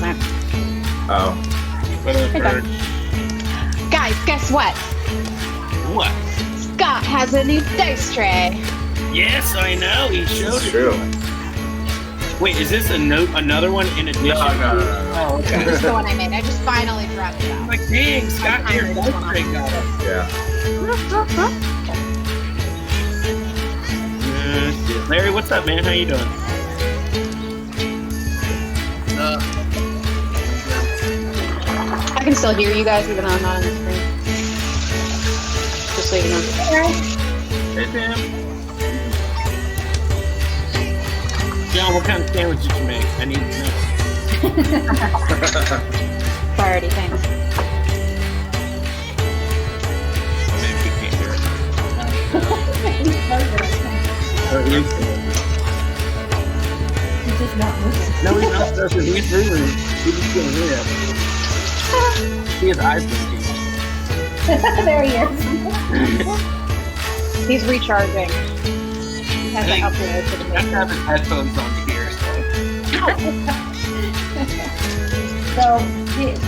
wasn't. Oh. Hey, guys, guess what? What? Scott has a new dice tray. Yes, I know. He showed It's it. true. Wait, is this another one in addition? No. Oh, okay. This is the one I made. I just finally dropped it I'm out. like, dang, Scott, your dice tray got it. Yeah. Larry, what's up, man? How you doing? I can still hear you guys even though I'm not on the screen. Just so you know. Hey, Sam. John, what kind of sandwich did you make? I need to know. Priority things. Oh, maybe we can't hear it. He's just not moving. No, he's not supposed to. He's moving. He's just gonna hear it. He has eyes blinking. There he is. He's recharging. He has to I think upload to the I have to maker. have his headphones on to hear, so. So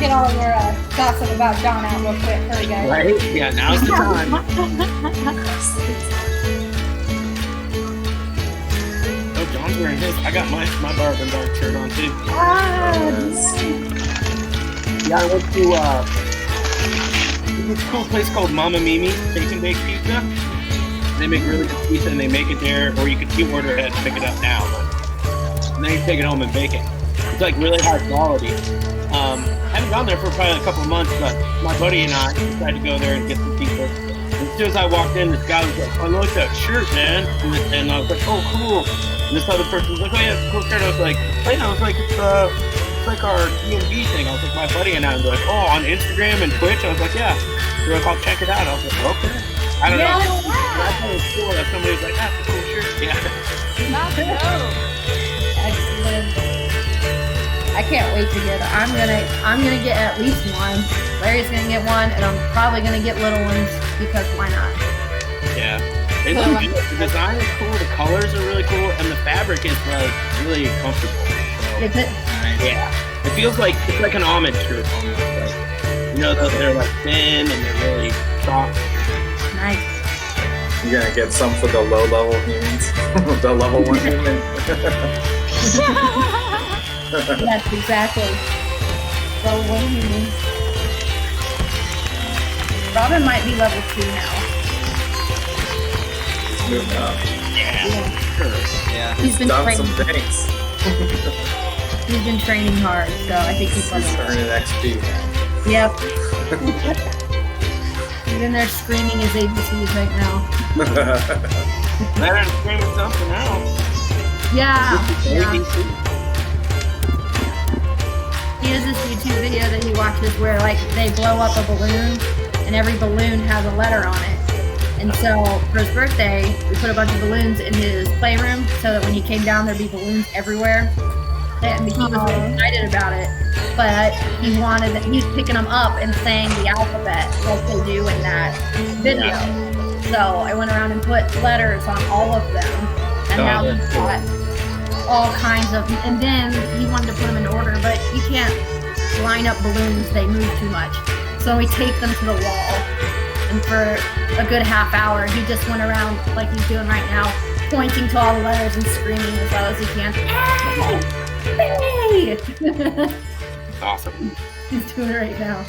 get all your gossip about John out real quick. Hurry, guys. Right? Yeah, now's the time. Oh, John's wearing his. I got my Barb and Dark shirt on too. Yeah, I went to this cool place called Mama Mimi's Bake and Bake Pizza. They make really good pizza and they make it there, or you can order it and pick it up now. And then you take it home and bake it. It's like really high quality. I haven't gone there for probably a couple of months, but my buddy and I decided to go there and get some pizza. And as soon as I walked in, this guy was like, "I like that shirt, man." And I was like, "Oh, cool." And this other person was like, "Oh yeah, it's a cool shirt." I was like, "Wait, no, it's like it's like our D&D thing." I was like, my buddy and I were like, "Oh, on Instagram and Twitch." I was like, "Yeah." So like, I'll check it out. I was like, "Okay." I don't know. I thought it was cool that somebody was like, "That's a cool shirt." Yeah. Excellent. I can't wait to get it. I'm gonna get at least one. Larry's gonna get one, and I'm probably gonna get little ones because why not? Yeah. They look good. The design is cool. The colors are really cool, and the fabric is like really comfortable. So, Is it? yeah. It feels like it's like an almond shirt almost. Like, you know, they're like thin and they're really soft. Nice. You're gonna get some for the low-level humans, the level 1 human. Yes, exactly. So what do you mean? Robin might be level 2 now. Moving up. Yeah. Sure. Yeah. He's been Done some training. things. He's been training hard, so I think he's He's level 2. earning XP. Yep. He's in there screaming his ABCs right now. Better than screaming something else. Yeah. Yeah. ABC. He has this YouTube video that he watches where like they blow up a balloon and every balloon has a letter on it. And so for his birthday, we put a bunch of balloons in his playroom so that when he came down there'd be balloons everywhere. And he was really excited about it. But he was picking them up and saying the alphabet like they do in that video. So I went around and put letters on all of them. And now he's got all kinds of, and then he wanted to put them in order, but you can't line up balloons, they move too much. So we taped them to the wall, and for a good half hour, he just went around like he's doing right now, pointing to all the letters and screaming as loud as he can. Hey! Hey! Awesome. He's doing it right now.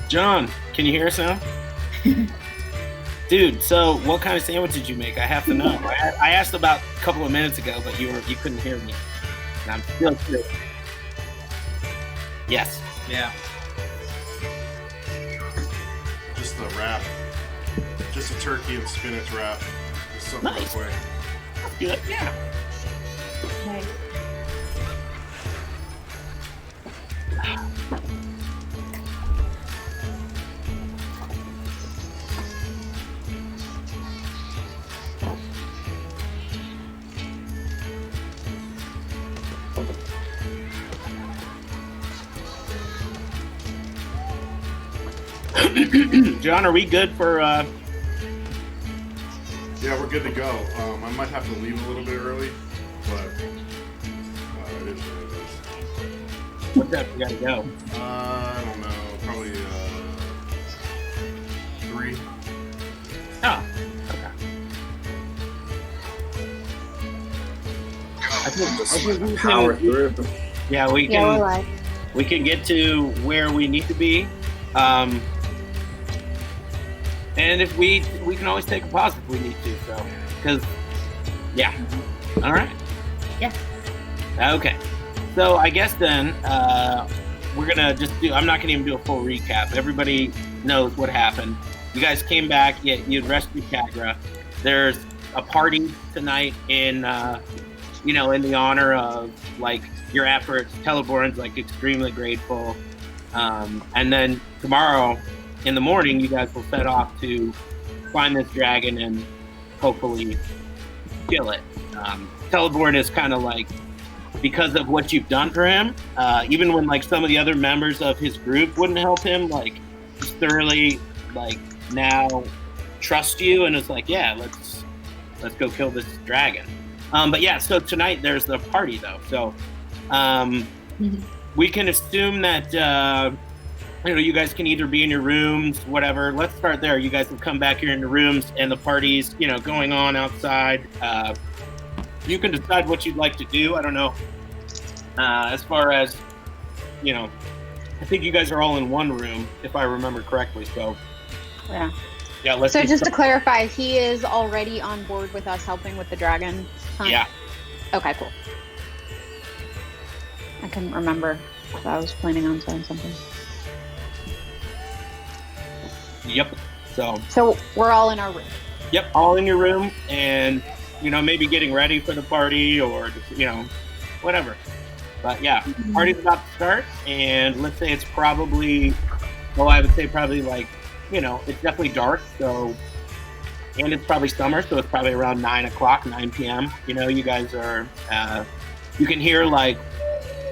John, can you hear us now? Dude, so what kind of sandwich did you make? I have to know. I asked about a couple of minutes ago, but you couldn't hear me. And I'm still curious. Yes. Yeah. Just the wrap. Just a turkey and spinach wrap. Just something Nice. real quick. That's good. Yeah. Nice. John, are we good for Yeah, we're good to go. I might have to leave a little bit early, but it is what it is. What time you gotta go? I don't know. Probably 3. Oh, okay. I think we Power can, through. yeah, we Yeah, we're can. live. We can get to where we need to be, and if we can always take a pause if we need to. So, because, yeah, all right, Yeah. okay. So I guess then we're gonna just do. I'm not gonna even do a full recap. Everybody knows what happened. You guys came back. You'd rescued Kagra. There's a party tonight in in the honor of like your efforts. Teleborn's like extremely grateful. And then tomorrow in the morning, you guys will set off to find this dragon and hopefully kill it. Teleborn is kind of like, because of what you've done for him, even when like some of the other members of his group wouldn't help him, like he's thoroughly like now trust you and it's like, yeah, let's go kill this dragon. But yeah, so tonight there's the party though. So we can assume that you guys can either be in your rooms, whatever. Let's start there. You guys will come back here in your rooms and the party's, going on outside. You can decide what you'd like to do. I don't know. As far as, I think you guys are all in one room, if I remember correctly. So Yeah. yeah, let's So do just to some- clarify, he is already on board with us helping with the dragon hunt? Yeah. Okay, cool. I couldn't remember if I was planning on saying something. Yep. So we're all in our room. Yep, all in your room and, maybe getting ready for the party or, whatever. But yeah, party's about to start and let's say it's probably, I would say probably like, it's definitely dark. So, and it's probably summer. So it's probably around 9 p.m. You guys are, you can hear like,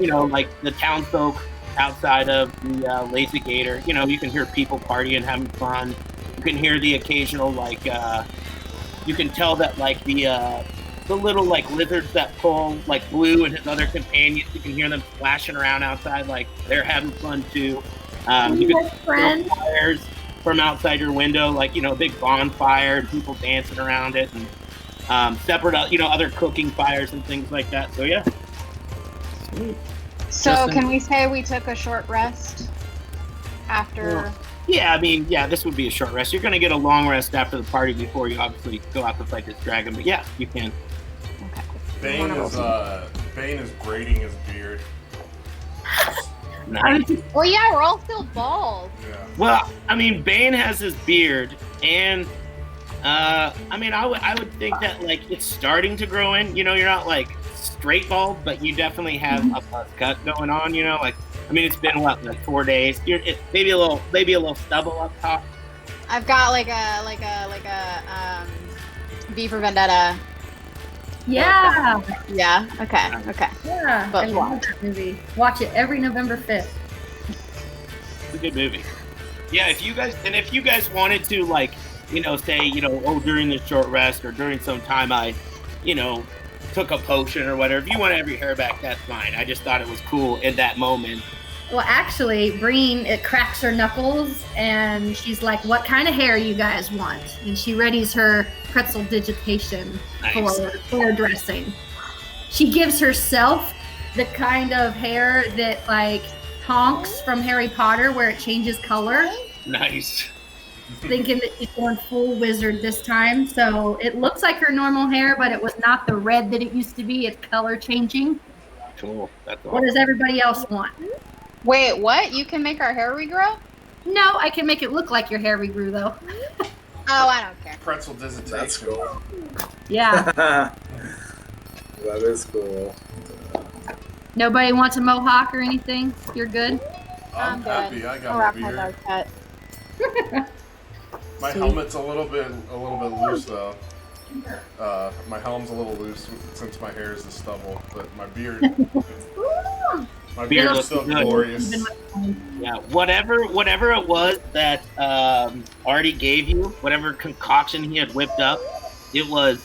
like the townsfolk outside of the Lazy Gator. You can hear people partying, having fun. You can hear the occasional like you can tell that like the little like lizards that pull like Blue and his other companions. You can hear them splashing around outside, like they're having fun too. You can friend. see fires from outside your window, like a big bonfire and people dancing around it, and separate other cooking fires and things like that. So yeah. Sweet. So Justin? can we say we took a short rest after? Yeah, I mean, yeah, this would be a short rest. You're going to get a long rest after the party before you obviously go out to fight this dragon. But yeah, you can. Okay. Bane is grating his beard. Nice. Well, yeah, we're all still bald. Yeah. Well, I mean, Bane has his beard, and I mean, I would think that like it's starting to grow in. You're not like straight bald, but you definitely have a buzz cut going on. Like. I mean, it's been what, like 4 days. Maybe a little stubble up top. I've got like a V for Vendetta. Yeah. Yeah. Okay. Yeah. But I love that movie. Watch it every November 5th. It's a good movie. Yeah, if you guys wanted to like, say, during this short rest or during some time I, took a potion or whatever. If you want to have your hair back, that's fine. I just thought it was cool in that moment. Well, actually, Breen, it cracks her knuckles, and she's like, what kind of hair you guys want? And she readies her pretzel digitation Nice. for hair dressing. She gives herself the kind of hair that, like, Tonks from Harry Potter, where it changes color, Nice. thinking that she's going full wizard this time. So it looks like her normal hair, but it was not the red that it used to be. It's color changing. Cool. That's What awesome. does everybody else want? Wait, what? You can make our hair regrow? No, I can make it look like your hair regrew, though. Oh, I don't care. Pretzel dissertation. That's cool. Yeah. That is cool. Nobody wants a mohawk or anything? You're good? I'm happy. I I'll got wrap my my beard. buzz cut. My helmet's a little bit loose though. My helm's a little loose since my hair is the stubble, but my beard, my Beard beard is looks still good. glorious. Yeah, whatever it was that Artie gave you, whatever concoction he had whipped up, it was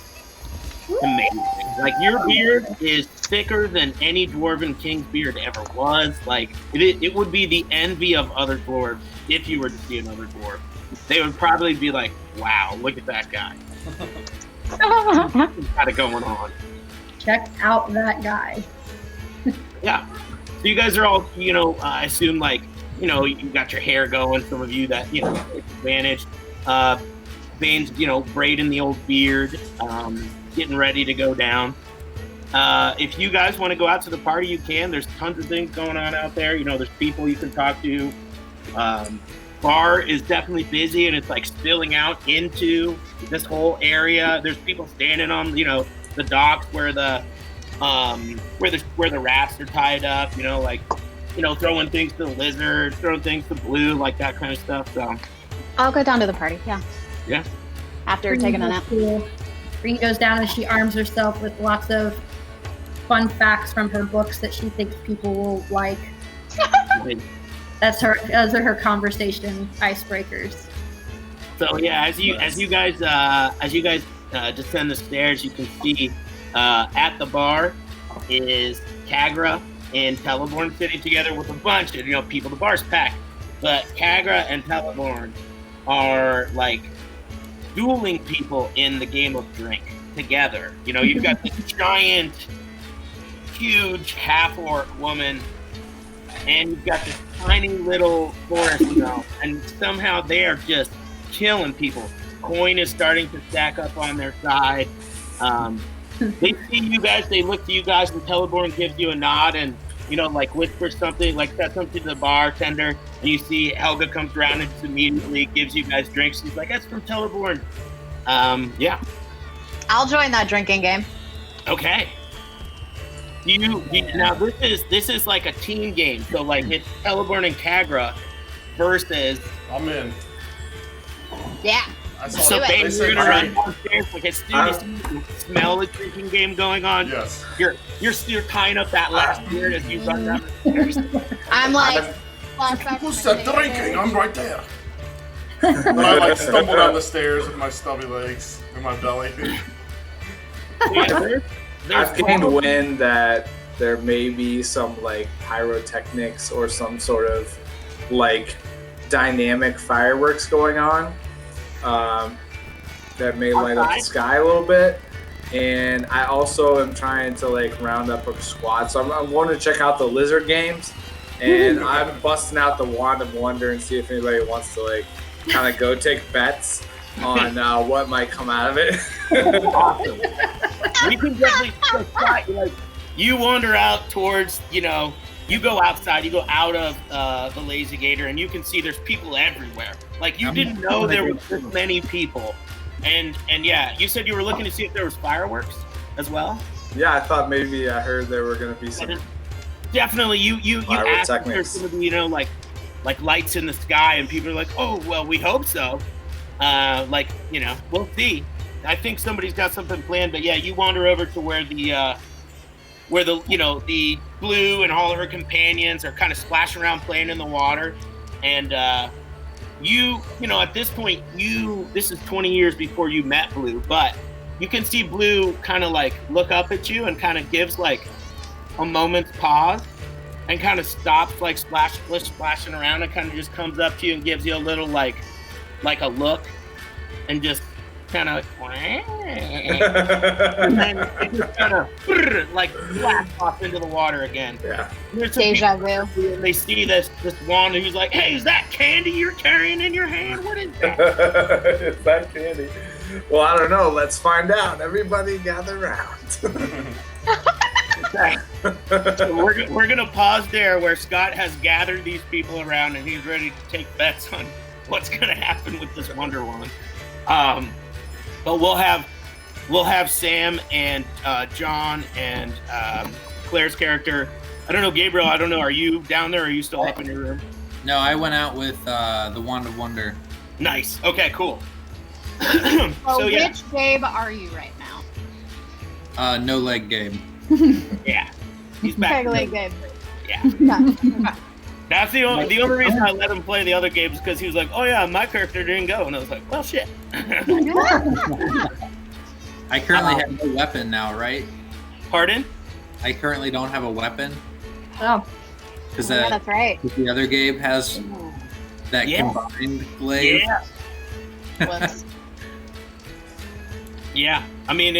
amazing. Like, your beard is thicker than any dwarven king's beard ever was. Like, it would be the envy of other dwarves if you were to see another dwarf. They would probably be like, wow, look at that guy. He's got it going on. Check out that guy. Yeah. So you guys are all, I assume, like, you got your hair going. Some of you that, take advantage. Bane's, braiding the old beard, getting ready to go down. If you guys want to go out to the party, you can. There's tons of things going on out there. There's people you can talk to. Bar is definitely busy, and it's like spilling out into this whole area. There's people standing on, the docks where the rafts are tied up. Throwing things to the lizard, throwing things to Blue, like that kind of stuff. So I'll go down to the party. Yeah. Yeah. After taking a nap. Green goes down and she arms herself with lots of fun facts from her books that she thinks people will like. Those are her conversation icebreakers. So yeah, as you guys descend the stairs, you can see at the bar is Kagra and Teleborn sitting together with a bunch of people. The bar's packed, but Kagra and Teleborn are like dueling people in the game of drink together. You've got this giant, huge half-orc woman, and you've got this tiny little forest elf, and somehow they are just killing people. Coin is starting to stack up on their side. They see you guys, they look to you guys, and Teleborn gives you a nod and, like whispers something, like says something to the bartender, and you see Helga comes around and just immediately gives you guys drinks. She's like, that's from Teleborn. Yeah. I'll join that drinking game. Okay. Now this is like a team game, so like it's Teleborn and Kagra versus. I'm in. Yeah. So Bane, you're gonna run downstairs like as soon as you smell the drinking game going on. Yes. You're tying up that last beard as you run down the stairs. I'm like. People said drinking. I'm right there. And I stumble down the stairs with my stubby legs and my belly. Yeah, I've gained wind that there may be some like pyrotechnics or some sort of like dynamic fireworks going on that may light up the sky a little bit. And I also am trying to like round up a squad, so I'm going to check out the lizard games, and I'm busting out the Wand of Wonder and see if anybody wants to like kind of go take bets on what might come out of it. Awesome. We can definitely you wander out towards, you go outside, you go out of the Lazy Gator, and you can see there's people everywhere. Like, you didn't know there were this many people. And yeah, you said you were looking to see if there was fireworks as well? Yeah, I thought maybe I heard there were going to be some. Definitely, you asked if there's going to be, like lights in the sky, and people are like, oh, well, we hope so. We'll see. I think somebody's got something planned, but yeah, you wander over to where the Blue and all of her companions are kind of splashing around playing in the water. And at this point, this is 20 years before you met Blue, but you can see Blue kind of like look up at you and kind of gives like a moment's pause and kind of stops like splashing around and kind of just comes up to you and gives you a little like a look and just kind of and then it just kind of like flash off into the water again. Yeah. Deja vu. And they see this wand who's like, hey, is that candy you're carrying in your hand? What is that? Is that candy? Well, I don't know. Let's find out. Everybody gather around. So we're gonna pause there where Scott has gathered these people around and he's ready to take bets on what's gonna happen with this Wonder Woman. But we'll have Sam and John and Claire's character. I don't know, Gabriel. I don't know. Are you down there? Or are you still up in your room? No, I went out with the Wand of Wonder. Nice. Okay. Cool. So yeah. Which Gabe are you right now? No leg Gabe. Yeah. He's back. Peg leg Gabe. Yeah. Okay. That's the only reason I let him play the other games because he was like, oh yeah, my character didn't go. And I was like, well, shit. I currently have no weapon now, right? Pardon? I currently don't have a weapon Oh, because Yeah, that's right. the other Gabe has that Yeah. combined glaive. Yeah. Whoops. Yeah. I mean,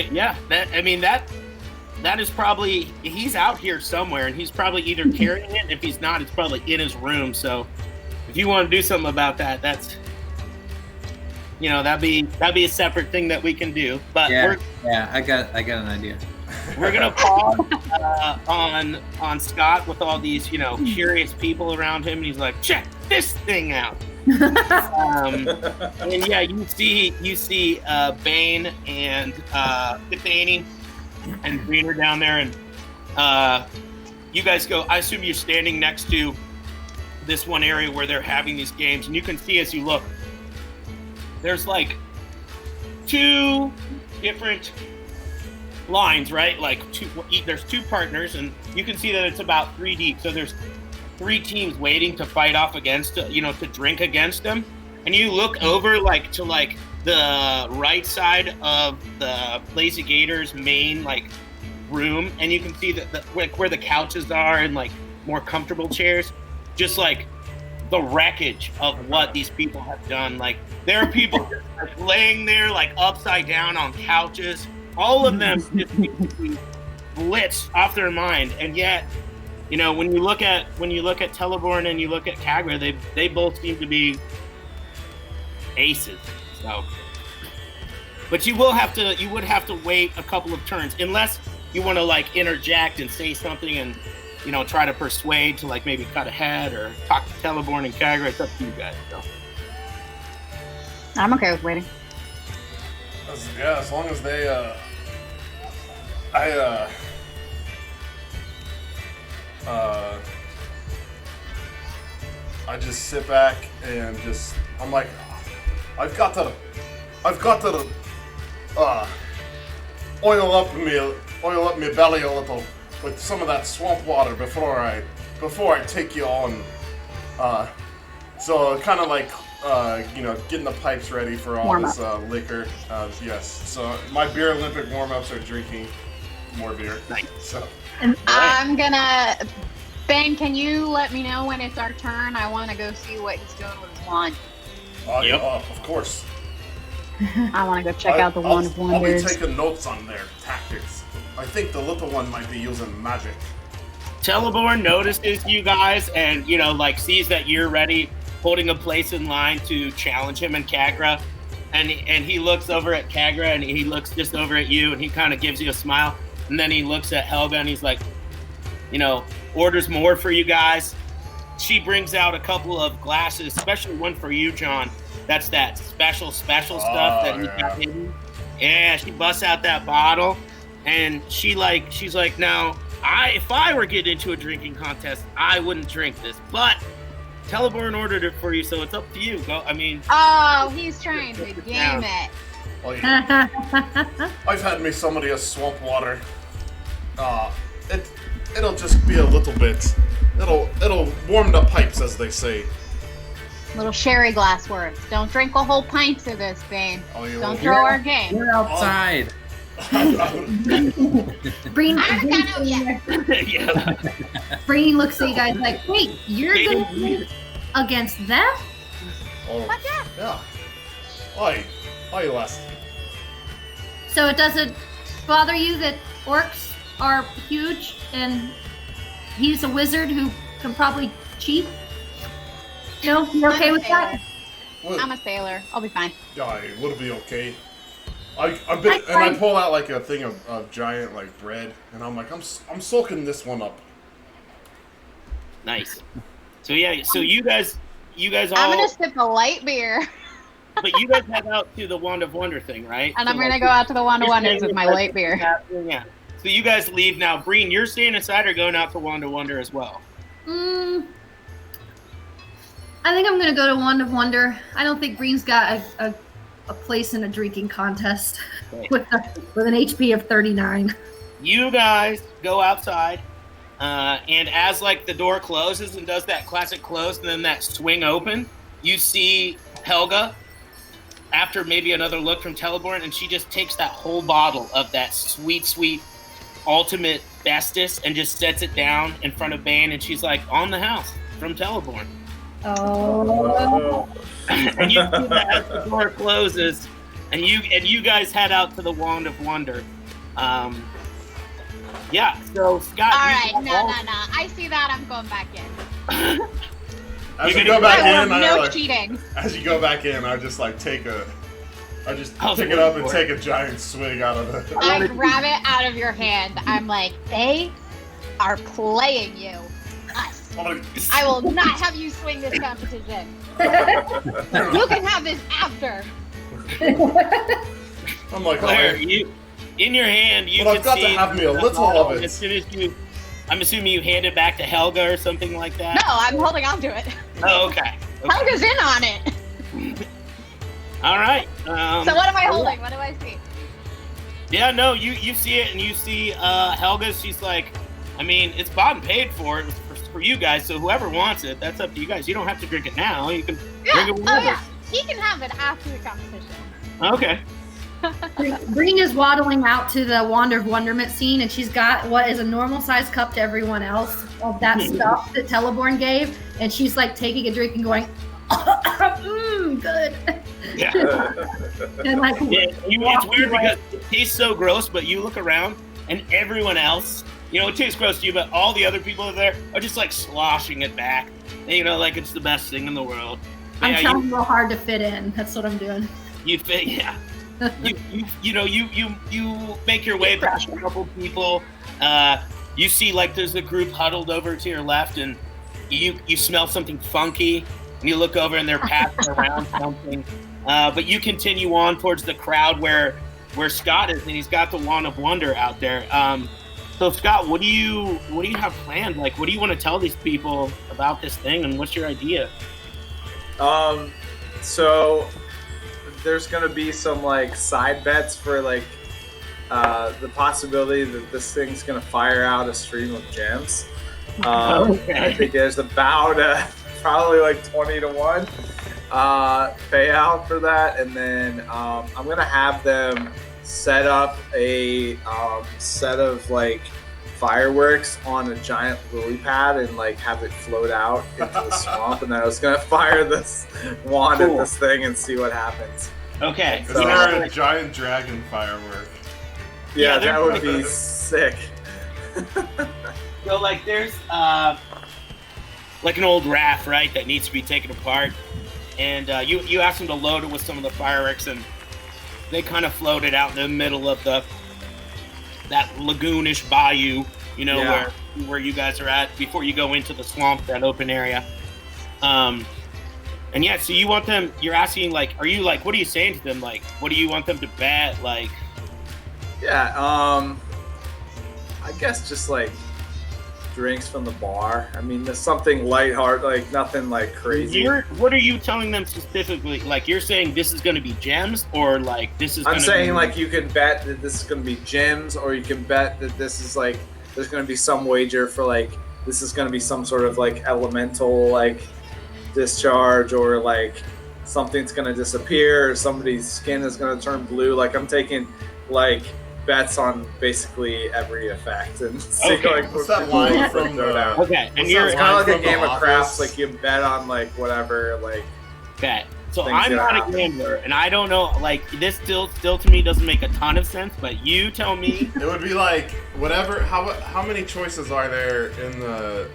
that is probably, he's out here somewhere, and he's probably either carrying it. If he's not, it's probably in his room. So if you want to do something about that, that's, that'd be a separate thing that we can do. But I got an idea. we're gonna pause on Scott with all these, curious people around him, and he's like, check this thing out. And yeah, you see Bane and Nathaniel and Greener down there, and you guys go. I assume you're standing next to this one area where they're having these games, and you can see as you look, there's like 2 different lines, right? Like there's 2 partners, and you can see that it's about 3 deep. So there's 3 teams waiting to fight off against, to drink against them. And you look over to the right side of the Lazy Gators main room, and you can see that where the couches are and more comfortable chairs, just the wreckage of what these people have done. There are people just laying there upside down on couches. All of them just blitzed off their mind, and yet, when you look at Teleborn and you look at Kagra, they both seem to be aces. So, but you would have to wait a couple of turns, unless you want to interject and say something and try to persuade to maybe cut ahead or talk to Teleborn and Kagra. It's up to you guys. So. I'm okay with waiting. As long as they I just sit back and I'm like, I've got to oil up my belly a little with some of that swamp water before I take you on. So kind of getting the pipes ready for all this liquor. Yes. So my beer Olympic warm-ups are drinking more beer. Nice. So. I'm gonna. Ben, can you let me know when it's our turn? I want to go see what he's doing with his wand. Yep. Of course. I want to go check out the Wand of Wonders. I'll be taking notes on their tactics. I think the little one might be using magic. Teleborn notices you guys and, sees that you're ready, holding a place in line to challenge him and Kagra. And he looks over at Kagra and he looks just over at you and he kind of gives you a smile. And then he looks at Helga and he's like, orders more for you guys. She brings out a couple of glasses, especially one for you, John. That's that special stuff that he got hidden. Yeah, she busts out that bottle and she's like, now, if I were getting into a drinking contest, I wouldn't drink this. But Teleborn ordered it for you, so it's up to you. Oh, he's trying to game it. Oh, yeah. I've had me some of the swamp water. It'll just be a little bit. It'll warm the pipes, as they say. Little sherry glass worth. Don't drink a whole pint of this, Bane. Oh, you Don't won't. throw our game. We're outside. Breen, I don't know yet. Yeah. Breen looks at you guys like, wait, you're going to play against them? Oh, yeah. Why, lass? So it doesn't bother you that orcs are huge and he's a wizard who can probably cheat? No? You're okay with that? I'm a sailor. I'll be fine. Yeah, it would be okay. I pull out a thing of giant bread, and I'm like, I'm soaking this one up. Nice. So yeah, so you guys all. I'm gonna sip a light beer. But you guys head out to the Wand of Wonder thing, right? And I'm gonna go out to the Wand of Wonders with my light beer. Yeah. So you guys leave now. Breen, you're staying inside or going out to Wand of Wonder as well? I think I'm gonna go to Wand of Wonder. I don't think Breen's got a place in a drinking contest with an HP of 39. You guys go outside, and as the door closes and does that classic close and then that swing open, you see Helga after maybe another look from Teleborn, and she just takes that whole bottle of that sweet ultimate bestest and just sets it down in front of Bane, and she's like, on the house from Teleborn. Oh. And you see that as the door closes, and you guys head out to the Wand of Wonder. Yeah, so Scott. All right, no. I see that. I'm going back in. As you go back in, no cheating. As you go back in, I just like pick it waiting up and for take a giant swig out of it. I grab it out of your hand. I'm like, they are playing you. Us. I will not have you swing this competition. You can have this after. I'm like, Claire, oh, you in your hand, you but can I've got see to have me a little of it. as soon as I'm assuming you hand it back to Helga or something like that. No, I'm holding on to it. Oh, okay. Helga's in on it. All right. So what am I holding? What do I see? Yeah, no, you see it, and you see Helga. She's like, I mean, it's bought and paid for. It's for you guys, so whoever wants it, that's up to you guys. You don't have to drink it now. You can drink it whenever. Oh yeah, he can have it after the competition. Okay. Green is waddling out to the Wand of Wonderment scene, and she's got what is a normal sized cup to everyone else of that stuff that Teleborn gave, and she's like taking a drink and going, good. Yeah. And like, It's weird because it tastes so gross, but you look around and everyone else, it tastes gross to you, but all the other people there are just like sloshing it back. Like it's the best thing in the world. But I'm trying real hard to fit in. That's what I'm doing. You fit, yeah. you make your way past a couple people. You see like there's a group huddled over to your left, and you smell something funky, and you look over and they're passing around something. But you continue on towards the crowd where Scott is, and he's got the Wand of Wonder out there. So Scott, what do you have planned? Like, what do you want to tell these people about this thing, and what's your idea? So there's gonna be some like side bets for like the possibility that this thing's gonna fire out a stream of gems. Okay. I think there's about probably like 20-1 payout for that, and then I'm gonna have them set up a set of like fireworks on a giant lily pad and like have it float out into the swamp, and then I was gonna fire this wand at this thing and see what happens. Okay. Is there a giant dragon firework? Yeah, that would be sick. So like there's like an old raft, right, that needs to be taken apart, and you ask them to load it with some of the fireworks, and they kind of float it out in the middle of that lagoonish bayou, where you guys are at before you go into the swamp, that open area. And yeah, so you want them, you're asking, like, are you like, what are you saying to them? Like, what do you want them to bet? Like, yeah, I guess just like drinks from the bar. I mean, there's something lighthearted, like nothing like crazy. What are you telling them specifically? Like, you're saying this is going to be gems, or like this is? I'm saying like you can bet that this is going to be gems, or you can bet that this is like there's going to be some wager for like this is going to be some sort of like elemental like discharge, or like something's going to disappear, or somebody's skin is going to turn blue. Like I'm taking like bets on basically every effect and see like what's that line from the okay, and you're it's kind of like a game of Office? craps, like you bet on like whatever, like okay. So things I'm that not happen. a gambler, and I don't know. Like this still to me doesn't make a ton of sense. But you tell me. It would be like whatever. How many choices are there in the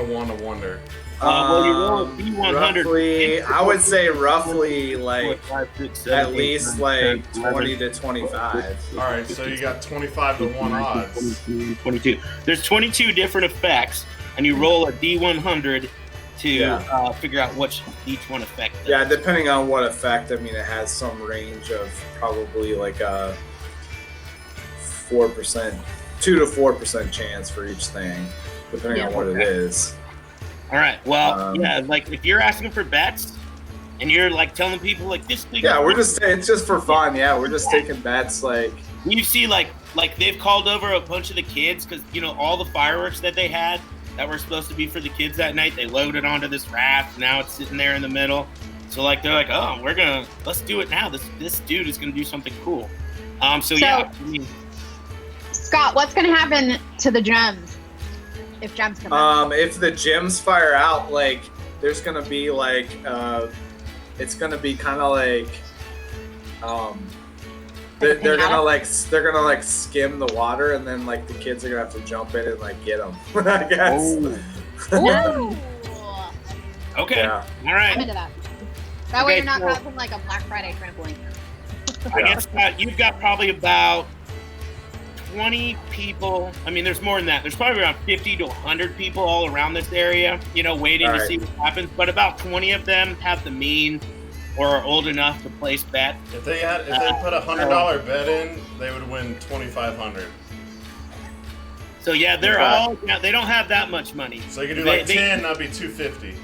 Wand of Wonder? Well, you roll a D100. Roughly, I would say roughly like 5, 6, 7, at 8, least 9, like 10, 20 11, to 25. All right, so you got 25-1 odds. 22. There's 22 different effects, and you roll a D100 to figure out which each one effect does. Yeah, depending on what effect. I mean, it has some range of probably like a 4%, 2 to 4% chance for each thing, depending on what it is. All right. Well, like if you're asking for bets, and you're like telling people like this thing. Yeah, it's just for fun. Yeah, we're just taking bets. Like you see, like they've called over a bunch of the kids because all the fireworks that they had that were supposed to be for the kids that night, they loaded onto this raft. Now it's sitting there in the middle. So like they're like, oh, let's do it now. This dude is gonna do something cool. So yeah. I mean, Scott, what's gonna happen to the gems if gems come out? If the gems fire out, like there's gonna be like it's gonna be kind of like they're gonna like skim the water, and then like the kids are gonna have to jump in and like get them. I guess. Ooh. Okay. Yeah. All right. I'm into that. That way Okay, you're not so- causing like a Black Friday trampoline. I guess you've got probably about 20 people. I mean, there's more than that. There's probably around 50 to 100 people all around this area, waiting All to right. see what happens. But about 20 of them have the means or are old enough to place bets. If they put a $100 bet in, they would win $2,500. So yeah, they're they don't have that much money. So you could do like 10, that'd be $250.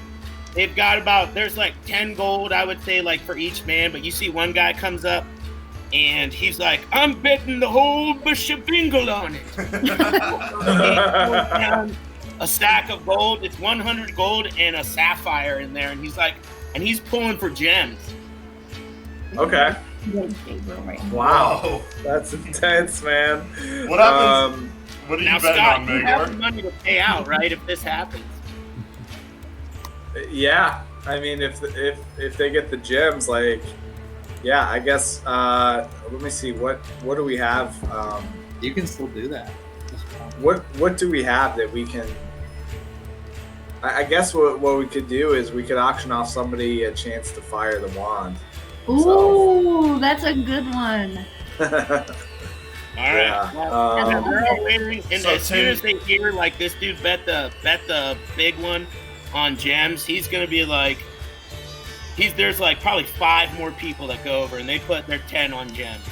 They've got there's like 10 gold, I would say, like for each man. But you see one guy comes up and he's like, I'm betting the whole Bishabingle on it. He pulls down a stack of gold. It's 100 gold and a sapphire in there. And he's like, he's pulling for gems. Okay. Right. Wow. That's intense, man. What happens? What are you Now, betting Scott, on, you have the Megor? money to pay out, right? If this happens. Yeah, I mean, if they get the gems, like, yeah, I guess. Let me see. What do we have? You can still do that. What do we have that we can? I guess what we could do is we could auction off somebody a chance to fire the wand. Ooh, that's a good one. All right. Yeah. And they're all waiting, and So as soon as they hear like this dude bet the big one on gems, he's gonna be like, there's like probably 5 more people that go over, and they put their 10 on gems.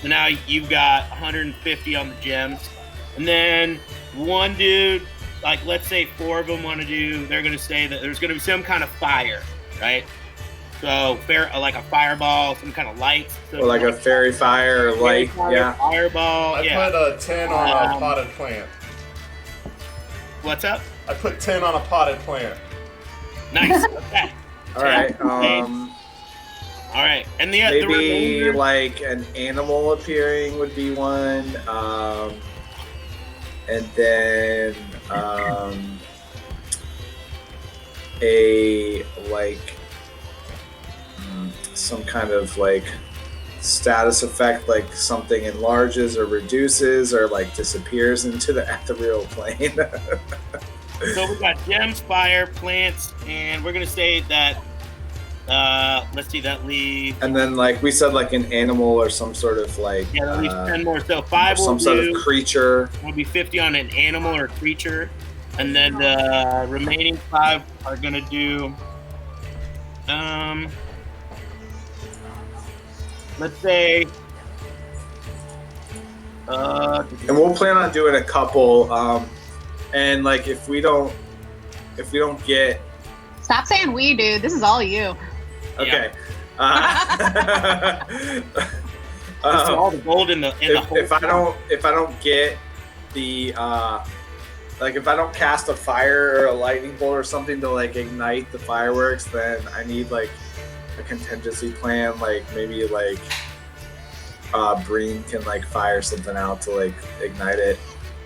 So now you've got 150 on the gems, and then one dude, like let's say 4 of them want to do, they're gonna say that there's gonna be some kind of fire, right? So like a fireball, some kind of light. So Or like a fairy fire or light. Yeah. Fireball. I put a 10 on a potted plant. What's up? I put 10 on a potted plant. Nice. Okay. All right. All right. And the Maybe remainder, like an animal appearing would be one. And then a like some kind of like status effect, like something enlarges or reduces or like disappears into the ethereal plane. so we got gems, fire, plants, and we're gonna say that. Let's see, that leaves. And then like we said, like an animal or some sort of like That leaves 10 more. So 5 will some sort of do. creature. Will be 50 on an animal or creature, and then the remaining 5 are gonna do. Let's say. And we'll plan on doing a couple. And like if we don't get Stop saying we, dude. This is all you. okay. That's all the gold in the whole. If I don't get the like if I don't cast a fire or a lightning bolt or something to like ignite the fireworks, then I need like a contingency plan. Like maybe like Breen can like fire something out to like ignite it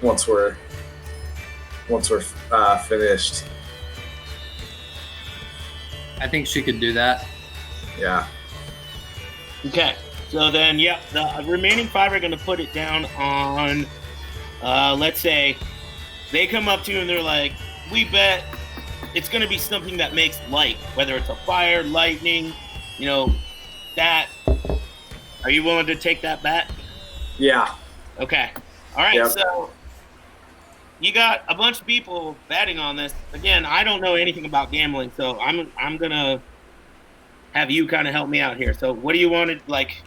once we're finished. I think she could do that. Yeah. Okay, so then, yeah, the remaining 5 are going to put it down on, let's say, they come up to you and they're like, we bet it's going to be something that makes light, whether it's a fire, lightning, that. Are you willing to take that bet? Yeah. Okay. All right, Yep. So you got a bunch of people betting on this. Again, I don't know anything about gambling, so I'm going to have you kind of help me out here. So what do you want to, like,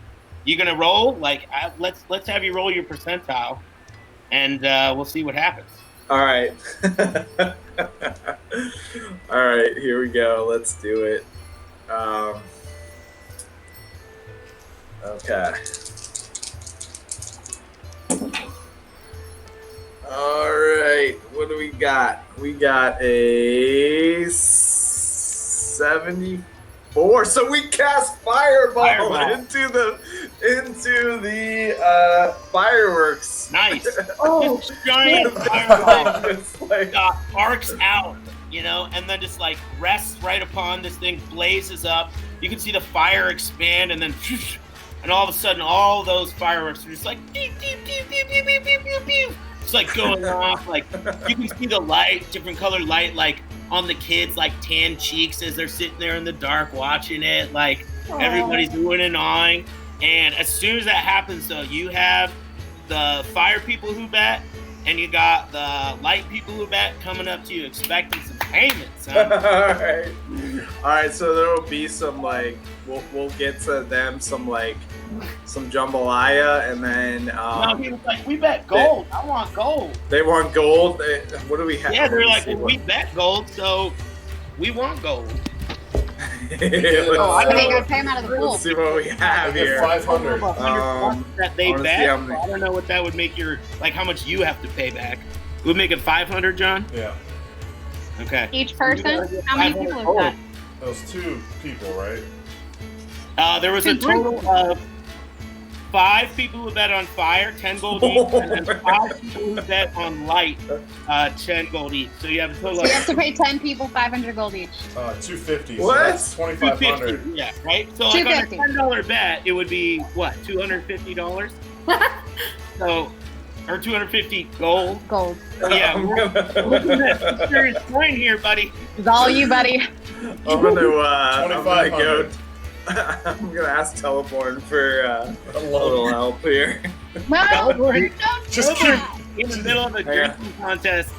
you going to roll? Like, let's have you roll your percentile, and we'll see what happens. All right. All right, here we go. Let's do it. Okay. All right. What do we got? We got a 74. So we cast fireball. into the fireworks. Nice. Oh, This giant fireball It's like, arcs out, you know, and then just like rests right upon this thing, blazes up. You can see the fire expand, and then, and all of a sudden, all those fireworks are just like, pew, pew, pew, pew, pew, pew, pew, pew, pew. It's like going off. Like you can see the light, different colored light, like on the kids, like tan cheeks as they're sitting there in the dark watching it. Like everybody's oohing and awing. And as soon as that happens, though, you have the fire people who bet, and you got the light people who bet coming up to you expecting some payments. Huh? All right. So there will be some like we'll get to them some jambalaya, and then No, he was like, we bet gold. I want gold. they want gold. What do we have? Yeah, they're like, well, we bet gold, so we want gold. I think I'd pay him out of the pool. Let's see what we have here. 500. That they I wanna see bet. how many- I don't know what that would make your, like how much you have to pay back. Would make it 500, John? Yeah. Okay. Each person? How many people is that? That was 2 people, right? There was a total of 5 people who bet on fire, 10 gold each, and then 5 people who bet on light, 10 gold each. So you have a total So of you have to pay 10 people 500 gold each. 250. What? So that's 2,500. 250. Yeah, right? So like on a $250. $10 bet, it would be what, $250? So, or 250 gold. Gold. So yeah, I'm we're looking at some serious coin here, buddy. It's all you, buddy. I'm gonna go. 2,500. I'm gonna ask Teleporn for a little help here. Well, We're Just keep. in the middle of a drinking contest.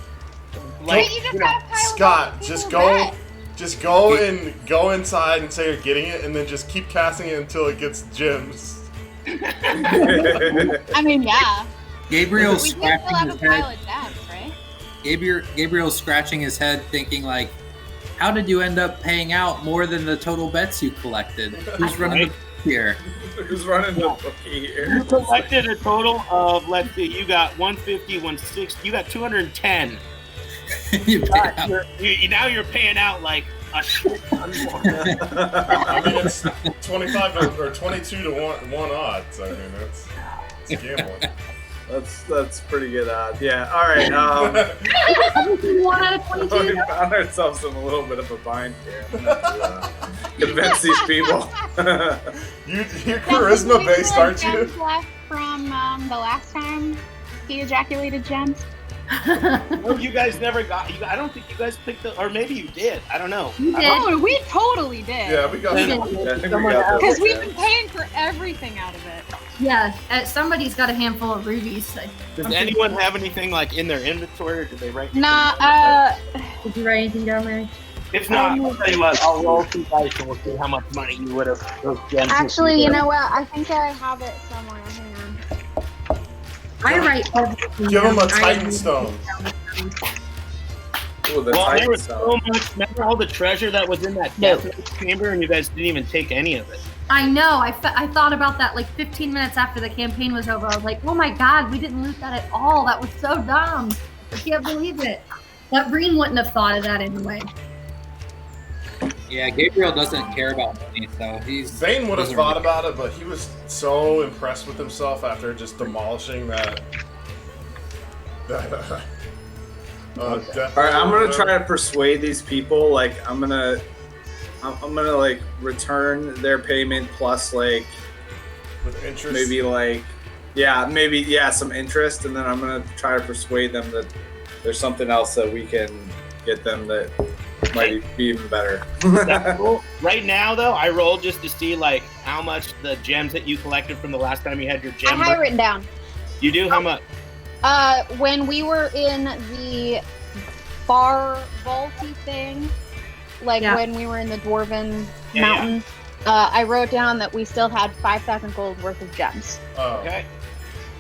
Wait, you just gotta pile Scott, up just people go. bet. Just go and go inside and say you're getting it, and then just keep casting it until it gets gems. I mean, yeah. Gabriel's We do still scratching have a his pile head. of gems, right? Gabriel's scratching his head, thinking like, "How did you end up paying out more than the total bets you collected? Who's running the book here?" Who's running the bookie here? You collected a total of, let's see, you got 150, 160, you got 210. You paid God, out. now you're paying out like a shit ton more. I mean, it's 25 or 22 to 1 odds. I mean, it's gambling. That's pretty good odds. Yeah. All right. 1 out of We 22. found ourselves in a little bit of a bind here. I'm gonna have to, convince these people. You're charisma based, aren't you? Gems left from the last time he ejaculated gems. Oh, you guys never got. I don't think you guys picked the, or maybe you did. I don't know. You did. Oh, we totally did. Yeah, we got. Then- Yeah, I think we Someone got else- Because that. we've been paying for everything out of it. Yeah, somebody's got a handful of rubies. Does anyone have anything like in their inventory, or did they write? Nah, Did you write anything down, Mary? If not, I'll tell you what. I'll roll 2 dice and we'll see how much money you would have. those gems actually, would you be know what? I think I have it somewhere. Hang on. I write everything Give him down. a Titan stone. Ooh, the Well, there Titan was stuff. so much. Remember all the treasure that was in that No. death chamber, and you guys didn't even take any of it. I know. I thought about that like 15 minutes after the campaign was over. I was like, oh my god, we didn't loot that at all. That was so dumb. I can't believe it. That Breen wouldn't have thought of that anyway. Yeah, Gabriel doesn't care about money, so he's. Zane would have doesn't thought really- about it, but he was so impressed with himself after just demolishing that. Death All right, I'm gonna try to persuade these people. Like, I'm gonna like return their payment plus like with interest. maybe some interest, and then I'm gonna try to persuade them that there's something else that we can get them that might be even better. That's cool. Right now, though, I rolled just to see like how much the gems that you collected from the last time you had your I gem. have it written down. You do how much? When we were in the bar vaulty thing, like Yeah. when we were in the Dwarven Yeah, Mountain, I wrote down that we still had 5,000 gold worth of gems. Oh, Okay.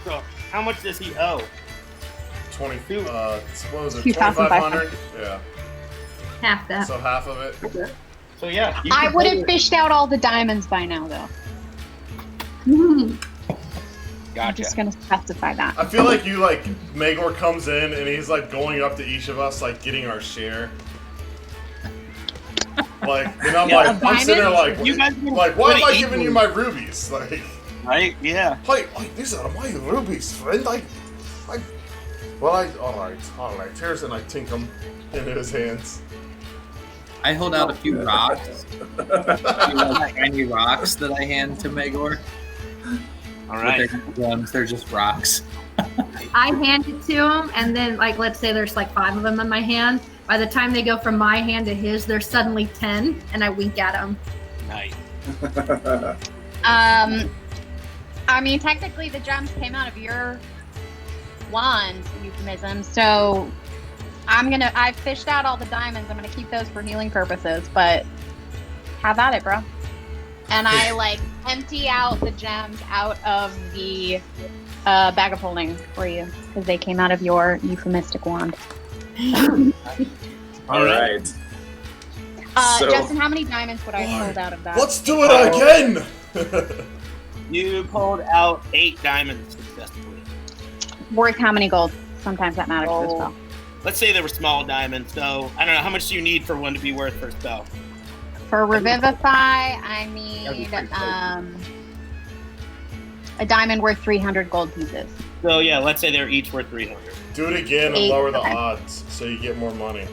So how much does he owe? 20. What was it? 2,500. 2,500. Yeah. Half that. So half of it. So yeah, you I can would pay have fished out all the diamonds by now, though. I'm Gotcha. just gonna specify that. I feel like Magor comes in and he's like going up to each of us, like getting our share. Like, and I'm Yeah. like, I'm sitting there like, You guys can why am I split it giving you equally. my rubies? Like, Right? Yeah. Hey, these are my rubies, friend. All right. Here's, and I tink them into his hands. I hold out a few rocks. A few tiny rocks that I hand to Megor. All right. They're not gems, they're just rocks. I hand it to him, and then, like, let's say there's like 5 of them in my hand. By the time they go from my hand to his, there's suddenly 10, and I wink at him. Nice. I mean, technically the gems came out of your wand, euphemism, so I've fished out all the diamonds. I'm gonna keep those for healing purposes, but have at it, bro. And I, like, empty out the gems out of the bag of holding for you, because they came out of your euphemistic wand. All right. So, Justin, how many diamonds would I hold out of that? Let's do it again! You pulled out 8 diamonds successfully. Worth how many gold? Sometimes that matters as well. Let's say they were small diamonds, so I don't know, how much do you need for one to be worth per spell? For Revivify, I need a diamond worth 300 gold pieces. So yeah, let's say they're each worth 300. Do it again and lower the odds so you get more money.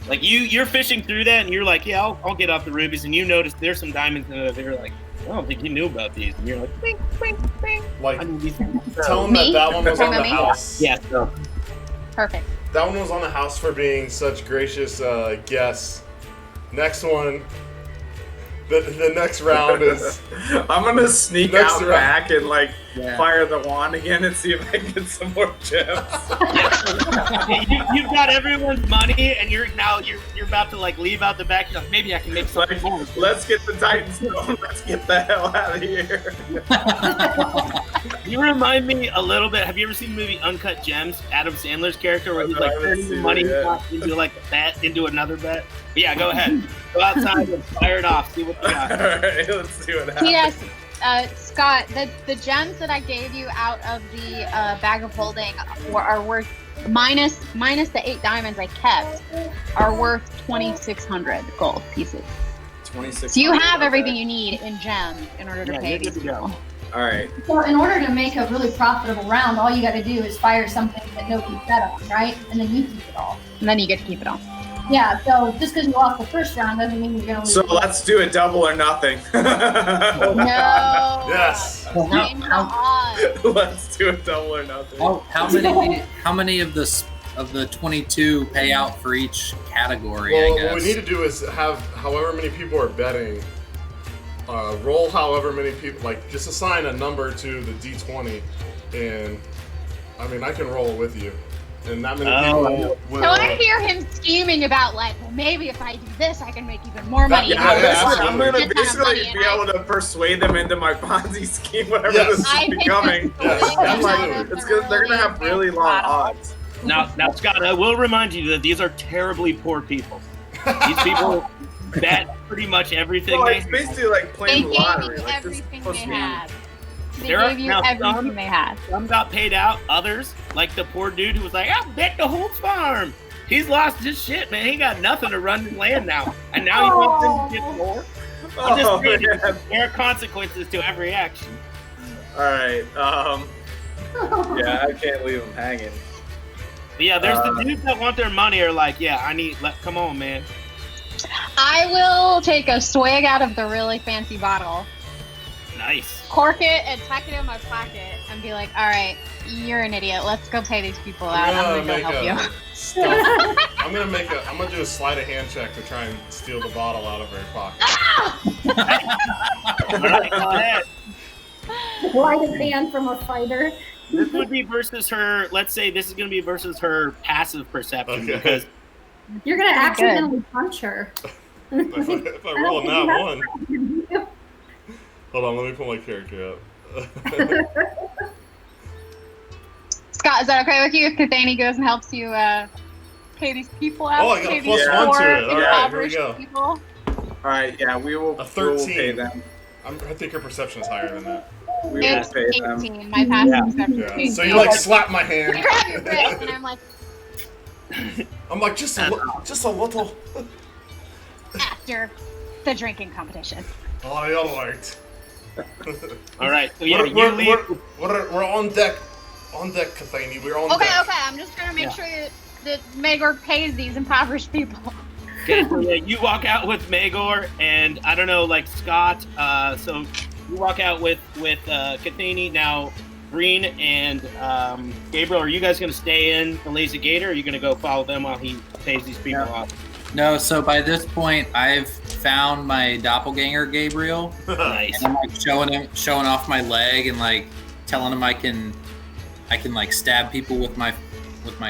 Like you're fishing through that and you're like, yeah, I'll get off the rubies, and you notice there's some diamonds in it. They're like, I don't think you knew about these, and you're like, bing, bing, bing. Like, I need these. tell them that one was on the house. Yeah, so. Perfect. That one was on the house for being such gracious guests. Next one, the next round is... I'm gonna sneak out round. back and like fire the wand again and see if I can get some more gems. You've got everyone's money, and you're about to like leave out the back. You're like, maybe I can make something more. Let's get the Titan Stone. Let's get the hell out of here. You remind me a little bit. Have you ever seen the movie Uncut Gems? Adam Sandler's character, where he's like turning the money into like a bet into another bet. But yeah, go ahead. Go outside and fire it off. See what you got. All right, let's see what happens. Yes, Scott, the gems that I gave you out of the bag of holding are worth minus the 8 diamonds I kept are worth 2,600 gold pieces. 26. So you have everything you need in gems in order to pay these people. All right. So in order to make a really profitable round, all you got to do is fire something that nobody bet on, right? And then you keep it all. And then you get to keep it all. Yeah, so just because you lost the first round doesn't mean you're going to lose. So let's do it double or nothing. No. Yes. Change the odds. Let's do it double or nothing. How many of the 22 pay out for each category? Well, I guess what we need to do is have however many people are betting, roll however many people, like just assign a number to the D20, and I mean I can roll with you. And that many people will... So I hear him scheming about, like, well, maybe if I do this, I can make even more money. I'm going to basically be able to persuade them into my Ponzi scheme, whatever this is becoming. They're going to have really long odds. Now, Scott, I will remind you that these are terribly poor people. These people bet pretty much everything. Well, it's basically like playing the lottery. They gave you everything they had. They There gave you now, everything they had. Some got paid out. Others, like the poor dude who was like, I bet the whole farm. He's lost his shit, man. He got nothing to run his land now. And now he wants them to get more. I'm just saying, there are consequences to every action. All right. Yeah, I can't leave them hanging. But yeah, there's the dudes that want their money are like, yeah, come on, man. I will take a swig out of the really fancy bottle. Nice. Cork it and tuck it in my pocket and be like, all right, you're an idiot. Let's go pay these people out. I'm going to go help you. I'm gonna do a sleight of hand check to try and steal the bottle out of her pocket. All right, go ahead. Sleight of hand from a fighter. This would be versus her. Let's say this is going to be versus her passive perception because you're going to accidentally punch her. if I roll a nat one. Hold on, let me pull my character up. Scott, is that okay with you if Kathani goes and helps you pay these people out? Oh, I got a +1 to it. All right, here we go. People? All right, yeah, we will. A 13. We will pay them. I think her perception is higher than that. We will It's pay 18. them. My passive perception is 18. So you like slap my hand. I grab your wrist and I'm like, just a little. after the drinking competition. All right. All right. So yeah, you leave. We're on deck. On deck, Cathany. We're on Okay, deck. okay. I'm just gonna make sure that Magor pays these impoverished people. Okay, so yeah, you walk out with Magor and I don't know, like Scott. So you walk out with Cathany. Now, Green and Gabriel, are you guys gonna stay in the Lazy Gator? Or are you gonna go follow them while he pays these people off? No, so by this point, I've found my doppelganger, Gabriel. Nice. And I'm like showing off my leg and like telling him I can like stab people with my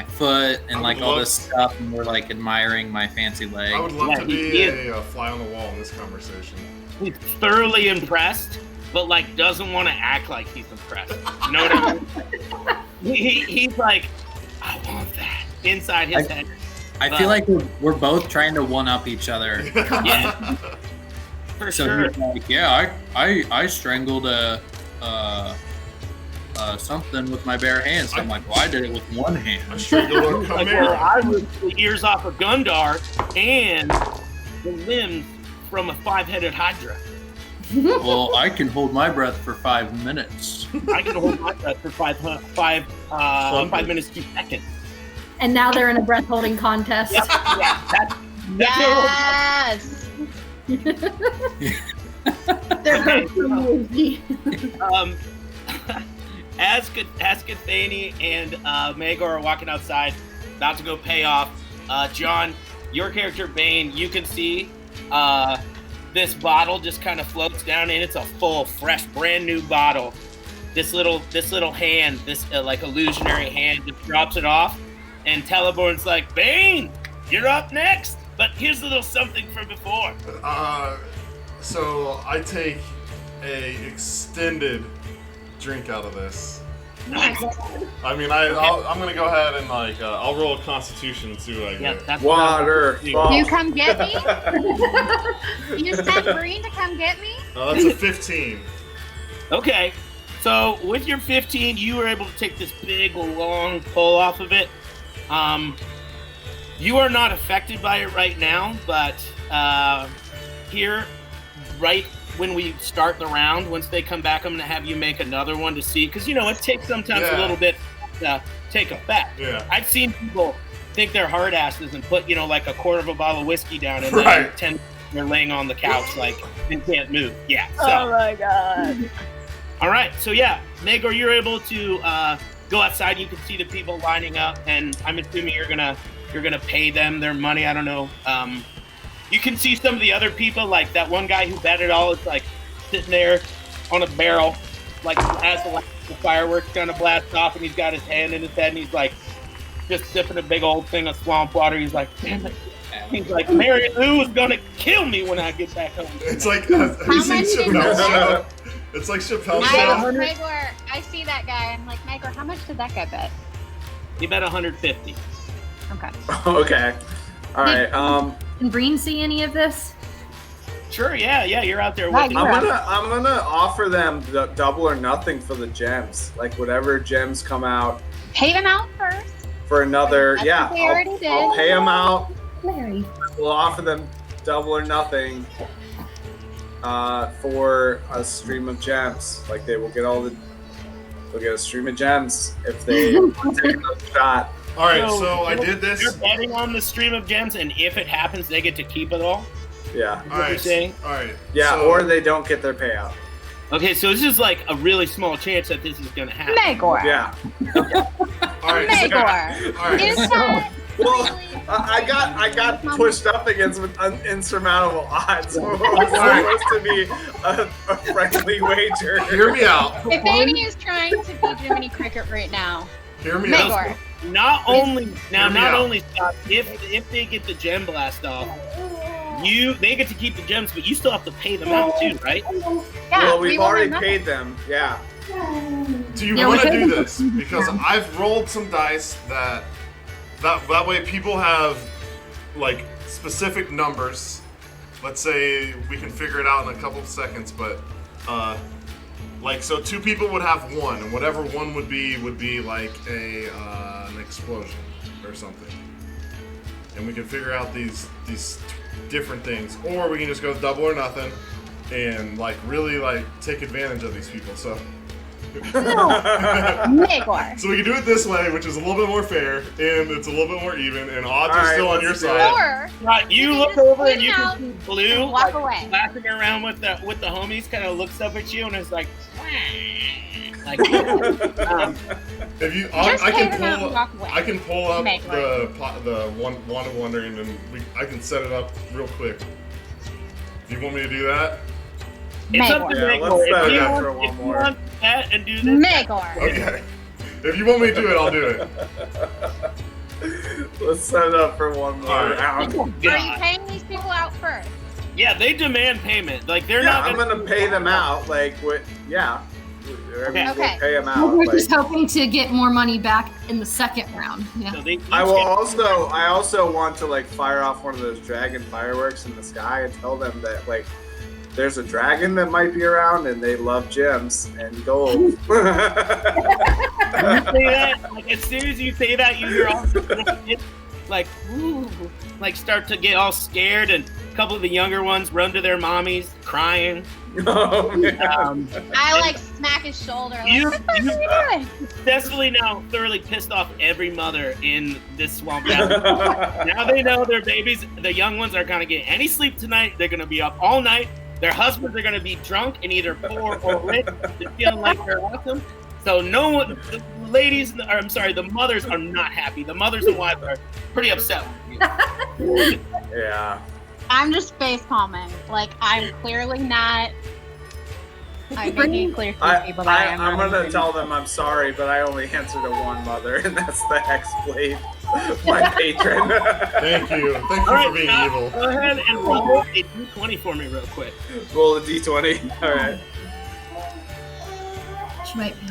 foot and like all this stuff, and we're like admiring my fancy leg. I would love to be a fly on the wall in this conversation. He's thoroughly impressed, but like doesn't want to act like he's impressed. You know what I mean? He's like, I want that inside his head. I feel like we're both trying to one up each other. Yeah, for So sure. he's like, yeah, I strangled something with my bare hands. So I'm like, well, I did it with one I hand. strangled a Like, well, chimera. I ripped the ears off of Gundar and the limbs from a 5-headed Hydra. Well, I can hold my breath for 5 minutes. I can hold my breath for 5 minutes 2 seconds. And now they're in a breath holding contest. Yep. Yeah, that's Yes. They're Okay, both easy. As Cathany and Magor are walking outside, about to go pay off, John, your character Bane, you can see this bottle just kind of floats down, and it's a full, fresh, brand new bottle. This little hand, this like illusionary hand, just drops it off, and Teleborn's like, Bane, you're up next. But here's a little something from before. So I take a extended drink out of this. Nice. I mean, I'm gonna go ahead and like I'll roll a Constitution and see what I Yeah, get. that's Water. You come get me? You sent Green to come get me? That's a 15. Okay, so with your 15, you were able to take this big, long pull off of it. You are not affected by it right now, but here, right when we start the round, once they come back, I'm going to have you make another one to see, because, you know, it takes sometimes a little bit to take effect. Yeah. I've seen people think they're hard asses and put, you know, like a quarter of a bottle of whiskey down, and Right. then they're laying on the couch like they can't move. Yeah. So. Oh my god. All right, so yeah, Magor, you're able to go outside. You can see the people lining up, and I'm assuming you're gonna pay them their money. I don't know. You can see some of the other people, like that one guy who bet it all is like sitting there on a barrel, like as the fireworks kind of blast off, and he's got his hand in his head, and he's like just sipping a big old thing of swamp water. He's like, damn it. He's like, Mary Lou is gonna kill me when I get back home. It's like have you seen much did you Chappelle's bet? show? It's like Chappelle's show. Magor, I see that guy. I'm like, Magor, how much did that guy bet? He bet 150. Okay. Okay. All right. Can Breen see any of this? Sure, yeah, you're out there Yeah, with I'm gonna offer them the double or nothing for the gems. Like whatever gems come out Pay them out first. for another. That's Yeah, what they already did. I'll pay them out. Larry. We'll offer them double or nothing for a stream of gems. Like they'll get a stream of gems if they take another shot. All right, so I did this. You're betting on the stream of gems, and if it happens, they get to keep it all. Yeah. All right, you're saying? all right. Yeah, so, or they don't get their payout. Okay, so this is like a really small chance that this is gonna happen. Magor. Yeah. all right. Magor. All right. Is that Well, really- I got pushed up against with insurmountable odds. It was supposed to be a friendly wager. Hear me out. If Amy is trying to be Jiminy Cricket right now, Hear me out. Magor. Not only Scott, if they get the gem blast off, they get to keep the gems, but you still have to pay them out too, right? Yeah, Well, we we've will already have paid them. Yeah. Do you Yeah, want to we do can- this? Because I've rolled some dice that way people have like specific numbers. Let's say we can figure it out in a couple of seconds, but like so 2 people would have 1, and whatever 1 would be like an explosion or something. And we can figure out these different things, or we can just go double or nothing. and like really like take advantage of these people. So. Megor. So we can do it this way, which is a little bit more fair, and it's a little bit more even, and odds are still on your side. Or You look over and you can see Blue walk away, laughing around with the homies. Kind of looks up at you and is like, like. If you, I can pull up the Wand of Wondering, and I can set it up real quick. Do you want me to do that? It's up to Megor. Megor. Let's If you for one more. want that and do this, Megor. Okay. If you want me to do it, I'll do it. Let's set it up for one more round. Oh, Are you God. paying these people out first? Yeah, they demand payment. Like they're Yeah, not. I'm gonna pay them out. Like, what? Yeah. Okay. We'll Okay. pay them out. We're Like, just hoping to get more money back in the second round. Yeah. So they I also want to like fire off one of those dragon fireworks in the sky and tell them that like there's a dragon that might be around and they love gems and gold. You say that, like as soon as you say that, you hear all the little kids like, ooh, like start to get all scared, and a couple of the younger ones run to their mommies crying. Oh, man. I like smack his shoulder. Like, You- what the fuck you- are you doing? Successfully now thoroughly pissed off every mother in this swamp valley. Now they know their babies, the young ones, are gonna get any sleep tonight. They're gonna be up all night. Their husbands are gonna be drunk and either poor or rich, and feeling like they're awesome. So no one, the ladies, or I'm sorry, the mothers are not happy. The mothers and wives are pretty upset with you. Yeah. I'm just face palming. Like, I'm clearly not. I'm making it clear to people that I am. I'm gonna tell them I'm sorry, but I only answer to one mother, and that's the Hexblade, my patron. Thank you. Thank you All for right, being now, evil. go ahead and roll a d20 for me real quick. Roll a d20. All right. She might be.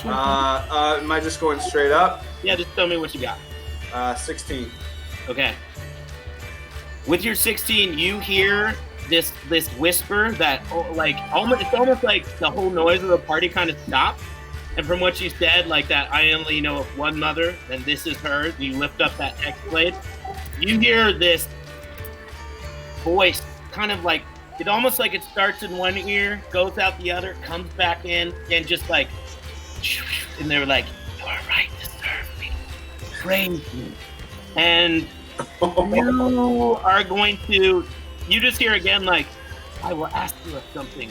Am I just going straight up? Yeah, just tell me what you got. 16. Okay. With your 16, you hear this whisper that it's almost like the whole noise of the party kind of stopped. And from what you said, like that, I only know of one mother, and this is her. You lift up that Hexblade. You hear this voice, kind of like it almost like it starts in one ear, goes out the other, comes back in, and just like, and they were like, "You are right to serve me, praise me," and you are going to. You just hear again, like, "I will ask you of something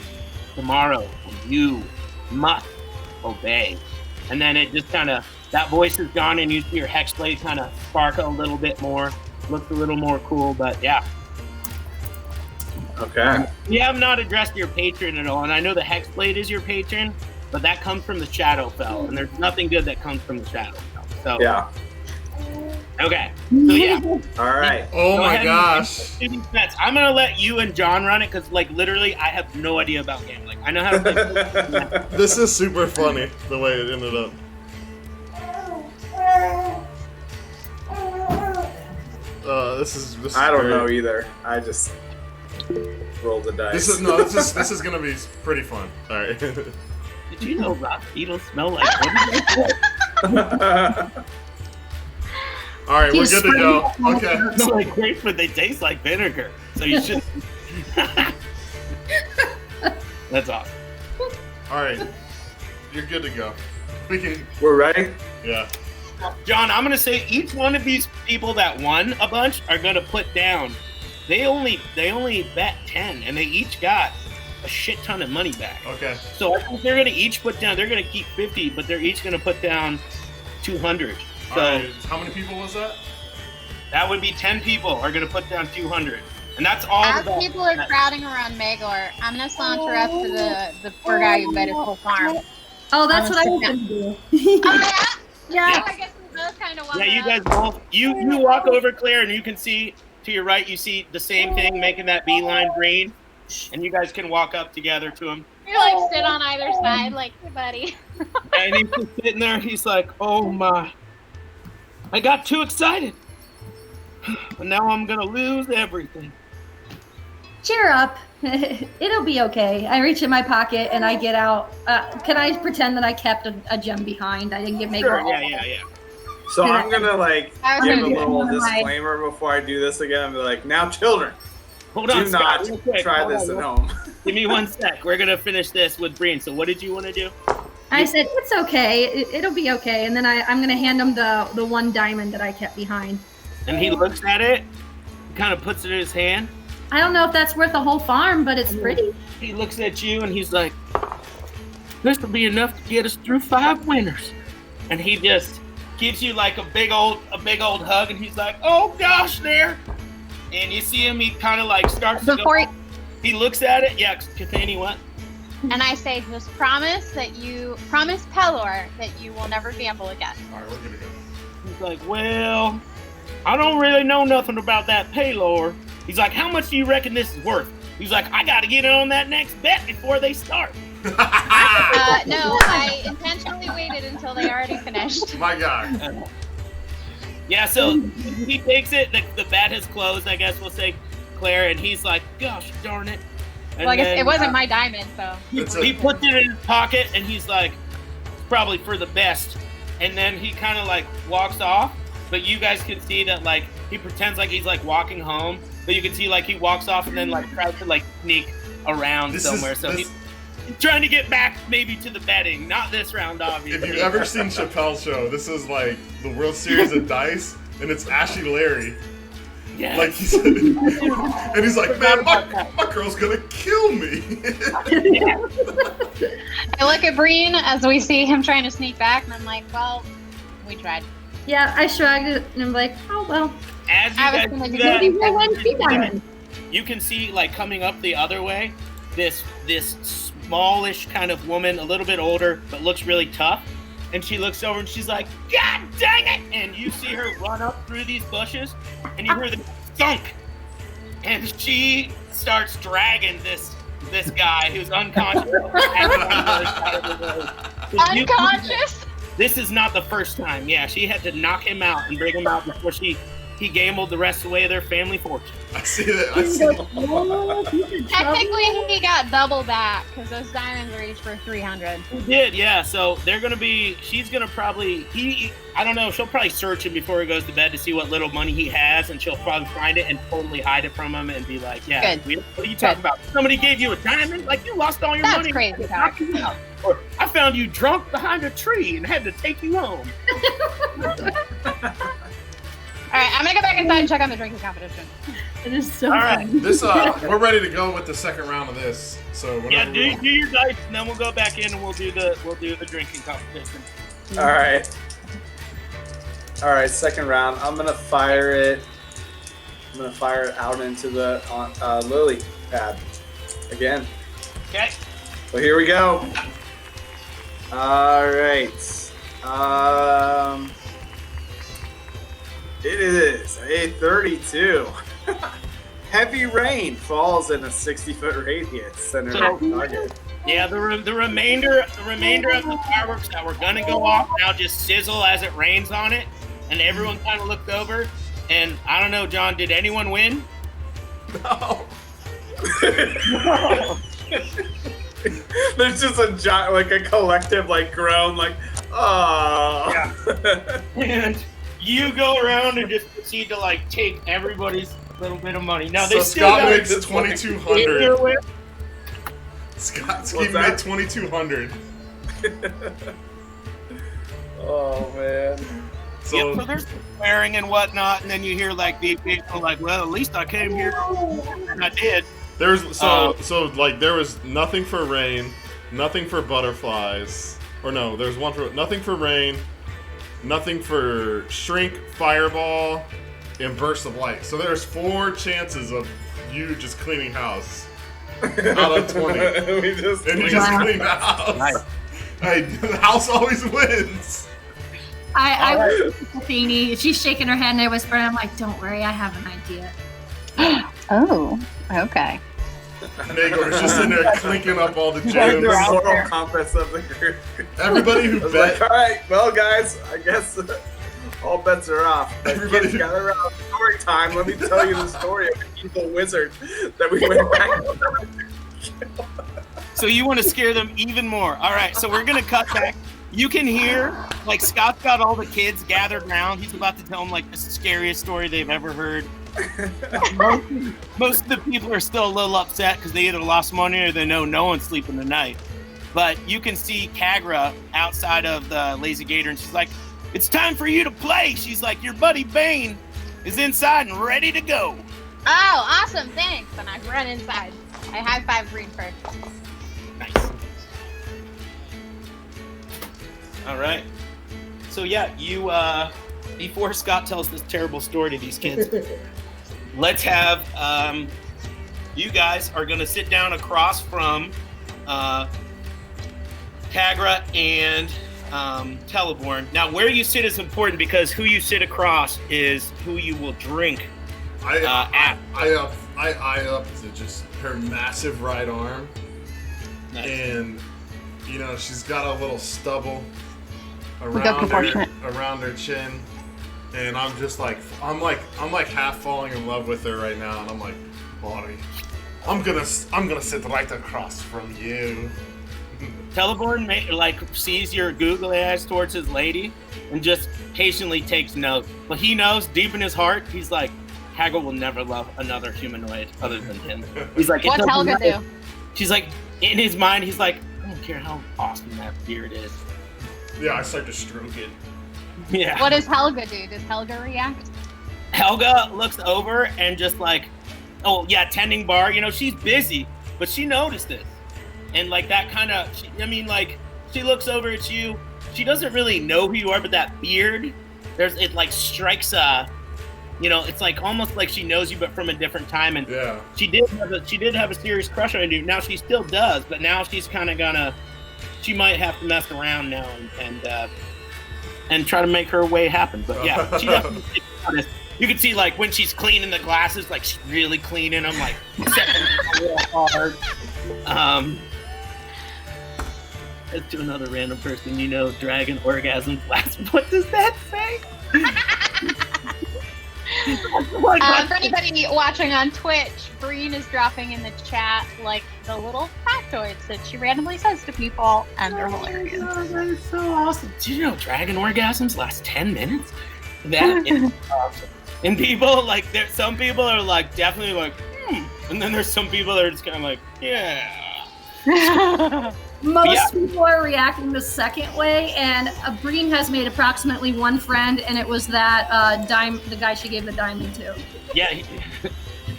tomorrow, and you must obey." And then it just kind of, that voice is gone, and you see your Hexblade kind of sparkle a little bit more, looks a little more cool, but yeah. Okay. You have not addressed your patron at all, and I know the Hexblade is your patron, but that comes from the Shadowfell, and there's nothing good that comes from the Shadowfell. So Yeah. okay, so yeah. All right. Oh Go my ahead gosh. and do these bets. I'm gonna let you and John run it because, like, literally, I have no idea about gambling. I know how to play. This is super funny the way it ended up. This is I don't great. know either. I just rolled the dice. This is gonna be pretty fun. All right. Did you know rock beetles smell like? All right, we're good to go. Okay. They smell like grapes, but they taste like vinegar. So you should. That's awesome. All right. You're good to go. We can. We're ready? Yeah. John, I'm gonna say each one of these people that won a bunch are gonna put down. They only bet 10, and they each got a shit ton of money back. Okay. So I think they're gonna each put down. They're gonna keep 50, but they're each gonna put down 200. So All right. How many people was that? that would be 10 people are gonna put down 200, and that's all. As the people are crowding around Megor, I'm gonna saunter up to the poor guy who bet his whole farm. Oh, that's what I was Yeah. going to do. Oh yeah. Yeah. Oh, I guess we both kind of want. Yeah, you guys both. You walk over, Claire, and you can see to your right. You see the same thing making that beeline green, and you guys can walk up together to him. You're like sit on either side, like, hey, buddy. And he's just sitting there. He's like, "Oh my, I got too excited, and now I'm gonna lose everything." Cheer up. It'll be okay. I reach in my pocket and I get out. Can I pretend that I kept a gem behind? I didn't get make Sure. her. Yeah. So I'm gonna like I was give a gonna do little it. disclaimer before I do this again. I'm like, now children, Hold on, Do Scott, not real quick. try Hold this on, at home. Give me 1 sec. We're gonna finish this with Breen. So, what did you want to do? I said, it's okay. It'll be okay. And then I'm going to hand him the one diamond that I kept behind. And he looks at it, kind of puts it in his hand. I don't know if that's worth a whole farm, but it's pretty. He looks at you and he's like, "This will be enough to get us through 5 winters." And he just gives you like a big old hug, and he's like, "Oh gosh, there." And you see him, he kind of like starts to go. He looks at it. Yeah, Cathany, what? And I say, just promise Pelor that you will never gamble again. All right, we're gonna go. He's like, "Well, I don't really know nothing about that Pelor." He's like, "How much do you reckon this is worth?" He's like, "I got to get on that next bet before they start." No, I intentionally waited until they already finished. My God. Yeah, so he takes it. The bet has closed, I guess we'll say, Claire, and he's like, "Gosh darn it." And Well, I guess then, it wasn't my diamond, so. he puts it in his pocket, and he's like, "Probably for the best." And then he kind of like walks off, but you guys can see that like he pretends like he's like walking home, but you can see like he walks off and then like tries to like sneak around somewhere. He's trying to get back maybe to the betting, not this round, obviously. If you've ever seen Chappelle's show, this is like the World Series of Dice, and it's Ashy Larry. Yeah. Like he's and he's like, "Man, my girl's gonna kill me." I look at Breen as we see him trying to sneak back, and I'm like, well, we tried. Yeah, I shrugged it, and I'm like, oh, well. As you I was guys gonna do do that, Maybe we'll win 2 diamonds. you can see like coming up the other way, this smallish kind of woman, a little bit older, but looks really tough. And she looks over and she's like, "God dang it!" And you see her run up through these bushes, and you hear the thunk. And she starts dragging this guy who's unconscious. Unconscious? This is not the first time. Yeah, she had to knock him out and bring him out before he gambled the rest away of their family fortune. I see that. Technically, he got double back because those diamonds were each for 300. He did, yeah. So she's gonna probably, I don't know, she'll probably search him before he goes to bed to see what little money he has, and she'll probably find it and totally hide it from him and be like, "Yeah, Good. What are you talking about? Somebody gave you a diamond? Like you lost all your That's money." crazy talk. Or I found you drunk behind a tree and had to take you home. All right, I'm gonna go back inside and check on the drinking competition. It is so All right. funny. This we're ready to go with the second round of this. So Yeah, whenever do your dice, and then we'll go back in and we'll do the drinking competition. All right. Second round. I'm gonna fire it out into the lily pad again. Okay. So here we go. All right. It is a 32. Heavy rain falls in a 60-foot radius center of the target. Yeah, the remainder of the fireworks that were gonna go off now just sizzle as it rains on it, and everyone kind of looked over. And I don't know, John, did anyone win? No. There's just a giant, like a collective, like groan, like, oh. Yeah. And you go around and just proceed to like take everybody's little bit of money. Now they So still Scott got makes 2,200. Scott's What's he that? made 2,200. Oh man. So so there's swearing and whatnot, and then you hear like the people like, "Well, at least I came here and I did." there was there was nothing for rain, nothing for butterflies, or no, there's one for nothing for rain, nothing for shrink, fireball, and burst of light. So there's 4 chances of you just cleaning house out of 20, and We just you just clean the house. Nice. Hey, the house always wins. I whisper to Athene. She's shaking her head, and I whisper, I'm like, don't worry, I have an idea. Oh, okay. Nagor's just in there clinking up all the the gems. moral compass of the group. Everybody who I was bet, like, all right, well, guys, I guess all bets are off. But Everybody- kids, gather around. Story time. Let me tell you the story of the evil wizard that we went back. So you want to scare them even more. All right, so we're going to cut back. You can hear, like, Scott's got all the kids gathered around. He's about to tell them, like, the scariest story they've ever heard. Most of the people are still a little upset because they either lost money or they know no one's sleeping tonight. But you can see Kagra outside of the Lazy Gator, and she's like, "It's time for you to play." She's like, "Your buddy Bane is inside and ready to go." Oh, awesome! Thanks. And I run inside. I high five Greenford. Nice. All right. So yeah, you before Scott tells this terrible story to these kids, let's have you guys are going to sit down across from Kagra and Teleborn. Now, where you sit is important because who you sit across is who you will drink. I up to just her massive right arm, Nice. and you know she's got a little stubble around her chin, and I'm just like I'm half falling in love with her right now, and I'm like, Boru, I'm gonna sit right across from you. Teleborn sees your googly eyes towards his lady and just patiently takes note. But he knows deep in his heart, he's like, Kagra will never love another humanoid other than him. He's like, What's Helga do? She's like, in his mind, he's like, I don't care how awesome that beard is. Yeah, I start to stroke it. Yeah. What does Helga do? Does Helga react? Helga looks over and just like, oh yeah, tending bar. You know, she's busy, but she noticed this. And like that kind of, she looks over at you. She doesn't really know who you are, but that beard, it like strikes it's like almost like she knows you, but from a different time. And yeah, she did have a serious crush on you. Now she still does, but now she's kind of she might have to mess around now and try to make her way happen. But yeah, she definitely takes notice. You can see like when she's cleaning the glasses, like she's really cleaning them, like setting them real hard. Let's do another random person, dragon orgasm blast. What does that say? For anybody watching on Twitch, Breen is dropping in the chat like the little factoids that she randomly says to people, and they're hilarious. Oh, that is so awesome. Do you know dragon orgasms last 10 minutes? That is awesome. And people, some people are like, definitely like, and then there's some people that are just kind of like, yeah. Most people are reacting the second way, and Breen has made approximately one friend, and it was that the guy she gave the diamond to. Yeah,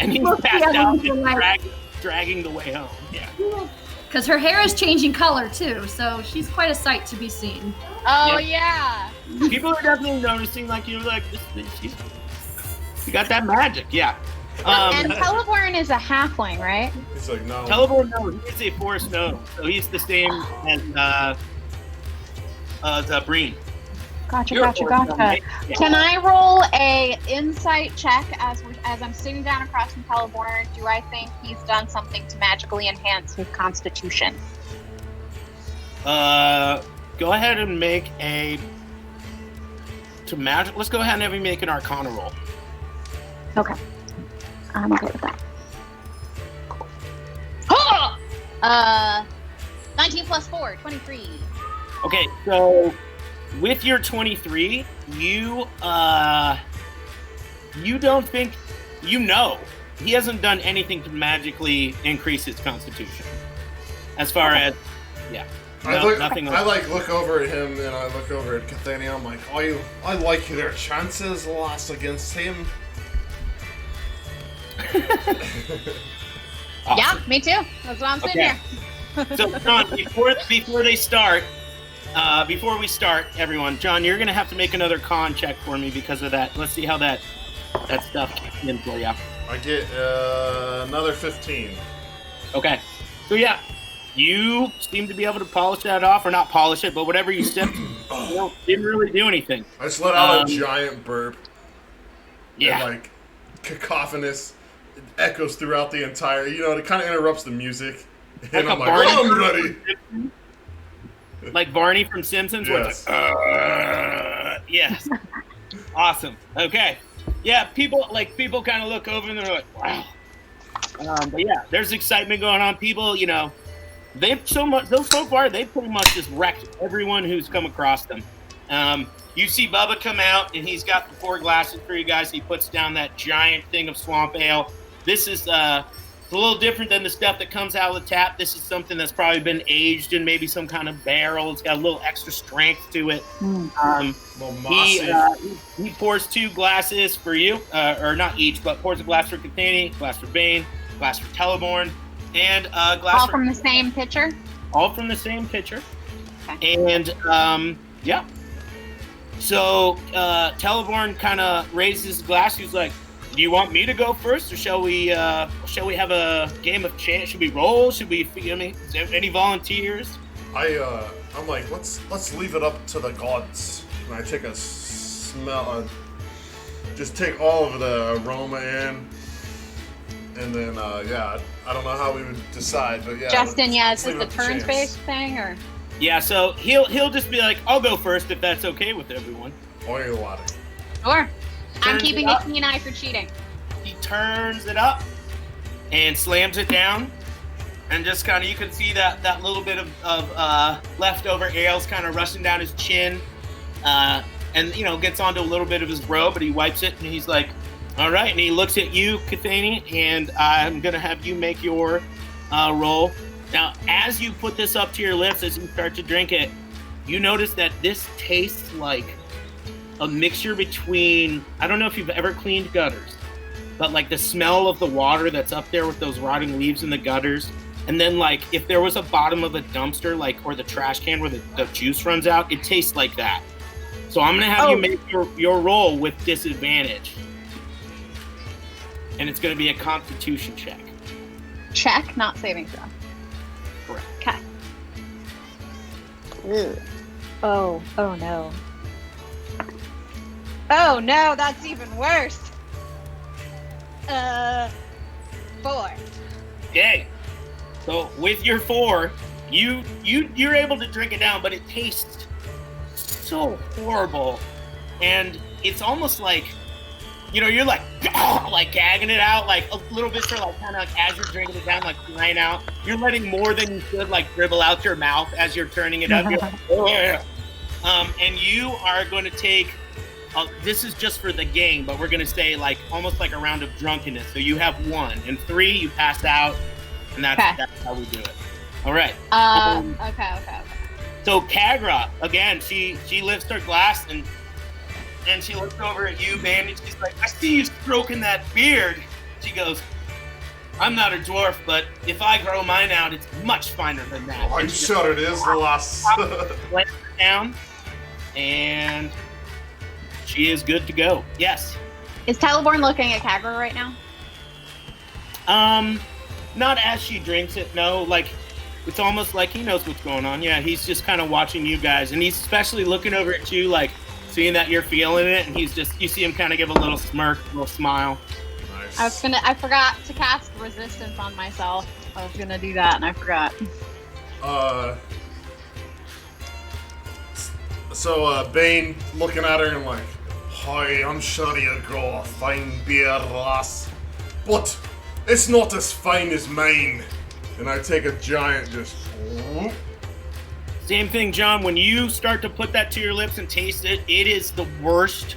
and he's passed out and dragging the way home. Yeah. Because her hair is changing color, too, so she's quite a sight to be seen. Oh, yeah. People are definitely noticing, you got that magic, yeah. And Teleborn is a halfling, right? He's like, no. Teleborn, no, he's a forest gnome, so he's the same as Breen. Gotcha. Right? Yeah. Can I roll a insight check as I'm sitting down across from Teleborn? Do I think he's done something to magically enhance his constitution? Go ahead and make let's go ahead and have him make an Arcana roll. Okay. I'm okay with that. 19 plus 4, 23. Okay, so with your 23, you don't think he hasn't done anything to magically increase his constitution. As far as nothing. I look over at him and I look over at Cathania. I'm like, I like their chances lost against him. Awesome. Yeah, me too. That's why I'm sitting here. So, John, before we start, everyone, John, you're gonna have to make another con check for me because of that. Let's see how that stuff kicks in for you. I get another 15. Okay. So yeah, you seem to be able to polish that off, or not polish it, but whatever you stepped, didn't really do anything. I just let out a giant burp. Yeah. And, cacophonous. It echoes throughout the entire, it kind of interrupts the music. And I'm like, I'm ready. Like Barney from Simpsons? Yes. Yes. Awesome. Okay. Yeah, people kind of look over and they're like, wow. But yeah, there's excitement going on. People, they've so far, they've pretty much just wrecked everyone who's come across them. you see Bubba come out, and he's got the 4 glasses for you guys. He puts down that giant thing of swamp ale. This is it's a little different than the stuff that comes out of the tap. This is something that's probably been aged in maybe some kind of barrel. It's got a little extra strength to it. He pours 2 glasses for you, or not each, but pours a glass for Cathany, glass for Bane, glass for Teleborn, and a glass all from the same pitcher? All from the same pitcher. Okay. And, yeah. So Teleborn kind of raises his glass. He's like, do you want me to go first, or shall we have a game of chance? Should we roll? Should we? Is there any volunteers? I'm like, let's leave it up to the gods. And I take a smell, just take all of the aroma in, and then I don't know how we would decide, but yeah. Justin, is this the turns-based thing, or? Yeah, so he'll just be like, I'll go first if that's okay with everyone. Sure. I'm keeping a keen eye for cheating. He turns it up and slams it down, and just kind of, you can see that little bit of leftover ale's kind of rushing down his chin, and gets onto a little bit of his robe, but he wipes it, and he's like, all right, and he looks at you, Cathany, and I'm gonna have you make your roll. Now, as you put this up to your lips, as you start to drink it, you notice that this tastes like a mixture between, I don't know if you've ever cleaned gutters, but like the smell of the water that's up there with those rotting leaves in the gutters, and then like if there was a bottom of a dumpster, like, or the trash can where the juice runs out, it tastes like that. So I'm gonna have you make your roll with disadvantage, and it's gonna be a Constitution check. Check, not saving throw. Correct. Okay. Oh no. Oh no, that's even worse. 4. Okay. So with your 4, you're able to drink it down, but it tastes so horrible, and it's almost like, you're like like gagging it out, like a little bit, for like kind of like as you're drinking it down, like crying out. You're letting more than you should like dribble out your mouth as you're turning it up. You're like, oh, yeah. And you are going to take. This is just for the game, but we're going to say like almost like a round of drunkenness. So you have 1, and 3 you pass out, and that's how we do it. All right. Okay. So Kagra, again, she lifts her glass and she looks over at you, man, and she's like, I see you stroking that beard. She goes, I'm not a dwarf, but if I grow mine out, it's much finer than that. I'm sure it is, lass. Lets her down, and she is good to go. Yes. Is Teleborn looking at Kagra right now? Not as she drinks it, no. Like, it's almost like he knows what's going on. Yeah, he's just kind of watching you guys, and he's especially looking over at you, like, seeing that you're feeling it, and he's just, you see him kind of give a little smirk, a little smile. Nice. I forgot to cast resistance on myself. I was gonna do that, and I forgot. So Bane looking at her and like, hi, I'm sure you grow a fine beard, lass, but it's not as fine as mine. And I take a giant just. Whoop. Same thing, John. When you start to put that to your lips and taste it, it is the worst,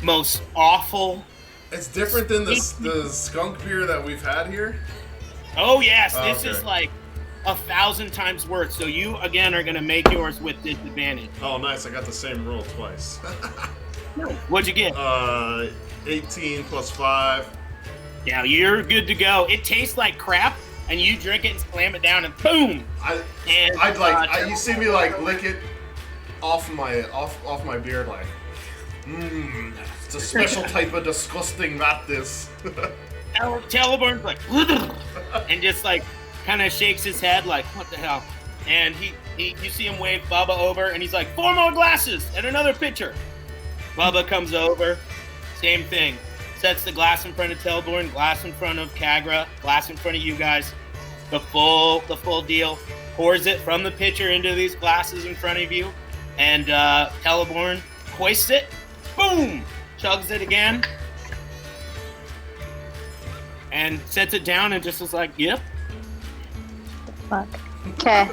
most awful. It's different than the skunk beer that we've had here? Oh, yes. This is like 1,000 times worse. So you, again, are going to make yours with disadvantage. Oh, nice. I got the same roll twice. What'd you get? 18 plus 5. Yeah, you're good to go. It tastes like crap, and you drink it and slam it down, and boom! You see me like lick it off my beard, like, it's a special type of disgusting that this. Teleborn's like, and just like kind of shakes his head, like, what the hell? And you see him wave Bubba over, and he's like, 4 more glasses and another pitcher. Bubba comes over, same thing. Sets the glass in front of Teleborn, glass in front of Kagra, glass in front of you guys. The full deal. Pours it from the pitcher into these glasses in front of you, and Teleborn hoists it. Boom! Chugs it again, and sets it down, and just was like, "Yep." Fuck. Okay.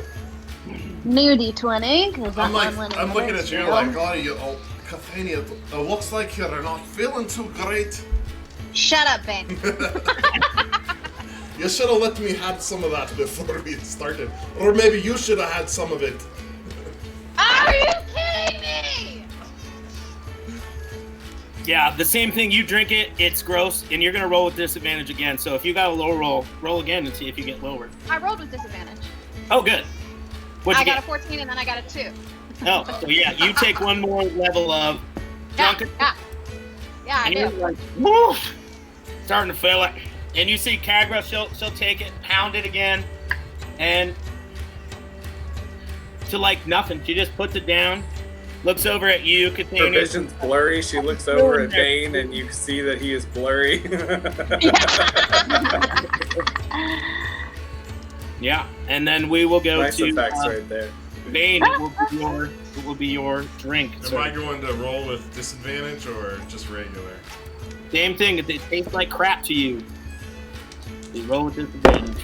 New D20. I'm looking at you like, oh, Cathania, it looks like you're not feeling too great. Shut up, Ben. You should have let me have some of that before we started. Or maybe you should have had some of it. Are you kidding me? Yeah, the same thing. You drink it, it's gross, and you're going to roll with disadvantage again. So if you got a low roll again and see if you get lower. I rolled with disadvantage. Oh, good. What'd I you got get? a 14 and then I got a 2. Oh, so yeah, you take one more level of drunken. Yeah, I And do. you're like, woo! Starting to feel it. And you see Kagra, she'll take it, pound it again, and to like nothing. She just puts it down, looks over at you, Her Cathania. vision's blurry. She looks over at Dane, and you see that he is blurry. Yeah, and then we will go Nice to effects right there. Bane. Will be your drink. Am So, I going to roll with disadvantage or just regular? same thing. If it tastes like crap to you, you roll with disadvantage.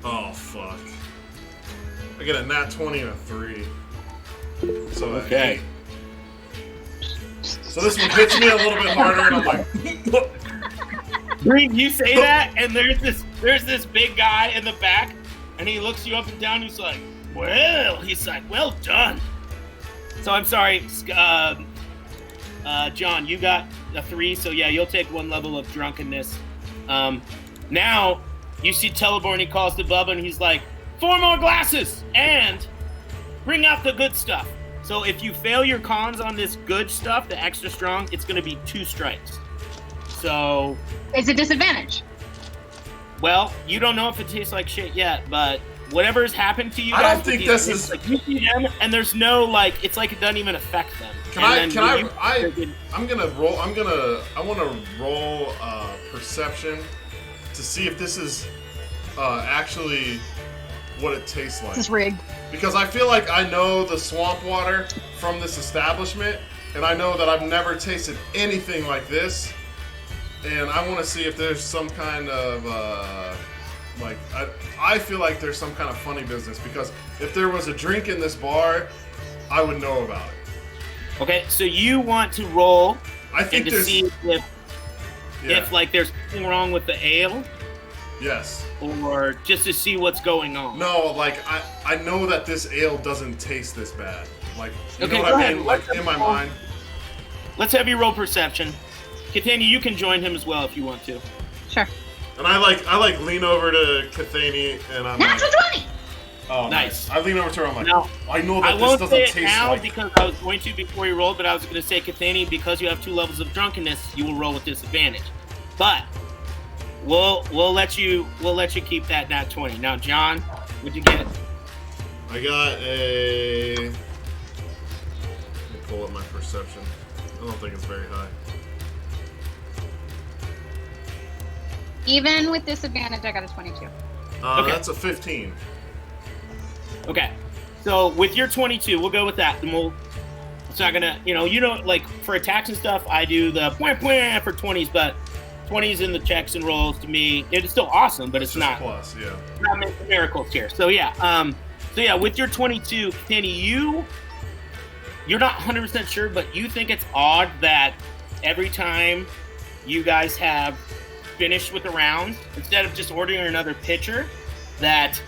Oh, fuck. I get a nat 20 and a 3. So Okay. 8. So this one hits me a little bit harder, and I'm like, Green, you say that, and there's this big guy in the back, and he looks you up and down. He's like, well done. So I'm sorry, John, you got a 3, so yeah, you'll take 1 level of drunkenness. Now you see Teleborn. He calls to Bubba, and he's like, 4 more glasses and bring out the good stuff. So if you fail your cons on this good stuff, the extra strong, it's going to be 2 strikes. So, It's a disadvantage. well, you don't know if it tastes like shit yet, but whatever has happened to you I guys, don't think with this these- is- like, you see them, and there's no like, it's like it doesn't even affect them. I'm gonna roll. I want to roll perception to see if this is actually what it tastes like. This is rigged. Because I feel like I know the swamp water from this establishment, and I know that I've never tasted anything like this. And I want to see if there's some kind of I feel like there's some kind of funny business, because if there was a drink in this bar, I would know about it. Okay, so you want to roll I think and to there's see yeah. if like there's something wrong with the ale, Yes. or just to see what's going on. No, like I know that this ale doesn't taste this bad. Like, you Okay, know go what I ahead. mean? Like in my mind. Let's have you roll perception. Catania, you can join him as well if you want to. Sure. And I lean over to Cathany and I'm like, Natural 20! oh, Nice. I lean over to her. I'm like, Now, I know I that won't this say doesn't it taste now like. because I was going to before you rolled, but I was going to say, Cathania, because you have 2 levels of drunkenness, you will roll with disadvantage. But we'll let you keep that nat 20. Now, John, what'd you get? I got a. Let me pull up my perception. I don't think it's very high. Even with disadvantage, I got a 22. Okay. That's a 15. Okay. So with your 22, we'll go with that. And it's not gonna, like for attacks and stuff, I do the point for 20s, but 20s in the checks and rolls to me, it's still awesome, but it's just not plus, yeah. not making miracles here. So yeah, with your 22, Penny, you're not 100% sure, but you think it's odd that every time you guys have finished with the round, instead of just ordering another pitcher, that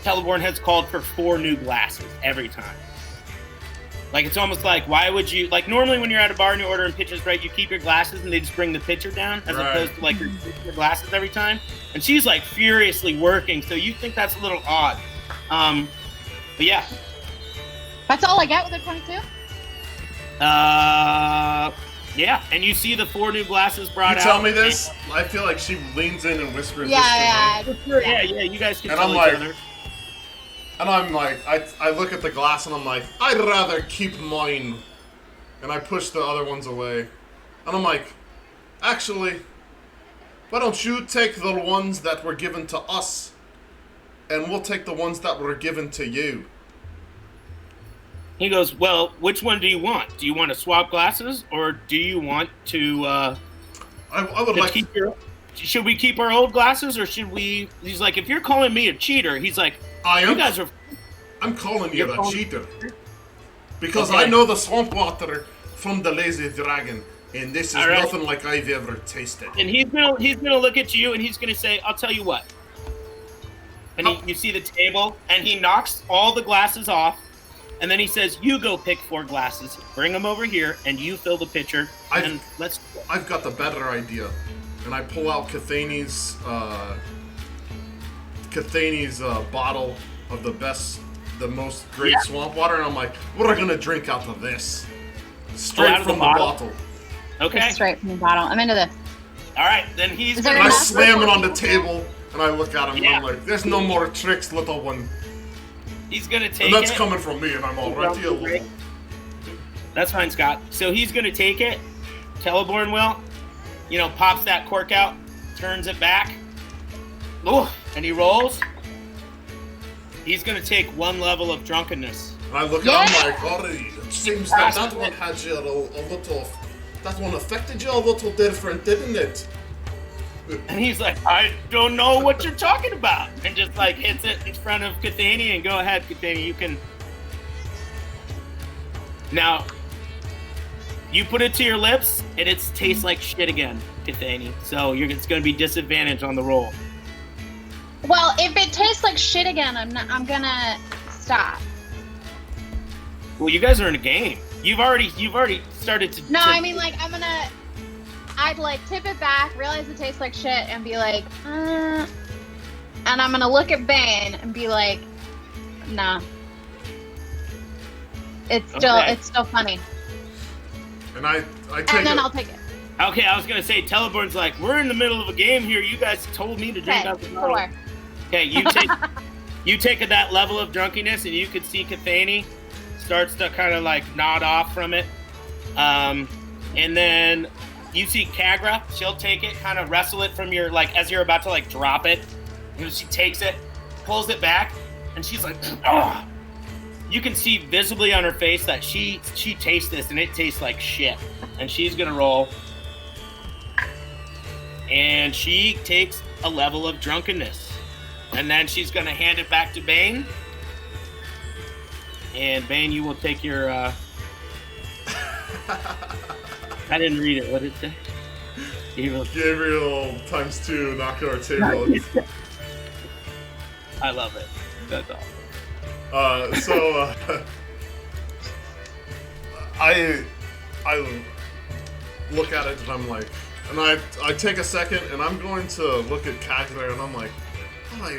Teleborn has called for 4 new glasses every time. Like, it's almost like, why would you, like, normally when you're at a bar and you're ordering pitchers, right, you keep your glasses and they just bring the pitcher down, as Right. opposed to, like, you're keeping your glasses every time. And she's, like, furiously working, so you think that's a little odd. But yeah. That's all I got with a 22? Yeah, and you see the 4 new glasses brought You out. tell me this, I feel like she leans in and whispers Yeah, this to me. Yeah, you guys can And tell I'm each like- other. And I'm like, I look at the glass and I'm like, I'd rather keep mine. And I push the other ones away. And I'm like, actually, why don't you take the ones that were given to us, and we'll take the ones that were given to you. He goes, well, which one do you want? Do you want to swap glasses, or do you want to, I would to like keep your... Should we keep our old glasses, or should we... He's like, if you're calling me a cheater, he's like, I you am. guys are... I'm calling you You're a calling- cheater. Because Okay. I know the swamp water from the lazy dragon, and this is All right. nothing like I've ever tasted. And he's gonna look at you and he's gonna say, "I'll tell you what." And you see the table, and he knocks all the glasses off, and then he says, "You go pick 4 glasses, bring them over here, and you fill the pitcher, and let's." I've got the better idea, and I pull out Cathani's bottle of the most great swamp water, and I'm like, "We're gonna drink out of this, straight out of from the the bottle? bottle." Okay. Straight from the bottle. I'm into this. All right. Then he's Is there And I enough slam it for on the 4 table, and I look at him, and Yeah. I'm like, "There's no more tricks, little one." he's gonna take And that's it. coming from me, and I'm already a little. That's fine, Scott. So he's gonna take it. Teleborn will, pops that cork out, turns it back. Ooh, and he rolls. He's gonna take 1 level of drunkenness. And I look at him like, "Alright, it seems that one had you a little. That one affected you a little different, didn't it?" And he's like, "I don't know what you're talking about," and just like hits it in front of Cathani. And go ahead, Cathani, you can. Now, you put it to your lips, and it tastes like shit again, Cathani. So it's going to be disadvantage on the roll. Well, if it tastes like shit again, I'm gonna stop. Well, you guys are in a game. You've already started to. No, I mean like I'd like tip it back, realize it tastes like shit, and be like, and I'm gonna look at Bane and be like, nah. It's still funny. And I take And then it. I'll take it. Okay, I was gonna say Teleborn's like, we're in the middle of a game here. You guys told me to drink Okay, out the bottle. 4. Okay, you take that level of drunkenness, and you can see Cathani starts to kind of like nod off from it, and then you see Kagra. She'll take it, kind of wrestle it from your as you're about to like drop it. She takes it, pulls it back, and she's like, "Oh!" You can see visibly on her face that she tastes this, and it tastes like shit. And she's gonna roll, and she takes a level of drunkenness. And then she's going to hand it back to Bane. And Bane, you will take your... I didn't read it. What did it say? Gabriel times 2, knock our table. I love it. That's awesome. I look at it and I'm like... And I take a second and I'm going to look at Kagler and I'm like... Oh,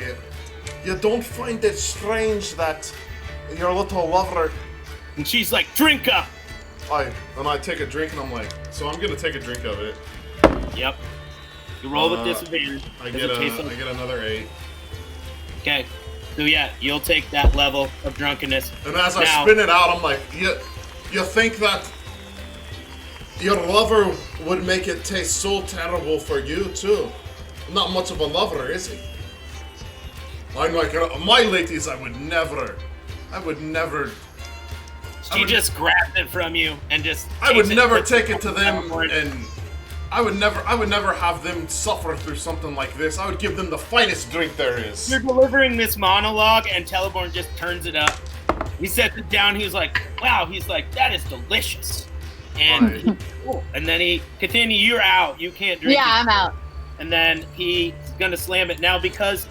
you don't find it strange that your little lover... And she's like, drink up! And I take a drink and I'm like, so I'm gonna take a drink of it. Yep. You roll with disadvantage. I Does get it taste like- I get another 8. Okay. So yeah, you'll take that level of drunkenness. And as I Now- spin it out, I'm like, you think that your lover would make it taste so terrible for you too? Not much of a lover, is he? I'm like, my ladies, I would never. She just grabs it from you and just. I would takes it never with- take it to them, and I would never have them suffer through something like this. I would give them the finest drink there is. You're delivering this monologue, and Teleborn just turns it up. He sets it down. He's like, "Wow!" He's like, "That is delicious." And and then he continue. You're out. You can't drink. Yeah, it. I'm out. And then he's gonna slam it now because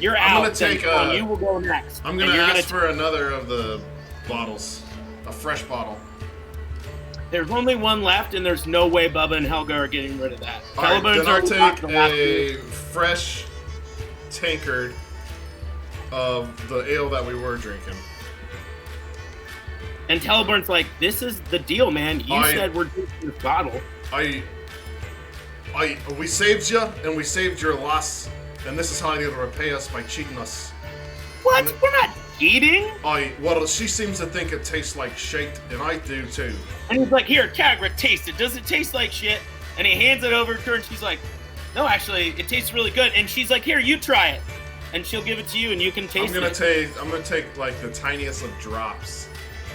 you're I'm out. gonna take then you will go next. I'm And gonna you're ask for another of the bottles, a fresh bottle. There's only one left, and there's no way Bubba and Helga are getting rid of that. All right, Teleborn's then I'll already got take the last a two. fresh tankard of the ale that we were drinking. And Teleborn's like, "This is the deal, man. You said we're drinking this bottle." We saved you, and we saved your loss, and this is how you'll repay us by cheating us. What? We're not eating. Well, she seems to think it tastes like shit, and I do too. And he's like, "Here, Kagra, taste it. Does it taste like shit?" And he hands it over to her, and she's like, "No, actually, it tastes really good." And she's like, "Here, you try it." And she'll give it to you, and you can taste it. I'm gonna take like the tiniest of drops.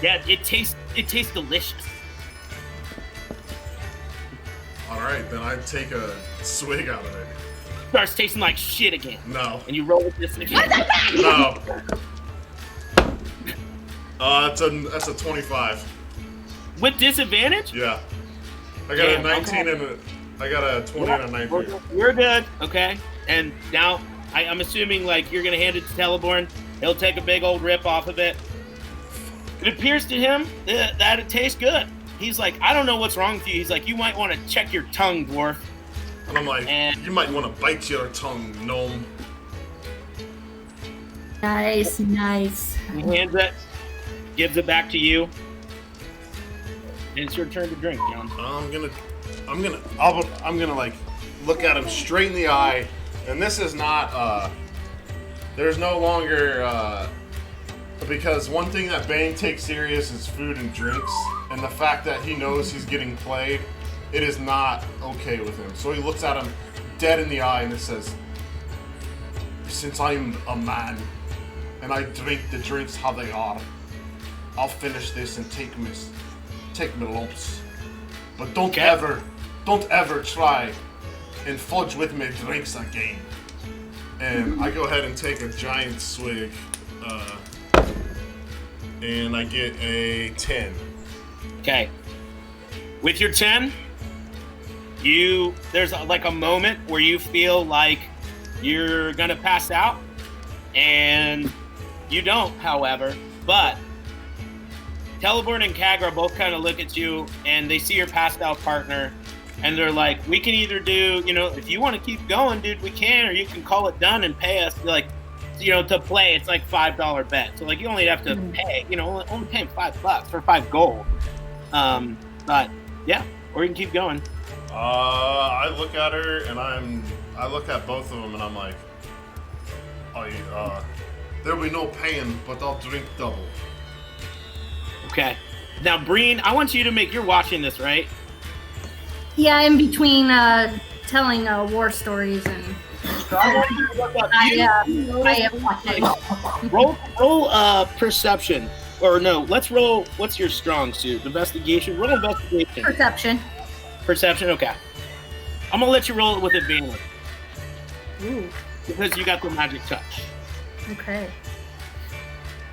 Yeah, it tastes delicious. All right, then I take a swig out of it. Starts tasting like shit again. No. And you roll with this again. No. That's a 25. With disadvantage? Yeah. I got a 19 and I got a 20 and a 19. You're good. Okay. And now I'm assuming like you're gonna hand it to Teleborn. He'll take a big old rip off of it. It appears to him that it tastes good. He's like, I don't know what's wrong with you. He's like, you might want to check your tongue, dwarf. And I'm like, you might want to bite your tongue, gnome. Nice. He hands it, gives it back to you, and it's your turn to drink, John. I'm gonna like look at him straight in the eye, and this is not. There's no longer because one thing that Bane takes serious is food and drinks, and the fact that he knows he's getting played, it is not okay with him. So he looks at him dead in the eye and it says, "Since I'm a man, and I drink the drinks how they are, I'll finish this and take me lumps. But don't ever try and fudge with me drinks again." And I go ahead and take a giant swig, and I get a 10. Okay. With your 10, there's like a moment where you feel like you're gonna pass out, and you don't, however. But Teleborn and Kagra both kind of look at you, and they see your passed out partner, and they're like, we can either do, if you want to keep going, dude, we can, or you can call it done and pay us, like, to play. It's like $5 bet. So, like, you only have to pay, only paying $5 for 5 gold. But, yeah, or you can keep going. I look at her, and I look at both of them, and I'm like, there'll be no paying, but I'll drink double. Okay. Now, Breen, I want you to you're watching this, right? Yeah, in between telling war stories and I am watching. Roll perception. Or no, let's roll, what's your strong suit? Investigation? Roll investigation. Perception, okay. I'm going to let you roll it with advantage. Ooh. Because you got the magic touch. Okay.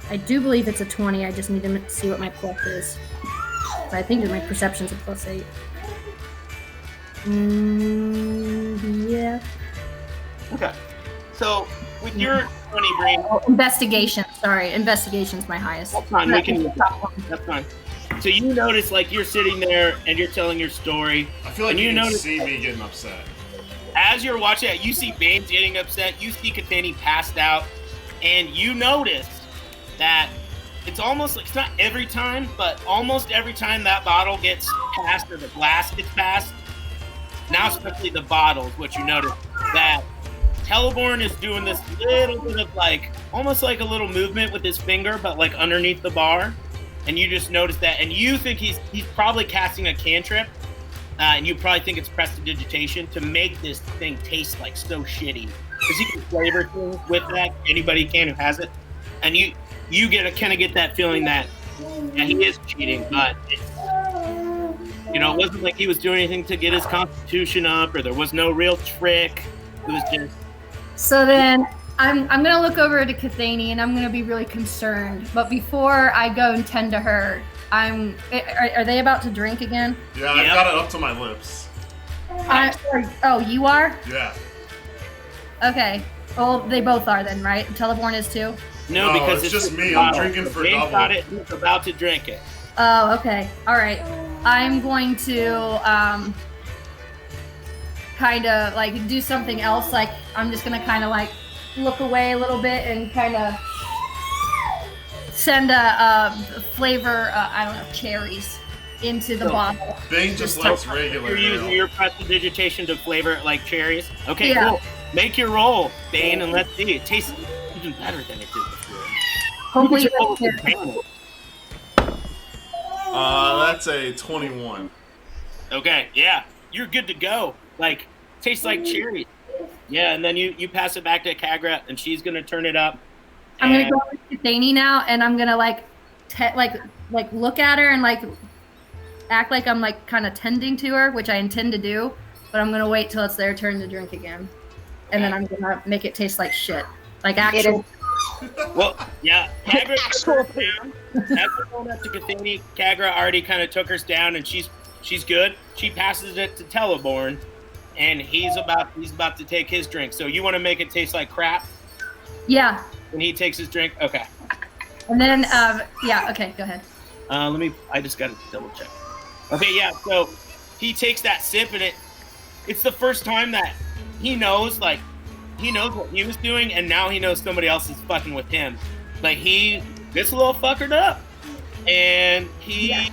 I do believe it's a 20. I just need to see what my plus is. But I think that my perception's a +8. Yeah. Okay. So, with your 20, Breen. Oh, investigation. Sorry. Investigation's my highest. That's fine. That's fine. So you notice, like, you're sitting there and you're telling your story. I feel like you can see me getting upset. As you're watching it, you see Bane's getting upset. You see Kathani passed out. And you notice that it's almost like, it's not every time, but almost every time that bottle gets passed or the glass gets passed, now especially the bottles, what you notice, that Teleborn is doing this little bit of like, almost like a little movement with his finger, but like underneath the bar. And you just notice that, and you think he's probably casting a cantrip, and you probably think it's prestidigitation to make this thing taste like so shitty. Because he can flavor things with that, anybody can who has it. And you kind of get that feeling that he is cheating, but it's, it wasn't like he was doing anything to get his constitution up, or there was no real trick. It was just. So then I'm gonna look over to Kathani and I'm gonna be really concerned. But before I go and tend to her, are they about to drink again? Yeah, I've got it up to my lips. You are? Yeah. Okay. Well, they both are then, right? Teleborn is too? No, because it's just me. I'm drinking for double. Got it. He's about to drink it. Oh, okay. All right. I'm going to kind of like do something else. Like I'm just gonna kind of like look away a little bit and kind of send a flavor. I don't know, cherries into the bottle. Bane just likes regular. You're using your prestidigitation to flavor it like cherries. Okay, yeah. Cool. Make your roll, Bane, and let's see. It tastes even better than it did before. Hopefully, that's a 21. Okay, yeah, you're good to go. Like, tastes like cherries. Yeah, and then you pass it back to Kagra, and she's gonna turn it up. I'm gonna go with Kathani now, and I'm gonna like look at her and like act like I'm like kind of tending to her, which I intend to do. But I'm gonna wait till it's their turn to drink again, and then I'm gonna make it taste like shit, like actual. Well, yeah, Kagra going up to Cathany. Kagra already kind of took hers down, and she's good. She passes it to Teleborn, and he's about to take his drink. So you want to make it taste like crap? Yeah. When he takes his drink, okay. And then, okay, go ahead. I just got to double check. Okay, yeah. So he takes that sip, and it's the first time that he knows what he was doing, and now he knows somebody else is fucking with him. Like, he gets a little fuckered up, and he's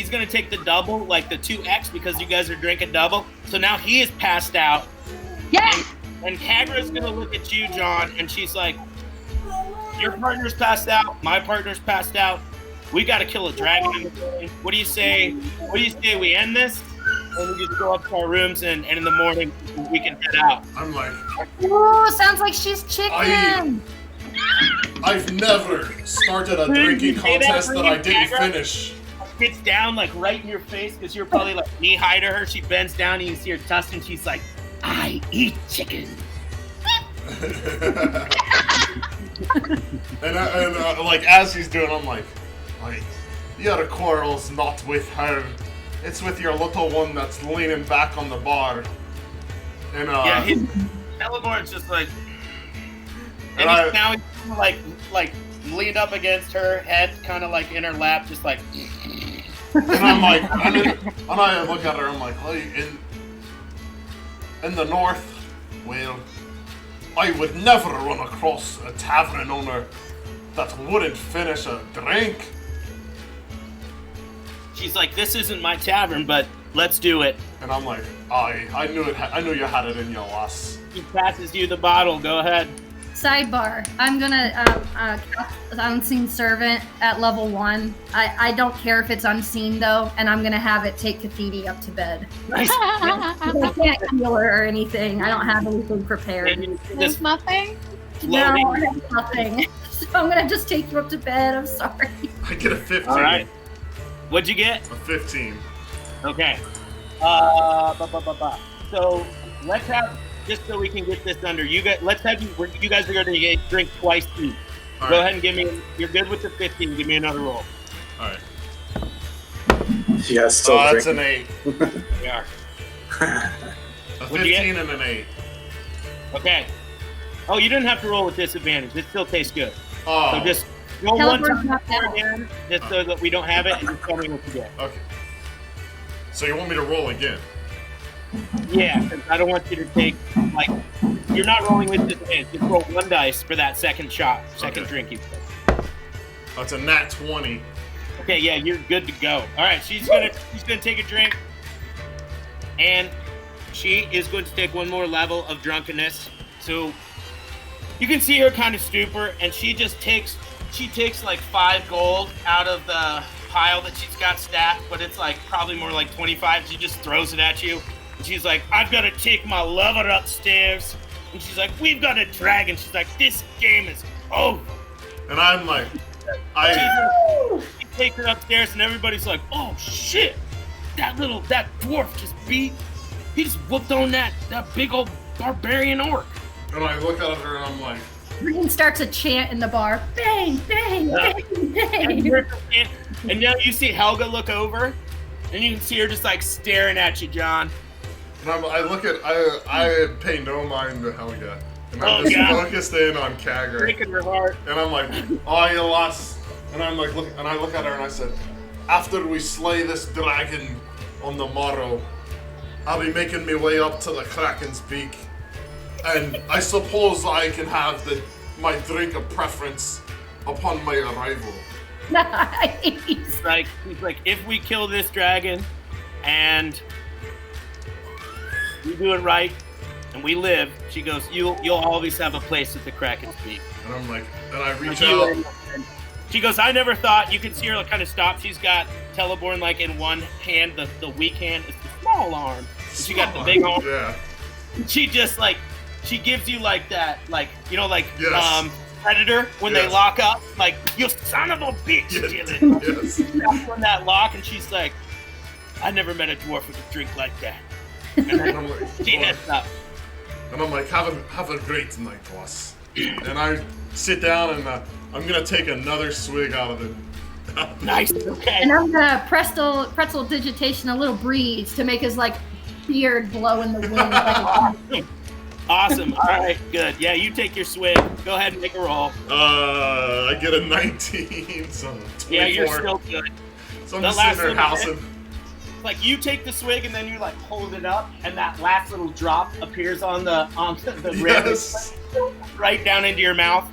gonna take the double, like the 2x, because you guys are drinking double. So now he is passed out. Yeah. And Kagra's gonna look at you, John, and she's like, "Your partner's passed out. My partner's passed out. We got to kill a dragon in the morning. What do you say? We end this, and we just go up to our rooms, and in the morning we can head out." I'm like, Ooh, sounds like she's chicken. I've never started a drinking contest that I didn't finish. Gets down like right in your face because you're probably like knee high to her. She bends down and you see her tusk, and she's like, "I eat chicken." and like as he's doing, I'm like, your quarrel's not with her. It's with your little one that's leaning back on the bar. And his Teleborn's just like, and he's like leaned up against her head, kind of like in her lap, just like. And I'm like, and I look at her, I'm like, in the north, well, I would never run across a tavern owner that wouldn't finish a drink. She's like, "This isn't my tavern, but let's do it." And I'm like, I knew you had it in your lass. He passes you the bottle. Go ahead. Sidebar. I'm gonna cast Unseen Servant at level 1. I don't care if it's unseen though, and I'm gonna have it take Cathini up to bed. Nice. I can't heal her or anything. I don't have anything prepared. There's nothing? No, I have nothing. So I'm gonna just take you up to bed. I'm sorry. I get a 15. All right. What'd you get? A 15. Okay. So let's have, just so we can get this under, you guys are going to drink twice each. All Go right. ahead and give me. You're good with the 15. Give me another roll. All right. Yeah, still That's drinking. an 8. We are. A What'd you get? 15 and an 8. Okay. Oh, you didn't have to roll with disadvantage. It still tastes good. Oh. So just roll one Teleport's time not bad. again, just so that we don't have it, and just tell me what you get. Okay. So you want me to roll again? Yeah, because I don't want you to take, like, you're not rolling with disadvantage. Just roll one dice for that second shot, second Okay. drink you take. That's a nat 20. Okay, yeah, you're good to go. All right, she's gonna take a drink, and she is going to take one more level of drunkenness. So you can see her kind of stupor, and she takes like 5 gold out of the pile that she's got stacked, but it's like probably more like 25. She just throws it at you, and she's like, "I've got to take my lover upstairs," and she's like, "We've got a dragon." She's like, "This game is over." And I'm like, He takes her upstairs, and everybody's like, "Oh shit! That dwarf he just whooped on that big old barbarian orc." and I look at her and I'm like, Green starts a chant in the bar. Bang, bang, bang, bang. And now you see Helga look over, and you can see her just like staring at you, John. and I pay no mind to Helga. And I'm Oh, just God. focused in on Kagger. Breaking her heart. And I'm like, "Oh, you lost." And I'm like, I look at her and I said, "After we slay this dragon on the morrow, I'll be making my way up to the Kraken's beak. And I suppose I can have my drink of preference upon my arrival." Nice. He's like, if we kill this dragon, and we do it right, and we live, she goes, you'll always have a place at the Kraken's Peak. And I'm like, and I reach You out. and- She goes, "I never thought." You can see her like, kind of stop. She's got Teleborn like in one hand, the weak hand is the small arm. And she got the big arm. Yeah. She just like, she gives you like that, like, you know, like Yes. Predator when they Yes. lock up, like, "You son of a bitch, Yes. Dylan." Yes. That's on that lock, and she's like, "I never met a dwarf with a drink like that." And And then I'm like, she heads up. and I'm like, have a great night, boss. And I sit down and I'm gonna take another swig out of it. Nice. Okay. And I'm gonna pretzel digitation a little breeze to make his like beard blow in the wind. Awesome. All right. Good. Yeah, you take your swig. Go ahead and make a roll. I get a 19. So 24. Yeah, you're still good. So I'm just sitting there housing. Like you take the swig and then you like hold it up, and that last little drop appears on the Yes. rim, right down into your mouth.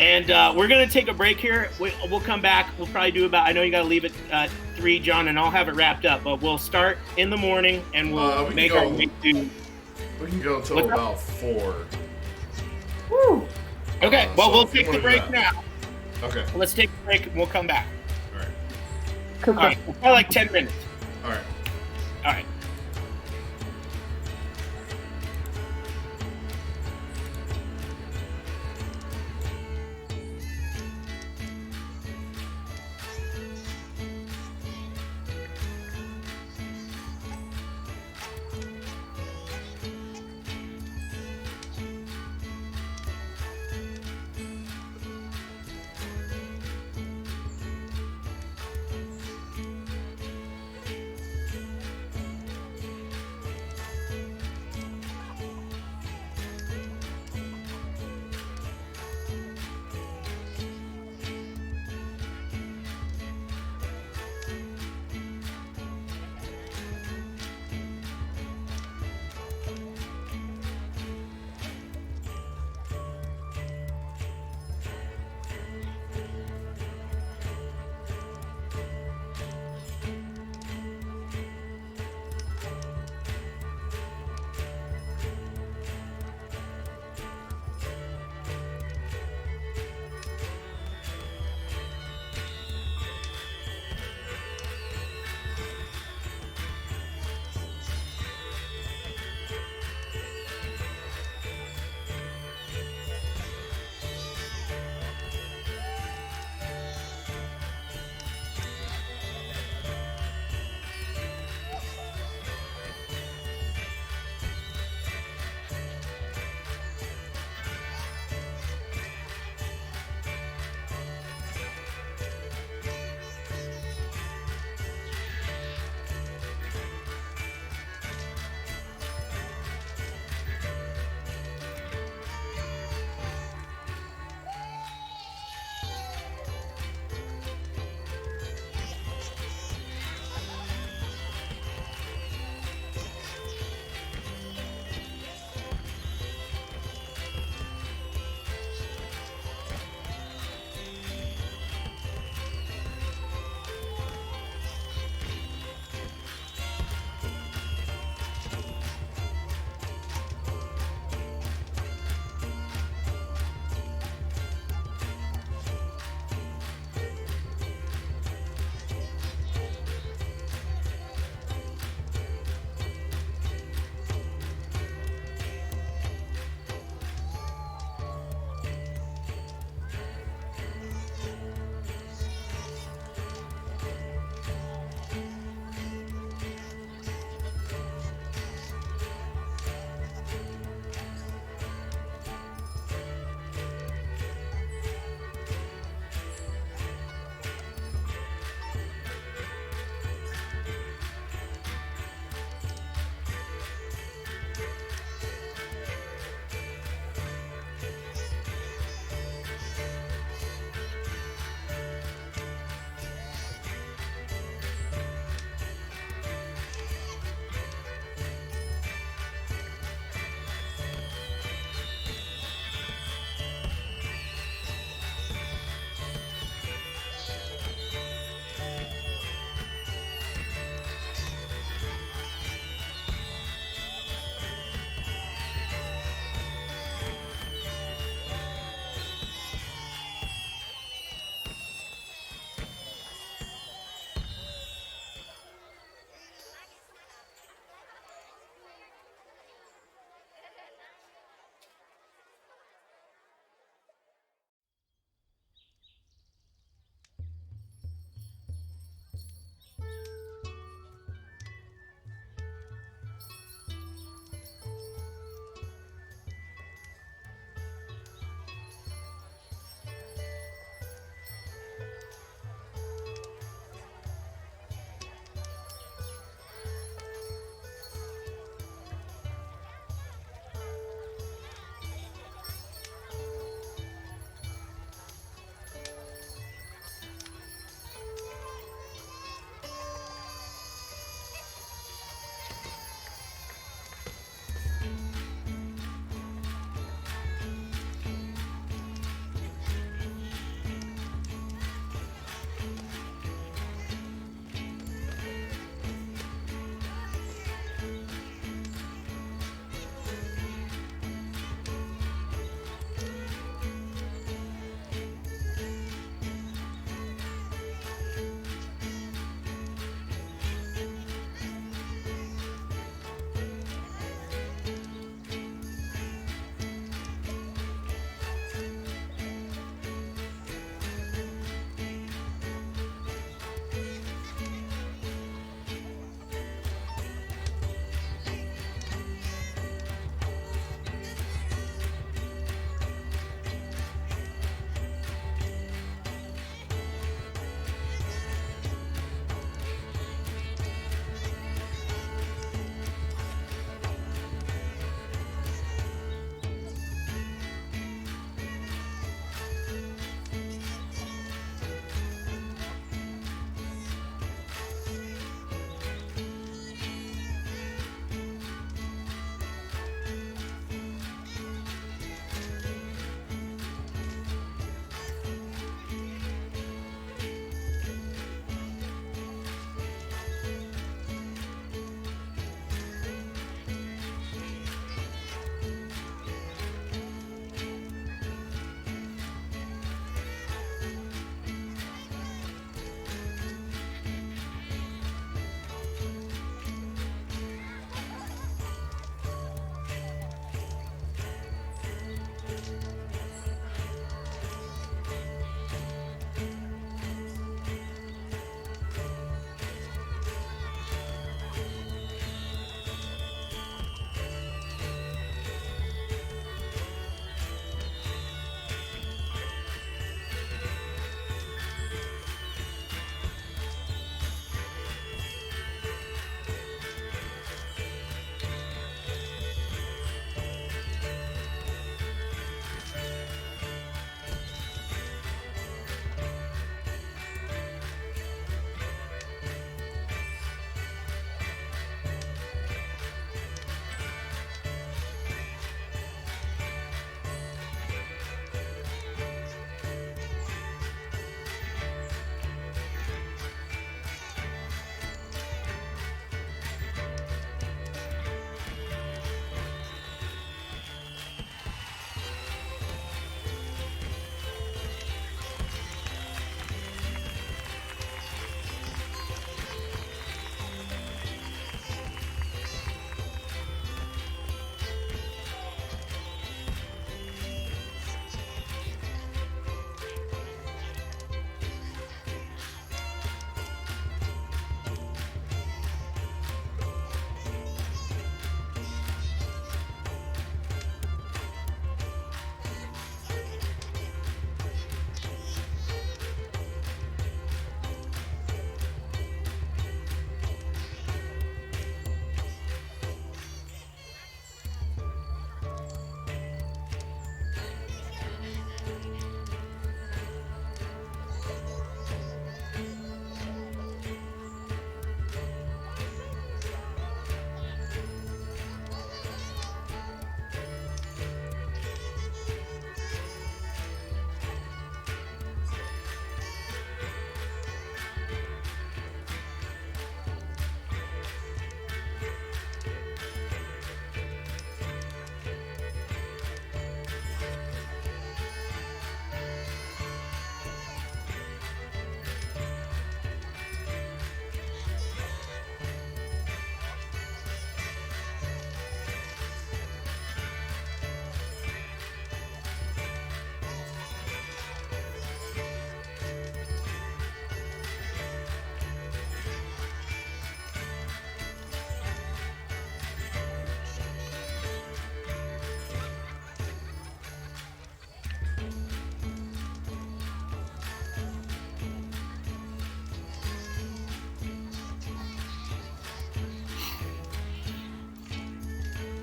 And we're gonna take a break here. We'll come back. We'll probably do about. I know you gotta leave at 3, John, and I'll have it wrapped up. But we'll start in the morning, and we'll make our way to. We can go until about 4. Woo. Okay. Well, so we'll if you take the wanna do break that. now. Okay. Let's take a break, and we'll come back. All right. All right. Probably like 10 minutes. All right. All right.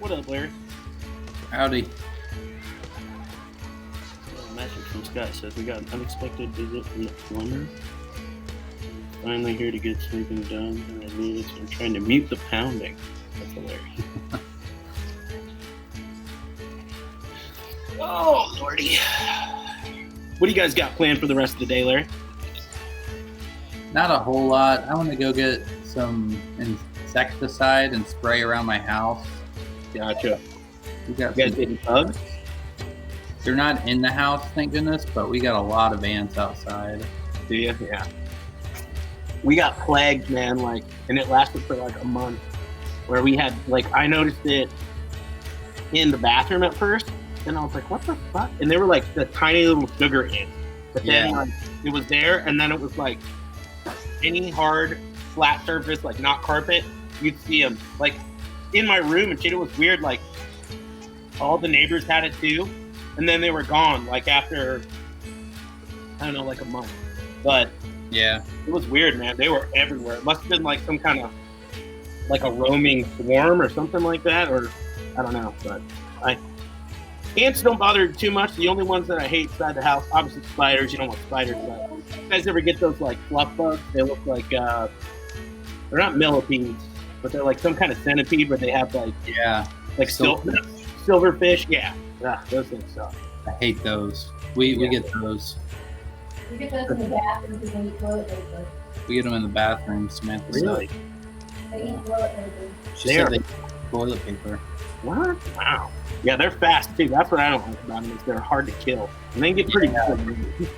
What up, Larry? Howdy. A message from Scott says we got an unexpected visit from the plumber. Finally here to get something done, and I need it, so I'm trying to mute the pounding. That's hilarious. Oh, lordy. What do you guys got planned for the rest of the day, Larry? Not a whole lot. I want to go get some insecticide and spray around my house. Gotcha. We got You guys some- getting bugs? They're not in the house, thank goodness, but we got a lot of ants outside. Do you? Yeah. We got plagued, man, like, and it lasted for like a month. Where we had, like, I noticed it in the bathroom at first, and I was like, what the fuck? And they were like the tiny little sugar ants. But then, Yeah. like, it was there, and then it was like any hard, flat surface, like not carpet, you'd see them. Like, in my room and shit, it was weird, like, all the neighbors had it too, and then they were gone, like, after, I don't know, like a month. But Yeah. it was weird, man. They were everywhere. It must have been like some kind of, like a roaming swarm or something like that, or I don't know. But ants don't bother too much. The only ones that I hate inside the house, obviously spiders. You don't want spiders. But you guys ever get those like fluff bugs? They look like they're not millipedes, but they're like some kind of centipede, but they have like Yeah. silverfish. Yeah, those things suck. I hate those. We get those. You get those in the bathroom because they eat toilet paper. We get them in the bathroom, Samantha said. Really? They eat toilet paper. She They said are- they toilet paper. What? Wow. Yeah, they're fast too. That's what I don't like about them. Is they're hard to kill, and they get pretty good.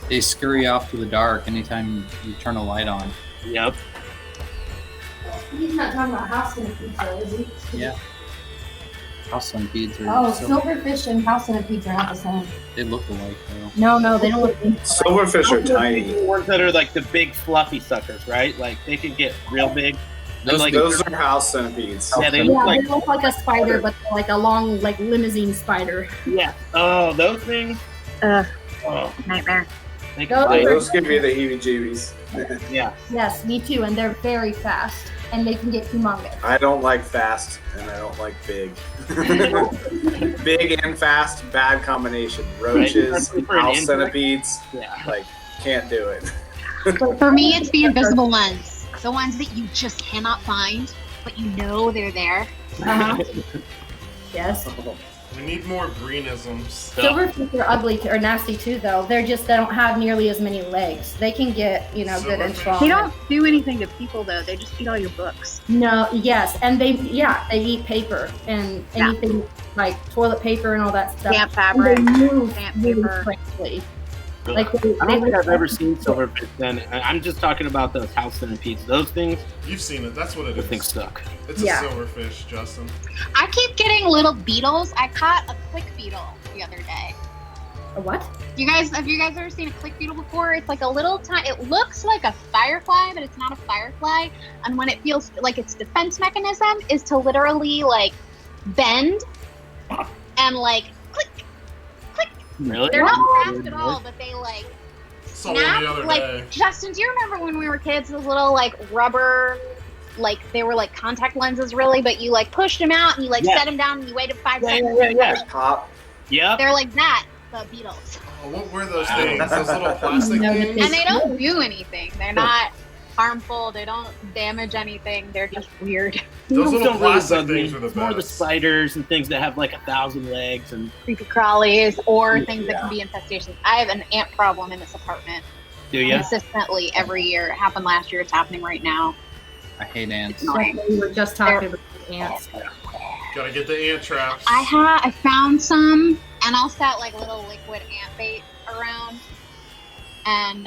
They scurry off to the dark anytime you turn a light on. Yep. He's not talking about house centipedes, though, is he? Yeah. House centipedes are Oh, silverfish and house centipedes are not the same. they look alike though. No, they don't look. Silverfish are tiny. The ones that are like the big fluffy suckers, right? Like they can get real big. Those, like, Those are house centipedes. yeah, they Yeah, look like they look like a spider, but they're like a long, like limousine spider. yeah. Oh, those things. Ugh. Oh, Nightmare. they Those can Those give you the heebie-jeebies. yeah. Yes, me too, and they're very fast, and they can get humongous. I don't like fast, and I don't like big. Big and fast, bad combination. Roaches, Right. For an house insect. centipedes, Yeah. like, can't do it. For me, it's the invisible ones. The ones that you just cannot find, but you know they're there. Uh-huh. Yes. We need more greenisms. Silverfish are ugly or nasty too, though. They don't have nearly as many legs. They can get, good and Silverfish? strong. They don't do anything to people though. They just eat all your books. No, yes, and they eat paper and Yeah. anything like toilet paper and all that stuff. Stamp And they fabric. move stamp really paper. quickly. Really. Like they I don't think I've ever seen silverfish. Then I'm just talking about those house centipedes. Those things, You've seen it. That's what it those is. things suck. It's a Yeah. silverfish, Justin. I keep getting little beetles. I caught a click beetle the other day. A what? Have you guys ever seen a click beetle before? It's like a little tiny. It looks like a firefly, but it's not a firefly. And when it feels like its defense mechanism is to literally like bend and like click. Really? They're not Oh, fast at all, but they like Saw one snap. the other Like day. Justin, do you remember when we were kids? Those little like rubber, like they were like contact lenses, really, but you like pushed them out and you like Yeah. set them down and you waited 5 Yeah, seconds. yeah. Pop. Yep. They're like that, the beetles. Oh, what were those Wow. things? Those little plastic No, things? And they don't do anything. They're not harmful. They don't damage anything. They're just weird. Those Beetles little don't really plastic bug me. things are the It's more the best. spiders and things that have like 1,000 legs and Creepy crawlies or Yeah. things that can be infestations. I have an ant problem in this apartment do ya? consistently every year. It happened last year. It's happening right now. I hate ants. Annoying. We were just talking about the ants. Gotta get the ant traps. I found some, and I'll set like little liquid ant bait around, and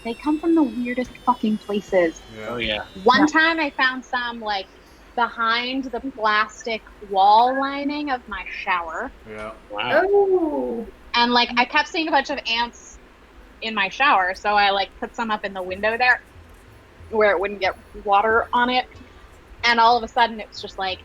they come from the weirdest fucking places. Oh yeah. One time I found some like behind the plastic wall lining of my shower, Yeah. Wow. Oh, and like I kept seeing a bunch of ants in my shower, so I like put some up in the window there where it wouldn't get water on it, and all of a sudden it was just like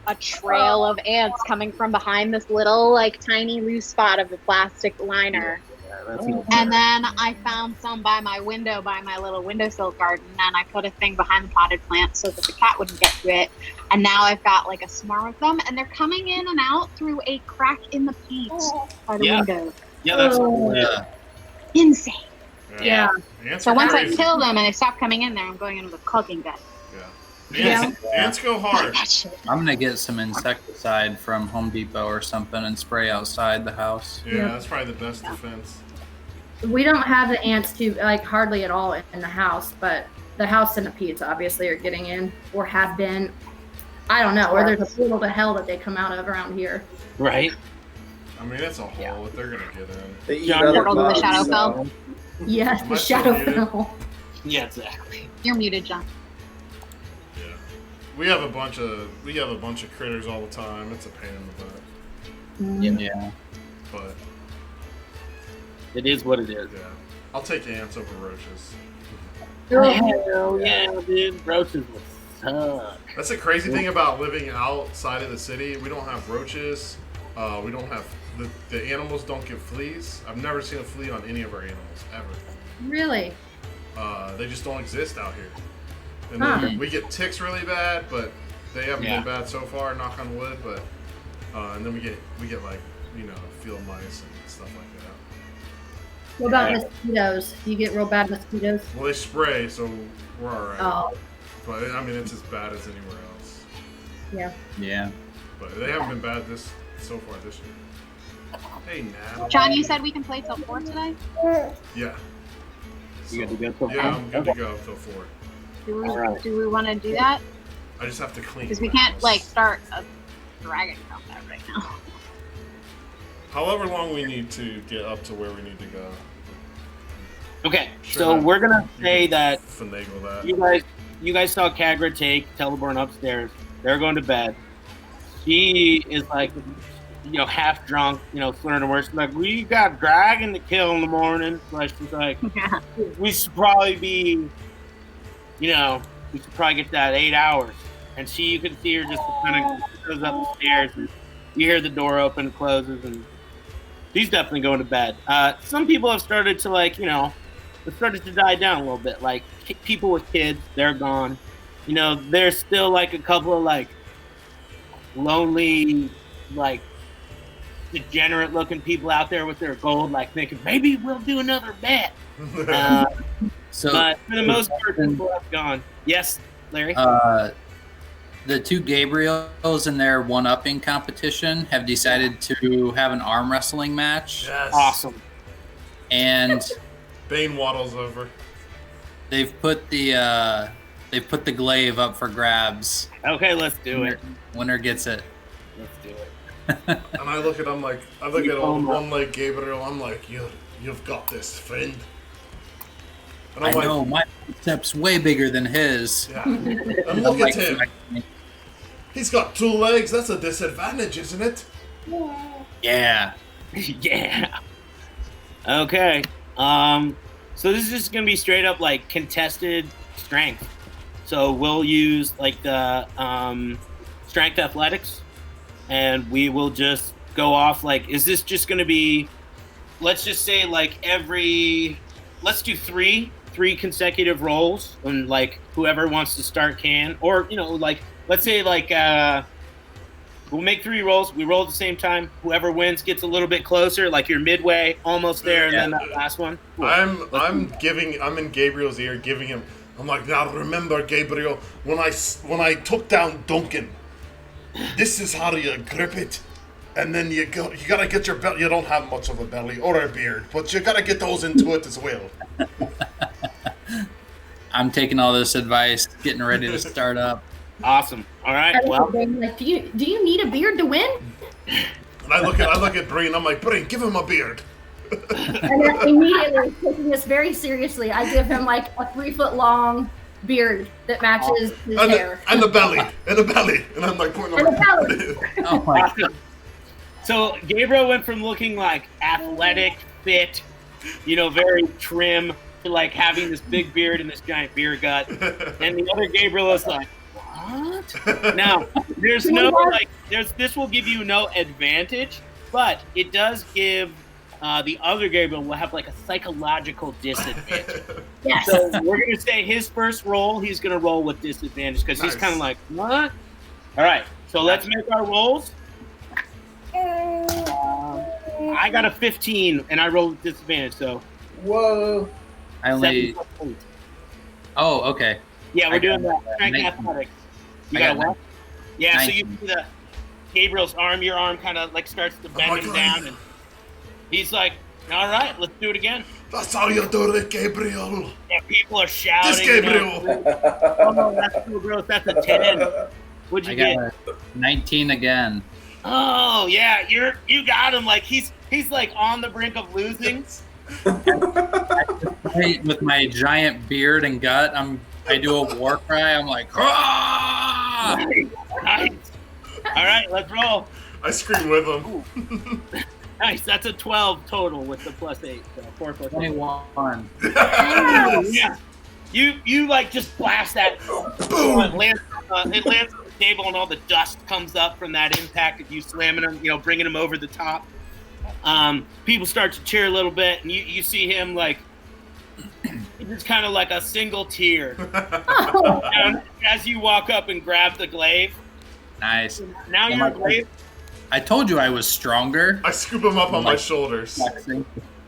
a trail of ants coming from behind this little like tiny loose spot of the plastic liner. that's no And then I found some by my window, by my little windowsill garden, and I put a thing behind the potted plant so that the cat wouldn't get to it. And now I've got like a swarm of them, and they're coming in and out through a crack in the paint by the window. Yeah, that's Insane. Yeah. Ants So are once I crazy. kill them and they stop coming in there, I'm going into the cooking bed. Ants go hard. That shit. I'm gonna get some insecticide from Home Depot or something and spray outside the house. Yeah, that's probably the best defense. We don't have the ants hardly at all in the house, but the house centipedes obviously are getting in or have been. I don't know, or there's a portal to hell that they come out of around here. right. I mean, it's a hole that they're gonna get in. They eat John, other Portal to the bugs, Shadowfell. Yes, Am the I still shadow muted? fell. Yeah, exactly. You're muted, John. Yeah, we have a bunch of critters all the time. It's a pain in the butt, Yeah. but It is what it is. yeah, I'll take ants over roaches. Hell yeah, dude. Roaches would suck. That's the crazy thing about living outside of the city. We don't have roaches. We don't have the animals don't get fleas. I've never seen a flea on any of our animals ever. Really? They just don't exist out here. And Huh. then we get ticks really bad, but they haven't Yeah. been bad so far. Knock on wood. But and then we get like field mice and stuff like that. What about mosquitoes? Do you get real bad mosquitoes? Well, they spray, so we're alright. Oh, But I mean, it's as bad as anywhere else. yeah. Yeah. But they haven't been bad so far this year. Hey, Natalie. John, you said we can play till 4 today? Yeah. You good to go? Yeah, I'm good to go till 4. Alright. Do we want to do that? I just have to clean. Because we my can't house. like start a dragon combat right now. However long we need to get up to where we need to go. Okay, Sure. so we're gonna You say can that finagle that. you guys saw Kagra take Teleborn upstairs. They're going to bed. She is like, half drunk, slurring her words. She's like, we got dragon to kill in the morning. Like, she's like, Yeah. we should probably be, we should probably get that 8 hours. And you can see her just kind of goes up the stairs, and you hear the door open, closes, and she's definitely going to bed. Some people have started to it started to die down a little bit. Like people with kids, they're gone. There's still like a couple of like lonely, like degenerate looking people out there with their gold, like thinking maybe we'll do another bet. So But for the most part, people have gone. Yes, Larry. the two Gabriels in their one-upping competition have decided to have an arm wrestling match, Yes. Awesome. and Bane waddles over. they've put the glaive up for grabs. Okay, let's do it. Winner gets it. Let's do it. And I look at old one-leg Gabriel. I'm like, you've got this, friend. And I I'm like, know my step's way bigger than his. yeah. And look I'm like, at him. He's got 2 legs. That's a disadvantage, isn't it? Yeah. Yeah. Okay. So this is just gonna be straight up like contested strength. So we'll use like the strength athletics, and we will just go off. Like, is this just gonna be? Let's just say like let's do three consecutive rolls, and like whoever wants to start can, or like let's say like we'll make 3 rolls. We roll at the same time. Whoever wins gets a little bit closer, like you're midway, almost there, and then that last one. Cool. I'm in Gabriel's ear, giving him. I'm like, now remember, Gabriel, when I took down Duncan, this is how you grip it, and then you gotta get your belly. You don't have much of a belly or a beard, but you gotta get those into it as well. I'm taking all this advice, getting ready to start up. Awesome. All right. Well, Like, do you need a beard to win? And I look at Breen. I'm like, Breen, give him a beard. And then immediately, taking this very seriously, I give him like a 3-foot-long beard that matches his And hair. the belly, and I'm like pointing. And the belly. Oh my God. so Gabriel went from looking like athletic, fit, very trim, to like having this big beard and this giant beer gut. And the other Gabriel is like, what? Now, there's no this will give you no advantage, but it does give the other Gabriel will have like a psychological disadvantage. Yes. So we're gonna say his first roll, he's gonna roll with disadvantage because he's kind of like, what? All right, so let's make our rolls. I got a 15 and I rolled with disadvantage. So Whoa. I only. Oh, okay. Yeah, we're doing that. Strength 19. athletics. You I got got what? Yeah, 19. so you see the Gabriel's arm, your arm kind of like starts to bend him down, and he's like, "All right, let's do it again." That's how you do it, Gabriel. And people are shouting. This Gabriel. Oh, that's so gross. That's a 10. What'd I you get? got a 19 again. Oh yeah, you got him. Like he's like on the brink of losing. With my giant beard and gut, I do a war cry. I'm like, ah! Nice. All right, let's roll. I scream with him. Nice. That's a 12 total with the +8. So 4 + 8. 21. Yeah. You like just blast that. Boom. It lands on the table, and all the dust comes up from that impact of you slamming him. Bringing him over the top. People start to cheer a little bit, and you see him like it's kind of like a single tear as you walk up and grab the glaive. Nice. Now you're glaive. I told you I was stronger. I scoop him up on my shoulders.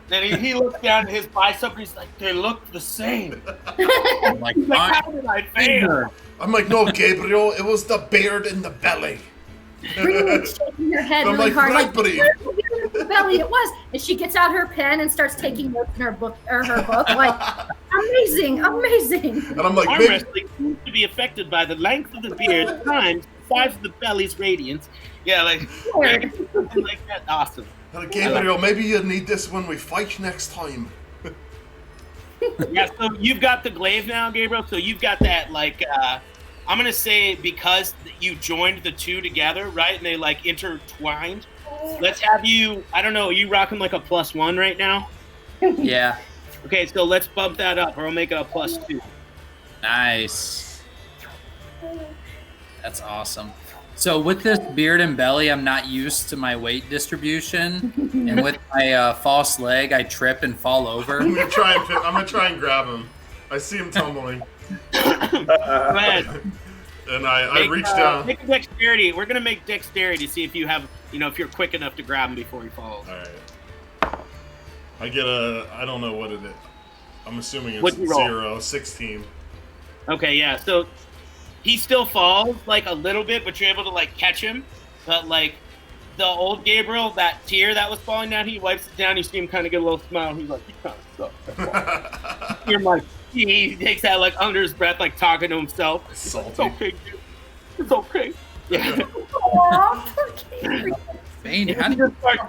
Then he looks down at his bicep and he's like, "They look the same." I'm like, He's like, "How did I fail?" I'm like, "No, Gabriel, it was the beard in the belly." Really shaking her head I'm really like, hard, "Right, like buddy." the belly it was. And she gets out her pen and starts taking notes in her book, like, amazing. And I'm like, Arm maybe, wrestling seems to be affected by the length of the beard times the size of the belly's radiance. Yeah, like that. Awesome. Gabriel, maybe you need this when we fight next time. Yeah, so you've got the glaive now, Gabriel. So you've got that, like, I'm going to say because you joined the two together, right? And they, like, intertwined. Let's have you, I don't know, are you rocking, like, a +1 right now? Yeah. Okay, so let's bump that up, or we'll make it a +2. Nice. That's awesome. So with this beard and belly, I'm not used to my weight distribution, and with my false leg, I trip and fall over. I'm gonna try and grab him. I see him tumbling. Go ahead. And I reach down. Make a dexterity. We're gonna make dexterity to see if you have, if you're quick enough to grab him before he falls. All right. I get I don't know what it is. I'm assuming it's What'd you roll? 0, 16. Okay, yeah. So he still falls like a little bit, but you're able to like catch him. But like the old Gabriel, that tear that was falling down, he wipes it down. You see him kind of get a little smile. He's like, "You kind of suck." You're like, he takes that like under his breath, like talking to himself. Salty. It's okay, dude. It's okay. Yeah.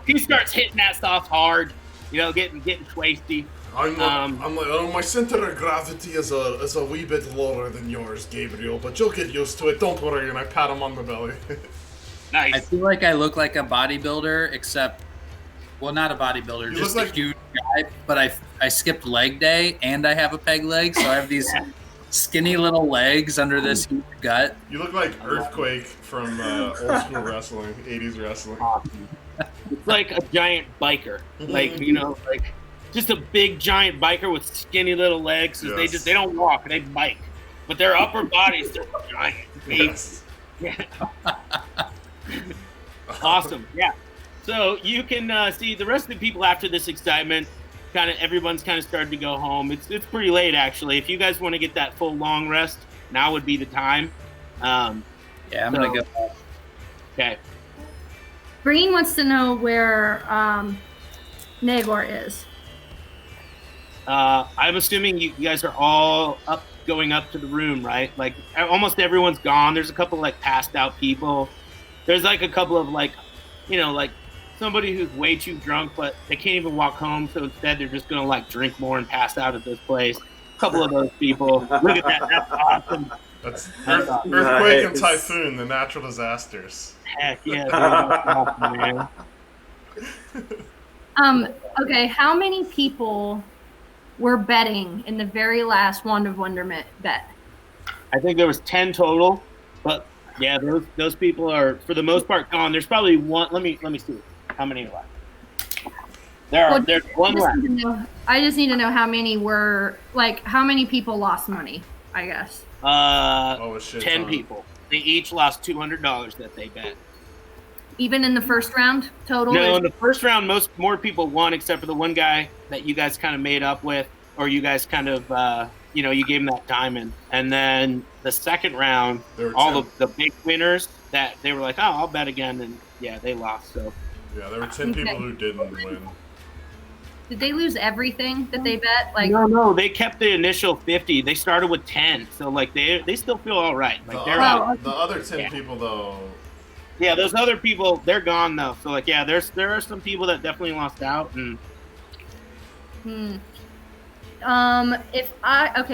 He starts hitting that stuff hard. Getting twisty. I'm like, oh, my center of gravity is a wee bit lower than yours, Gabriel, but you'll get used to it. Don't worry. And I pat him on the belly. Nice. I feel like I look like a bodybuilder, except, well, not a bodybuilder, just a huge guy. But I skipped leg day, and I have a peg leg, so I have these skinny little legs under this huge gut. You look like Earthquake from old school wrestling, 80s wrestling. It's like a giant biker, like just a big giant biker with skinny little legs. Yes. They don't walk, they bike, but their upper bodies are giant. Yes. Yeah. Awesome. Yeah. So you can see the rest of the people after this excitement. Everyone's kind of starting to go home. It's pretty late actually. If you guys want to get that full long rest, now would be the time. I'm gonna go. Okay. Green wants to know where Nagor is. I'm assuming you guys are all going up to the room, right? Like almost everyone's gone. There's a couple like passed out people. There's like a couple of like somebody who's way too drunk, but they can't even walk home. So instead, they're just gonna like drink more and pass out at this place. A couple of those people. Look at that. That's awesome. That's Earthquake and Typhoon, the natural disasters. Heck yeah, dude. That's awesome, man. Okay, how many people were betting in the very last Wand of Wonderment bet? I think there was 10 total, but yeah, those people are for the most part gone. There's probably one. Let me see how many are left. There's one left. I just need to know how many how many people lost money, I guess. 10 people. They each lost $200 that they bet. Even in the first round total? No, in the first round, more people won except for the one guy that you guys kind of made up with, or you guys kind of, you gave him that diamond. And then the second round, all the big winners that they were like, oh, I'll bet again, and yeah, they lost. So yeah, there were 10 people who didn't win. Did they lose everything that they bet? No, they kept the initial 50. They started with 10, so they still feel all right. Like the other 10 people though. Yeah, those other people, they're gone though. So there are some people that definitely lost out. And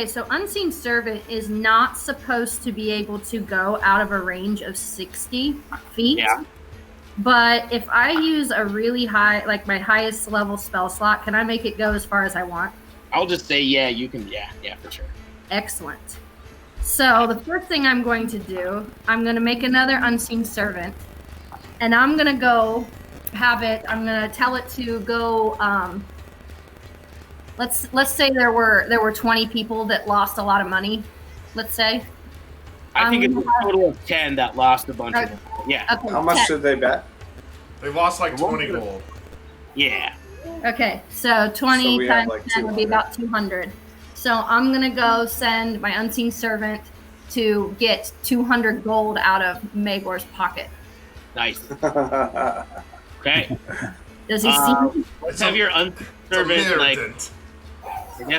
so Unseen Servant is not supposed to be able to go out of a range of 60 feet. Yeah. But if I use a really high, like my highest level spell slot, can I make it go as far as I want? I'll just say, yeah, you can. Yeah, for sure. Excellent. So the first thing I'm going to do, I'm going to make another Unseen Servant, and I'm going to go I'm going to tell it to go, let's say there were 20 people that lost a lot of money, let's say. I think it's a total of 10 that lost a bunch of money. Yeah. Okay, how much 10. did they bet? They lost like 20 gold. Yeah. Okay, so 20 times 10 would be about 200. So I'm going to go send my Unseen Servant to get 200 gold out of Magor's pocket. Nice. Okay. Does he see me? Let's have your Unseen Servant,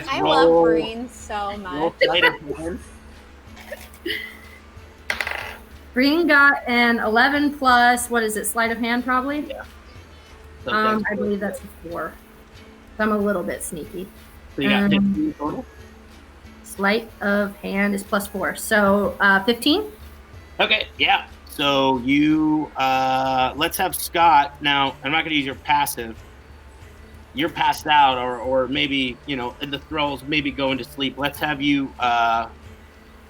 I love Breen so much. Green got an 11 plus, what is it, sleight of hand probably? Yeah. I believe that's a 4. So I'm a little bit sneaky. So you got 15 total? Sleight of hand is plus 4. So 15? Okay, yeah. So you, let's have Scott. Now, I'm not going to use your passive. You're passed out or maybe, in the throes, maybe going to sleep. Let's have you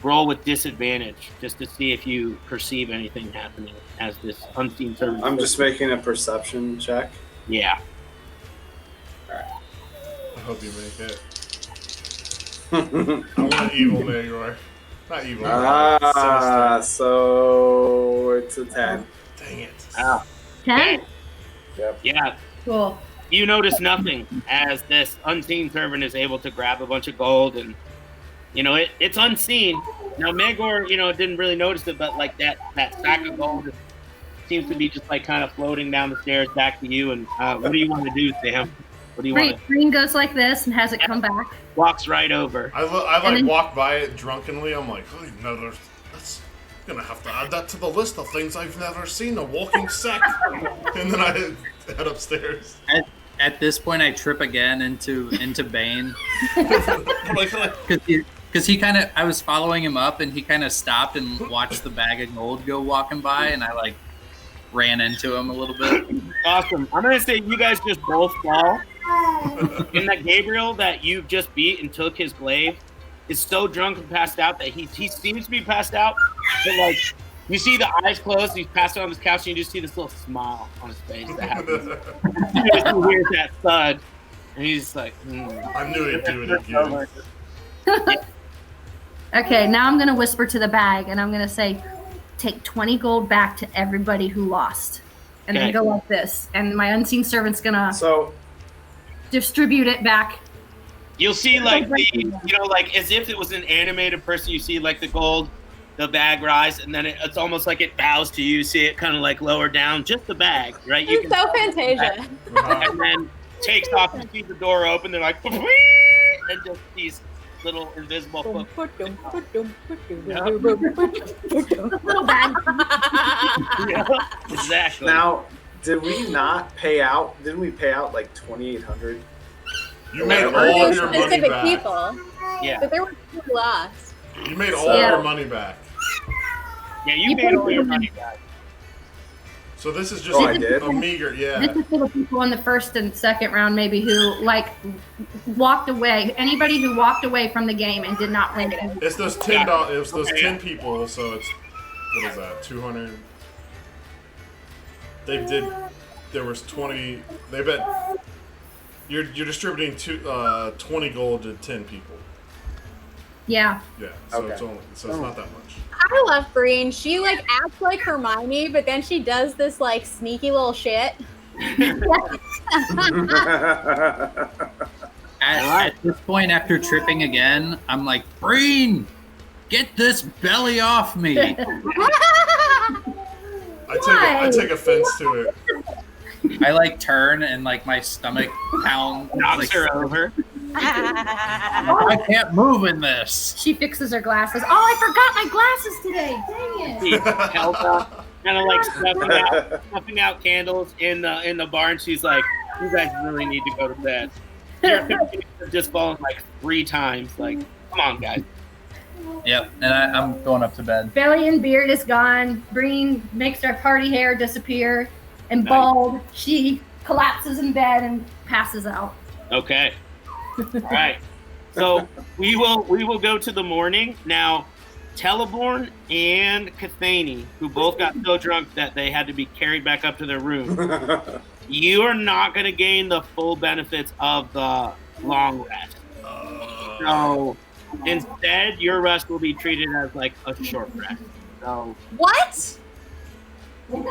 roll with disadvantage just to see if you perceive anything happening as this Unseen Servant. I'm just making a perception check. Yeah. I hope you make it. I want evil Magor. Not evil. So it's a 10. Dang it. 10? Yep. Yeah. Cool. You notice nothing as this Unseen Servant is able to grab a bunch of gold and it's unseen. Now Magor, didn't really notice it, but like that sack of gold seems to be just like kind of floating down the stairs back to you. And what do you want to do, Sam? What do you want? Green goes like this and has it come back. Walks right over. I walk by it drunkenly. I'm like, oh, that's gonna have to add that to the list of things I've never seen. A walking sect. And then I head upstairs. At this point, I trip again into Bane. Because he kind of, I was following him up, and he kind of stopped and watched the bag of gold go walking by, and I ran into him a little bit. Awesome. I'm gonna say you guys just both fall. And that Gabriel that you just beat and took his glaive is so drunk and passed out that he seems to be passed out, but you see the eyes closed, he's passed out on his couch, and you just see this little smile on his face that happens. You just hear that thud, and he's like, I knew he'd do it again. Okay, now I'm going to whisper to the bag, and I'm going to say, take 20 gold back to everybody who lost. And then go like this. And my Unseen Servant's going to distribute it back. You'll see as if it was an animated person, you see the gold, the bag rise, and then it's almost like it bows to you. See it kind of lower down, just the bag, right? It's so Fantasia. And then takes off and see the door open. They're like, and just these little invisible Little bag. Yeah, exactly. Now, did we not pay out? Didn't we pay out 2,800? You made all of your money back. People. Yeah. But there were people who lost. You made all your money back. Yeah, you made all your money back. So this is just a meager, This is for the people in the first and second round, maybe who walked away. Anybody who walked away from the game and did not win it. It's those $10. It was those 10 people. So it's what is that? 200. There was 20. They bet You're distributing 20 gold to 10 people. Yeah. Yeah. So Okay. it's not that much. I love Breen. She like acts like Hermione, but then she does this like sneaky little shit. At this point, after tripping again, I'm like, Breen, get this belly off me. I take offense to it. I like turn and like my stomach pound Knocks her over. I can't move in this. She fixes her glasses. Oh, I forgot my glasses today. Dang it. She held up, kind of like snuffing out candles in the barn. She's like, "You guys really need to go to bed." You're just fallen like 3 times. Like, come on, guys. Yep, and I'm going up to bed. Belly and beard is gone. Breen makes her party hair disappear. And Nice. bald, she collapses in bed and passes out. Okay. All right. So we will go to the morning now. Teleborn and Cathani, who both got so drunk that they had to be carried back up to their room. You are not going to gain the full benefits of the long rest. So instead, your rest will be treated as like a short rest. So What?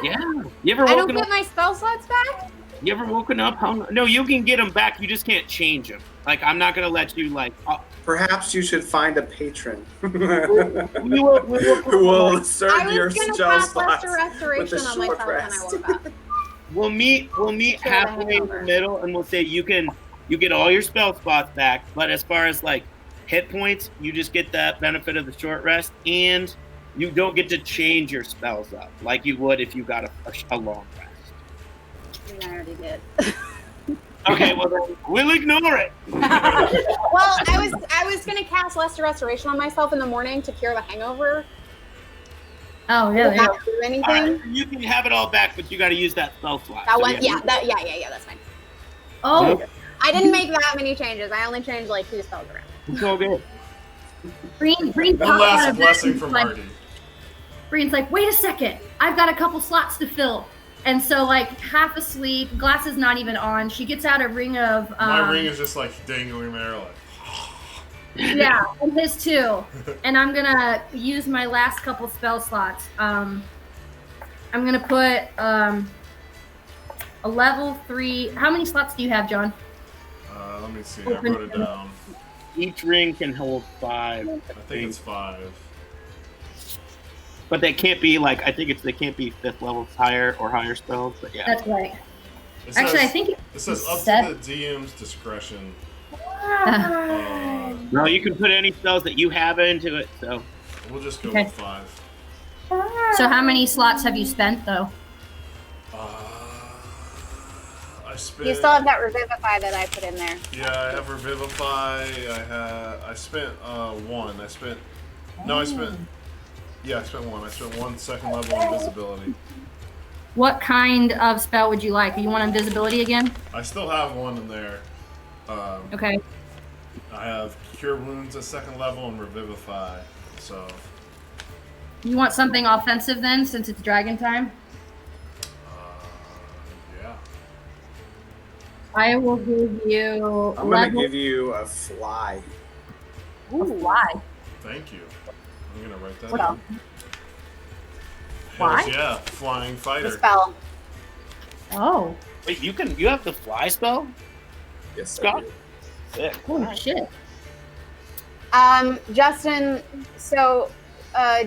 yeah, you ever I don't woken get up? my spell slots back? You ever woken up? No, you can get them back. You just can't change them. Like I'm not going to let you like. Perhaps you should find a patron We will who will serve I your was gonna spell cast slots Lesser Restoration with a on short myself when I rest. woke up. We'll meet Sure, halfway in the middle, and we'll say you get all your spell spots back. But as far as like hit points, you just get that benefit of the short rest, and you don't get to change your spells up like you would if you got a long rest. I already did. Okay, well then we'll ignore it. Well, I was gonna cast Lesser Restoration on myself in the morning to cure the hangover. Oh, Did really? that do anything? All right, you can have it all back, but you got to use that spell slot. That So, one, yeah, that's fine. Oh, I didn't make that many changes. I only changed like 2 spells around. It's all good. Breen One pops out last of bed blessing and from like, Artie. Breen's like, wait a second, I've got a couple slots to fill. And so, like, half asleep, glasses not even on. She gets out a ring of. My ring is just like dangling there, like. Yeah, and his too. And I'm gonna use my last couple spell slots. I'm gonna put a level 3. How many slots do you have, John? Let me see. I wrote it down. Each ring can hold 5. I think it's 5. But they can't be like they can't be 5th levels higher or higher spells. But yeah, That's right. It Actually, says, I think it says up seven. to the DM's discretion. no, you can put any spells that you have into it. So We'll just go Okay. with 5. So how many slots have you spent, though? I spent. You still have that Revivify that I put in there. Yeah, I have Revivify. I spent 1. I spent 1. I spent 1 second level invisibility. What kind of spell would you like? You want invisibility again? I still have 1 in there. Okay. I have Cure Wounds at 2nd level and Revivify. So You want something offensive then, since it's dragon time? yeah. I will give you I'm gonna give you a fly. Why? Thank you. I'm gonna write that What down. Why? Hells yeah, flying The fighter. spell. Oh, wait, you have the fly spell? Yes, Scott? I do. Sick. holy shit. Justin, so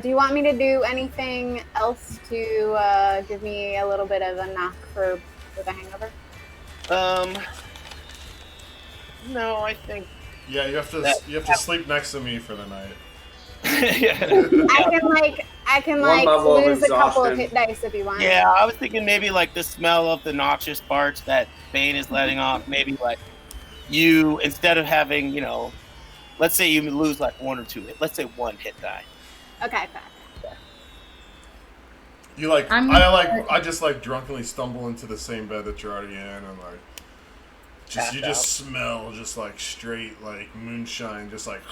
do you want me to do anything else to give me a little bit of a knock for the hangover? No, I think. Yeah, you have to sleep next to me for the night. yeah. I can One level of lose a couple of exhaustion. hit dice if you want. Yeah, I was thinking maybe like the smell of the noxious parts that Bane is letting off. Maybe like you, instead of having, let's say you lose like 1 or 2 hit. Let's say 1 hit die. Okay, fine. You like I'm- I just like drunkenly stumble into the same bed that you're already in and like you just smell just like straight like moonshine, just like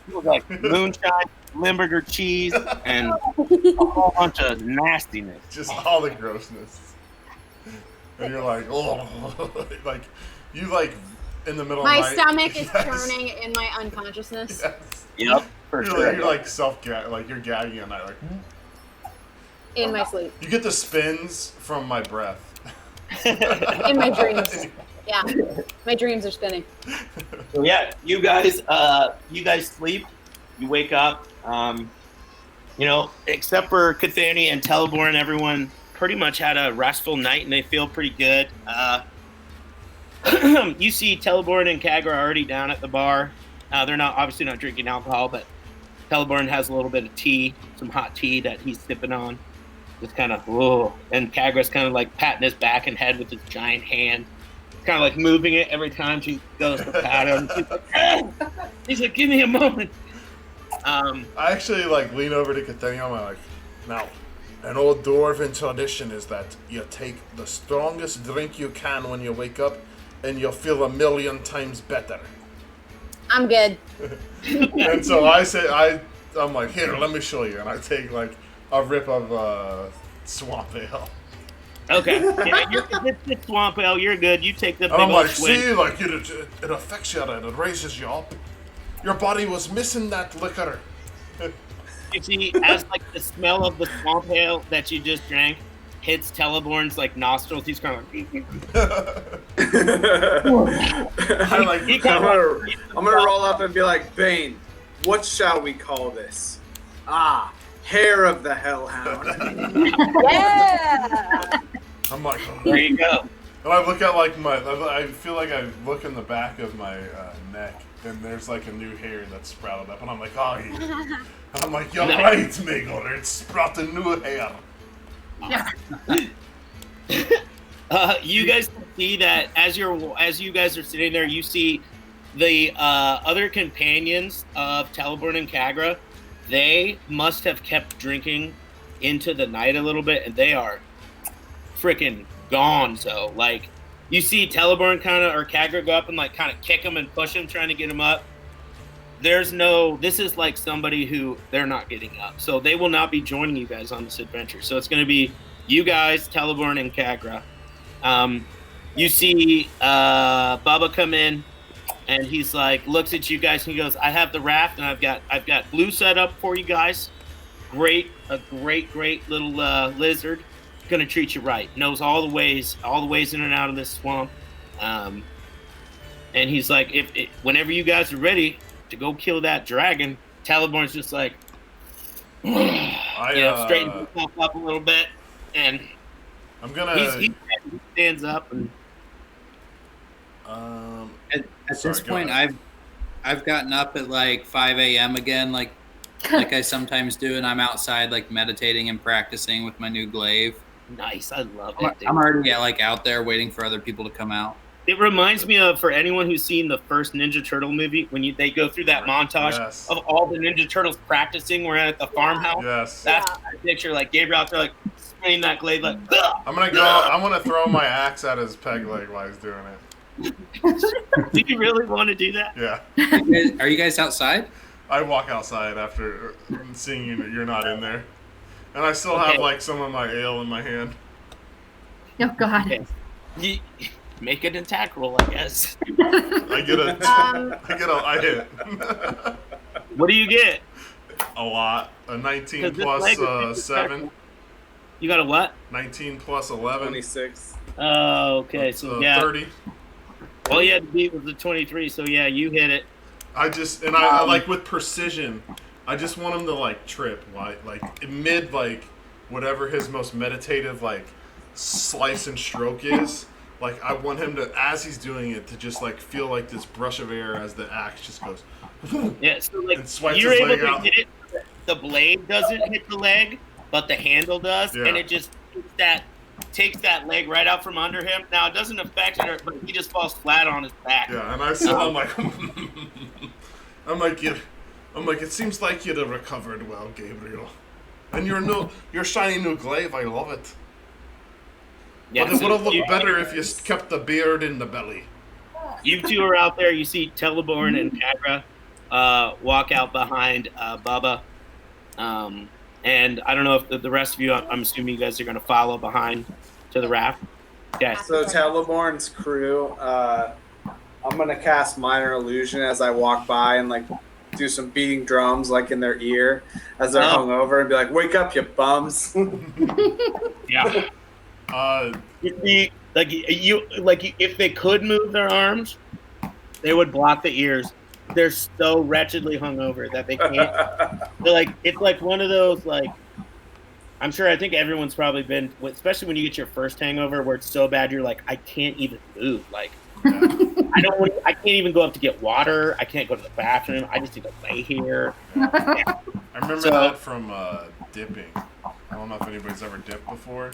It was like moonshine, Limburger cheese, and a whole bunch of nastiness. just all the grossness. And you're like, oh, like you like in the middle My of the night. stomach is turning in my unconsciousness. Yes. Yep, for You're sure. like, you're like like you're gagging at night, like In my sleep. you get the spins from my breath. In my dreams. Yeah. My dreams are spinning. So yeah, you guys sleep, you wake up, except for Cathany and Teleborn, everyone pretty much had a restful night and they feel pretty good. You see Teleborn and Kagra already down at the bar. They're obviously not drinking alcohol, but Teleborn has a little bit of tea, some hot tea that he's sipping on. Just kind of, whoa. And Kagra's kind of like patting his back and head with his giant hand. Kind of like moving it every time she goes to pat him. She's like, oh! He's like, give me a moment. I actually like lean over to Cathania and I'm like, now, an old dwarven tradition is that you take the strongest drink you can when you wake up and you'll feel 1,000,000 times better. I'm good. And so I'm like, here, let me show you. And I take like a rip of swamp ale. Okay. Yeah, it's swamp ale. You're good. You take the big And I'm old like, swig. see, like it affects you and it raises you up. Your body was missing that liquor. You see, as like the smell of the swamp ale that you just drank hits Teleborn's like nostrils, he's kind of like. I'm gonna roll up and be like, Bane, what shall we call this? Ah, hair of the hellhound. Yeah. I'm like, There you go. and I look at like I feel like I look in the back of my neck, and there's like a new hair that's sprouted up, and I'm like, oh, and I'm like, you're right, Megor, it's sprouted new hair. You guys can see that as you guys are sitting there, you see the other companions of Teleborn and Kagra. They must have kept drinking into the night a little bit, and they are freaking gone. So, like, you see Teleborn or Kagra go up and like kind of kick him and push him, trying to get him up. This is like somebody who they're not getting up. So they will not be joining you guys on this adventure. So it's going to be you guys, Teleborn and Kagra. You see Bubba come in, and he's like, looks at you guys and he goes, I have the raft and I've got blue set up for you guys. A great little lizard. Gonna treat you right. Knows all the ways in and out of this swamp. And he's like, whenever you guys are ready to go kill that dragon, Teleborn's just like, straightens himself up a little bit, and I'm gonna. He stands up and. At this point, I've gotten up at like 5 a.m. again, like I sometimes do, and I'm outside like meditating and practicing with my new glaive. Nice, I love it. I'm already out there waiting for other people to come out. It reminds me of, for anyone who's seen the first Ninja Turtle movie, when they go through that montage of all the Ninja Turtles practicing. We're at the farmhouse. Yes. That's a picture. Like Gabriel out there, like spinning that glaive, like. Ugh! I'm gonna throw my axe at his peg leg while he's doing it. Do you really want to do that? Yeah. Are you guys outside? I walk outside after seeing you're not in there, and I still have like some of my ale in my hand. Oh God. Okay. You make an attack roll, I guess. I hit. What do you get? A lot. A 19 plus 7. You got a what? 19 plus 11. 26. Oh, okay. So yeah. 30. All you had to beat was the 23. So yeah, you hit it. I like with precision. I just want him to like trip, like mid like whatever his most meditative like slice and stroke is. Like I want him to, as he's doing it, to just like feel like this brush of air as the axe just goes. Yeah, so like and swipes you're his able leg to out. hit it. The blade doesn't hit the leg, but the handle does, and it just takes that leg right out from under him. Now it doesn't affect it, but he just falls flat on his back. Yeah, and I'm like, it seems like you'd have recovered well, Gabriel. And your shiny new glaive, I love it. Yeah, but it would have looked better if you kept the beard in the belly. You two are out there. You see Teleborn and Kagra walk out behind Bubba. And I don't know if the rest of you, I'm assuming you guys are going to follow behind to the raft. Yes. So Teleborn's crew, I'm gonna cast Minor Illusion as I walk by and like do some beating drums like in their ear as they're hungover and be like, "Wake up, you bums!" Yeah. If they could move their arms, they would block the ears. They're so wretchedly hungover that they can't. It's like one of those I'm sure. I think everyone's probably been, especially when you get your first hangover, where it's so bad you're like, I can't even move. I can't even go up to get water. I can't go to the bathroom. I just need to lay here. I remember that from dipping. I don't know if anybody's ever dipped before.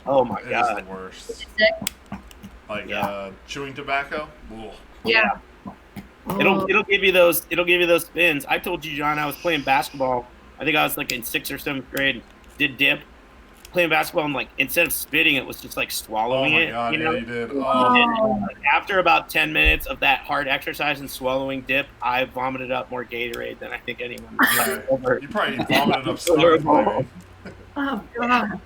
Oh my god, it's the worst. Chewing tobacco. Ugh. Yeah. It'll give you those. It'll give you those spins. I told you, John, I was playing basketball. I think I was like in 6th or 7th grade. Did dip. Playing basketball, and instead of spitting, it was just swallowing it. Oh my god, you know? yeah, you did. And, after about 10 minutes of that hard exercise and swallowing dip, I vomited up more Gatorade than I think anyone. You probably vomited up stuff. Oh god.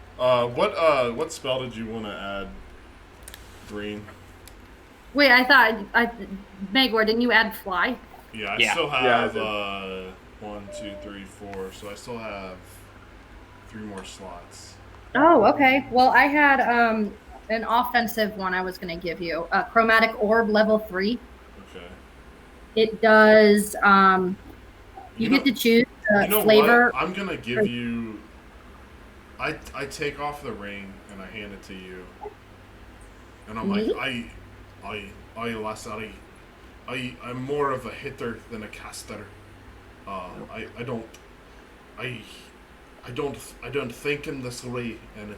What spell did you want to add, Green? Wait, I thought Megor, didn't you add fly? Yeah, I still have 1, 2, 3, 4. So I still have 3 more slots. Oh, okay. Well, I had an offensive one I was going to give you. Chromatic Orb level 3. Okay. It does. You get to choose the flavor. What? I'm gonna give you. I take off the ring and I hand it to you, and I'm like, I'm more of a hitter than a caster. I don't think in this way, and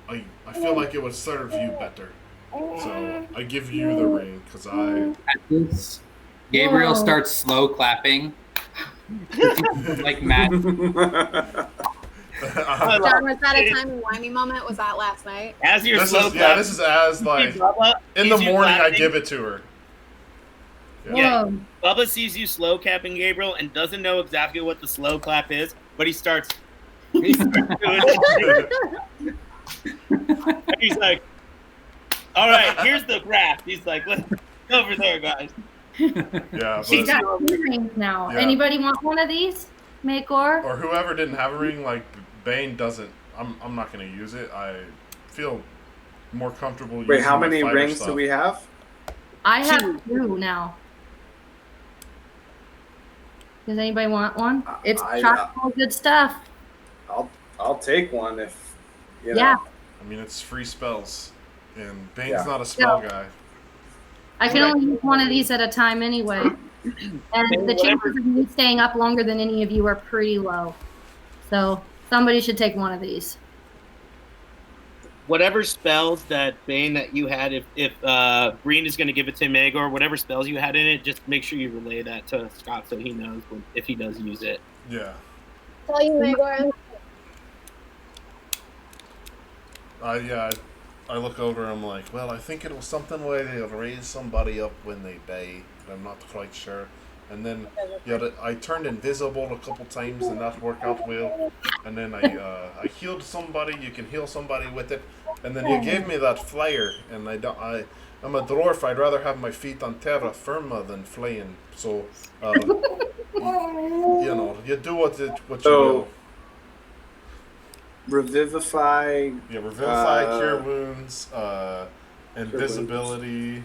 I feel like it would serve you better. So I give you the ring because Gabriel starts slow clapping, like mad. John, was that a timey-wimey moment? Was that last night? As you're this slow is clapping. this is as in the morning I give it to her. Yeah. Bubba sees you slow clapping, Gabriel, and doesn't know exactly what the slow clap is, but he starts doing it. He's like, all right, here's the graph. He's like, let's go over there, guys. Yeah, She's got 2 rings now. Yeah. Anybody want one of these? Megor? Or whoever didn't have a ring, Bane doesn't. I'm not going to use it. I feel more comfortable using Wait, how my many fighter rings stuff. do we have? I have 2 now. Does anybody want one? It's chock full of good stuff. I'll take one if you know. Yeah. I mean, it's free spells, and Bane's not a spell guy. I can only use one of these at a time anyway. And the chances of me staying up longer than any of you are pretty low. So somebody should take one of these. Whatever spells that Bane that you had, if Green is going to give it to Megor, whatever spells you had in it, just make sure you relay that to Scott so he knows if he does use it. Yeah. Tell you, Megor. I look over and I'm like, well, I think it was something where they'll raise somebody up when they die. I'm not quite sure. And then I turned invisible a couple times and that worked out well. And then I healed somebody. You can heal somebody with it. And then you gave me that flyer. And I'm a dwarf. I'd rather have my feet on terra firma than flying. So you do what you will. Revivify. Yeah, revivify, cure wounds, invisibility,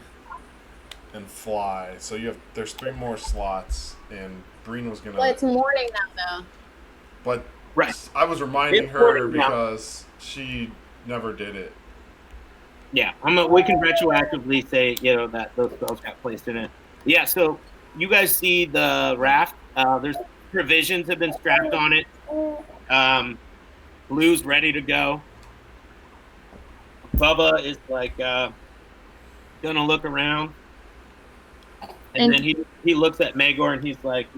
and fly. So there's 3 more slots, and Breen was gonna. Well, it's morning now, though. But right. I was reminding her because she never did it. Yeah, we can retroactively say that those spells got placed in it. Yeah, so you guys see the raft. There's provisions have been strapped on it. Blue's ready to go. Bubba is gonna look around, and then he looks at Megor and he's like,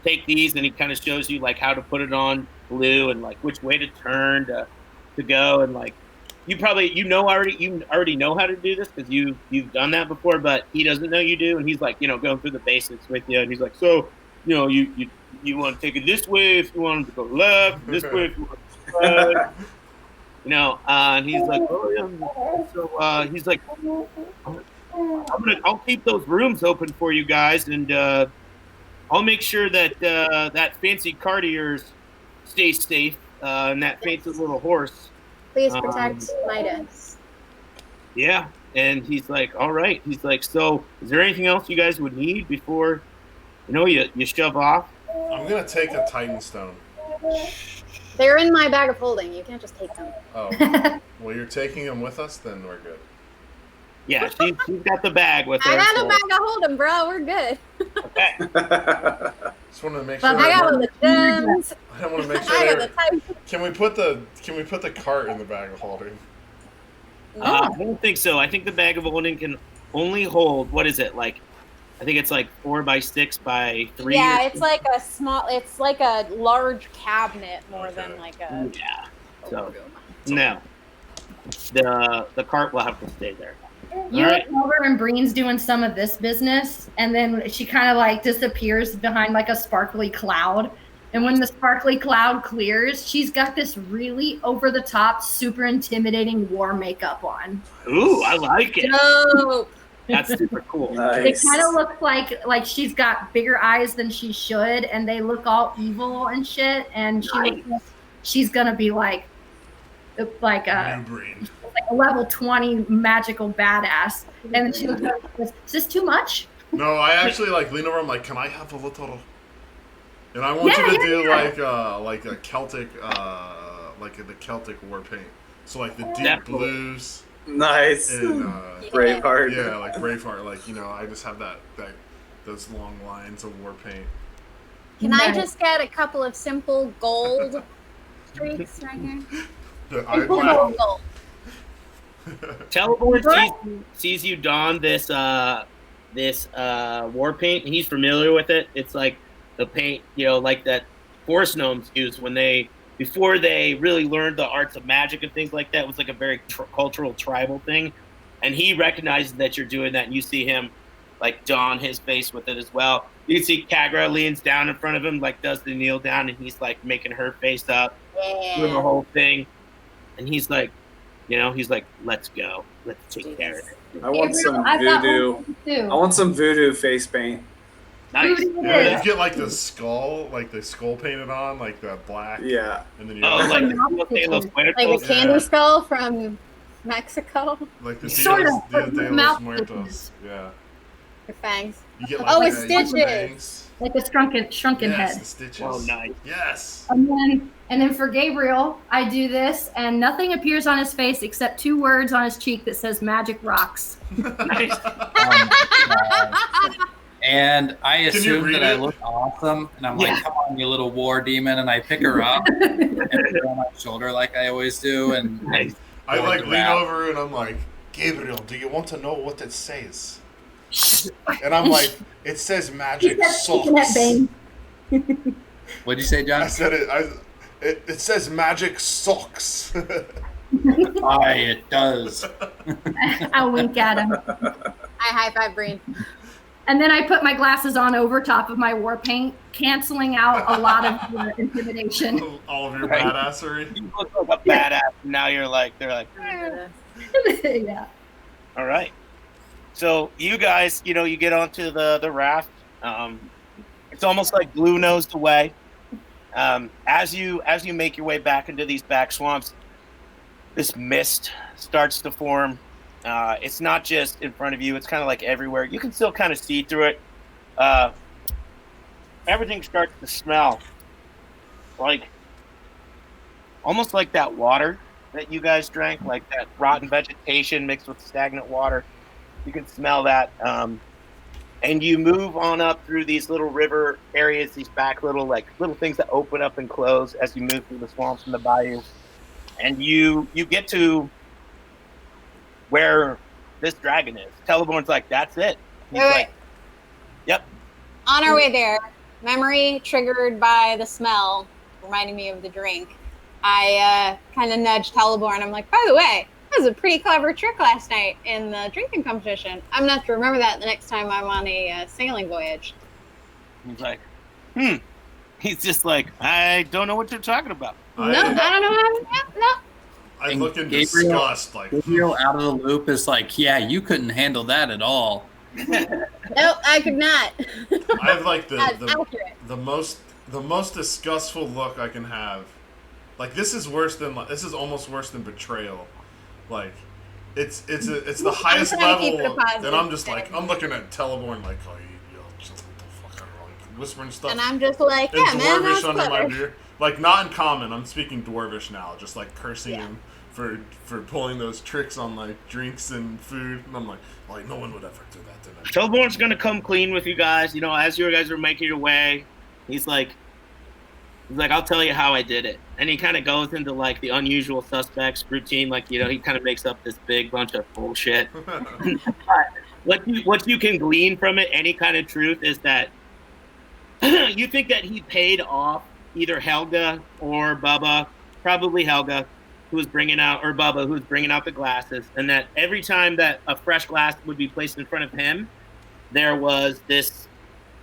"Take these," and he kind of shows you how to put it on Blue and which way to turn to go, and you already know how to do this because you've done that before, but he doesn't know you do, and he's going through the basics with you, and he's like, so you want to take it this way if you want to go left, this way if you want to go right. And he's like, oh yeah. So he's like, I'll keep those rooms open for you guys, and I'll make sure that that fancy cart of yours stays safe, and that fancy little horse. Please protect Midas. Yeah, and he's like, all right. He's like, so is there anything else you guys would need before, you shove off? I'm gonna take a Titan Stone. They're in my bag of holding. You can't just take them. Oh, well, you're taking them with us, then we're good. Yeah, she's got the bag with her. I got a bag of holding, bro. We're good. Okay. Just wanted to make sure. I got all the gems. I want to make sure. I got the Titan. Can we put the cart in the bag of holding? I don't think so. I think the bag of holding can only hold, what is it, like, I think it's like 4 by 6 by 3. Yeah, it's like a large cabinet more than like a. Yeah. So, no. The cart will have to stay there. You look over and Breen's doing some of this business, and then she kind of like disappears behind like a sparkly cloud. And when the sparkly cloud clears, she's got this really over-the-top, super intimidating war makeup on. Ooh, I like it. Dope. That's super cool. Nice. It kind of looks like she's got bigger eyes than she should, and they look all evil and shit. And she looks like she's gonna be like a level 20 magical badass. And then she looks like, is this too much? No, I actually lean over. I'm like, can I have a little? And I want you to do like a Celtic, the Celtic war paint. So like the deep blues. Nice. And, Braveheart. Yeah, like Braveheart. I just have those long lines of war paint. Can I just get a couple of simple gold streaks right here? Gold. Teleport sees you don this war paint, and he's familiar with it. It's like the paint, like that forest gnomes use before they really learned the arts of magic and things like that. It was like a very cultural tribal thing, and he recognizes that you're doing that, and you see him like don his face with it as well. You see Kagra leans down in front of him, like does the kneel down, and he's like making her face up, doing the whole thing, and he's like, let's go, let's take care of it. I want some voodoo face paint. Nice. Yeah, you get like the skull painted on, like the black. Yeah. And then like a candy skull from Mexico. Like the sort of Dia de los Muertos. Yeah. Your fangs. You get like it's stitches. Like a shrunken head. The stitches. Oh, nice. Yes. And then for Gabriel, I do this, and nothing appears on his face except 2 words on his cheek that says "Magic Rocks." Nice. And I assume that I look awesome, and I'm like, "Come on, you little war demon!" And I pick her up and put her on my shoulder like I always do, and I lean over and I'm like, "Gabriel, do you want to know what it says?" And I'm like, "It says magic socks." What'd you say, John? I said it. It says magic socks. It does. I wink at him. I high five Breen. And then I put my glasses on over top of my war paint, canceling out a lot of your intimidation. All of your badassery. You look like a badass. And now they're like, yeah. All right. So you guys, you get onto the raft. It's almost like Blue knows the way. As you make your way back into these back swamps, this mist starts to form. It's not just in front of you; it's kind of like everywhere. You can still kind of see through it. Everything starts to smell like almost like that water that you guys drank, like that rotten vegetation mixed with stagnant water. You can smell that. And you move on up through these little river areas, these back little things that open up and close as you move through the swamps and the bayou. And you get to where this dragon is. Teleborn's like, that's it. He's like, yep. On our way there, memory triggered by the smell, reminding me of the drink. I kind of nudged Teleborn. I'm like, by the way, that was a pretty clever trick last night in the drinking competition. I'm going to have to remember that the next time I'm on a sailing voyage. He's like, He's just like, I don't know what you're talking about. I don't know. No. I look in disgust. Like Gabriel out of the loop is like, yeah, you couldn't handle that at all. Nope, I could not. I have like the most disgustful look I can have. Like this is almost worse than betrayal. Like it's the highest level, and I'm just like I'm looking at Teleborn like, oh, just what the fuck are you, like whispering stuff, and I'm just like, yeah, man, that's under clever. my beer. Like not in common. I'm speaking Dwarvish now, just like cursing him for pulling those tricks on like drinks and food, and I'm like no one would ever do that to me. Teleborn's gonna come clean with you guys. You know, as you guys are making your way, he's like, I'll tell you how I did it. And he kind of goes into like the unusual suspects routine. Like, you know, he kind of makes up this big bunch of bullshit. What you can glean from it, any kind of truth, is that you think that he paid off either Helga or Bubba, probably Helga, who was bringing out, or Bubba, who was bringing out the glasses. And that every time that a fresh glass would be placed in front of him, there was this,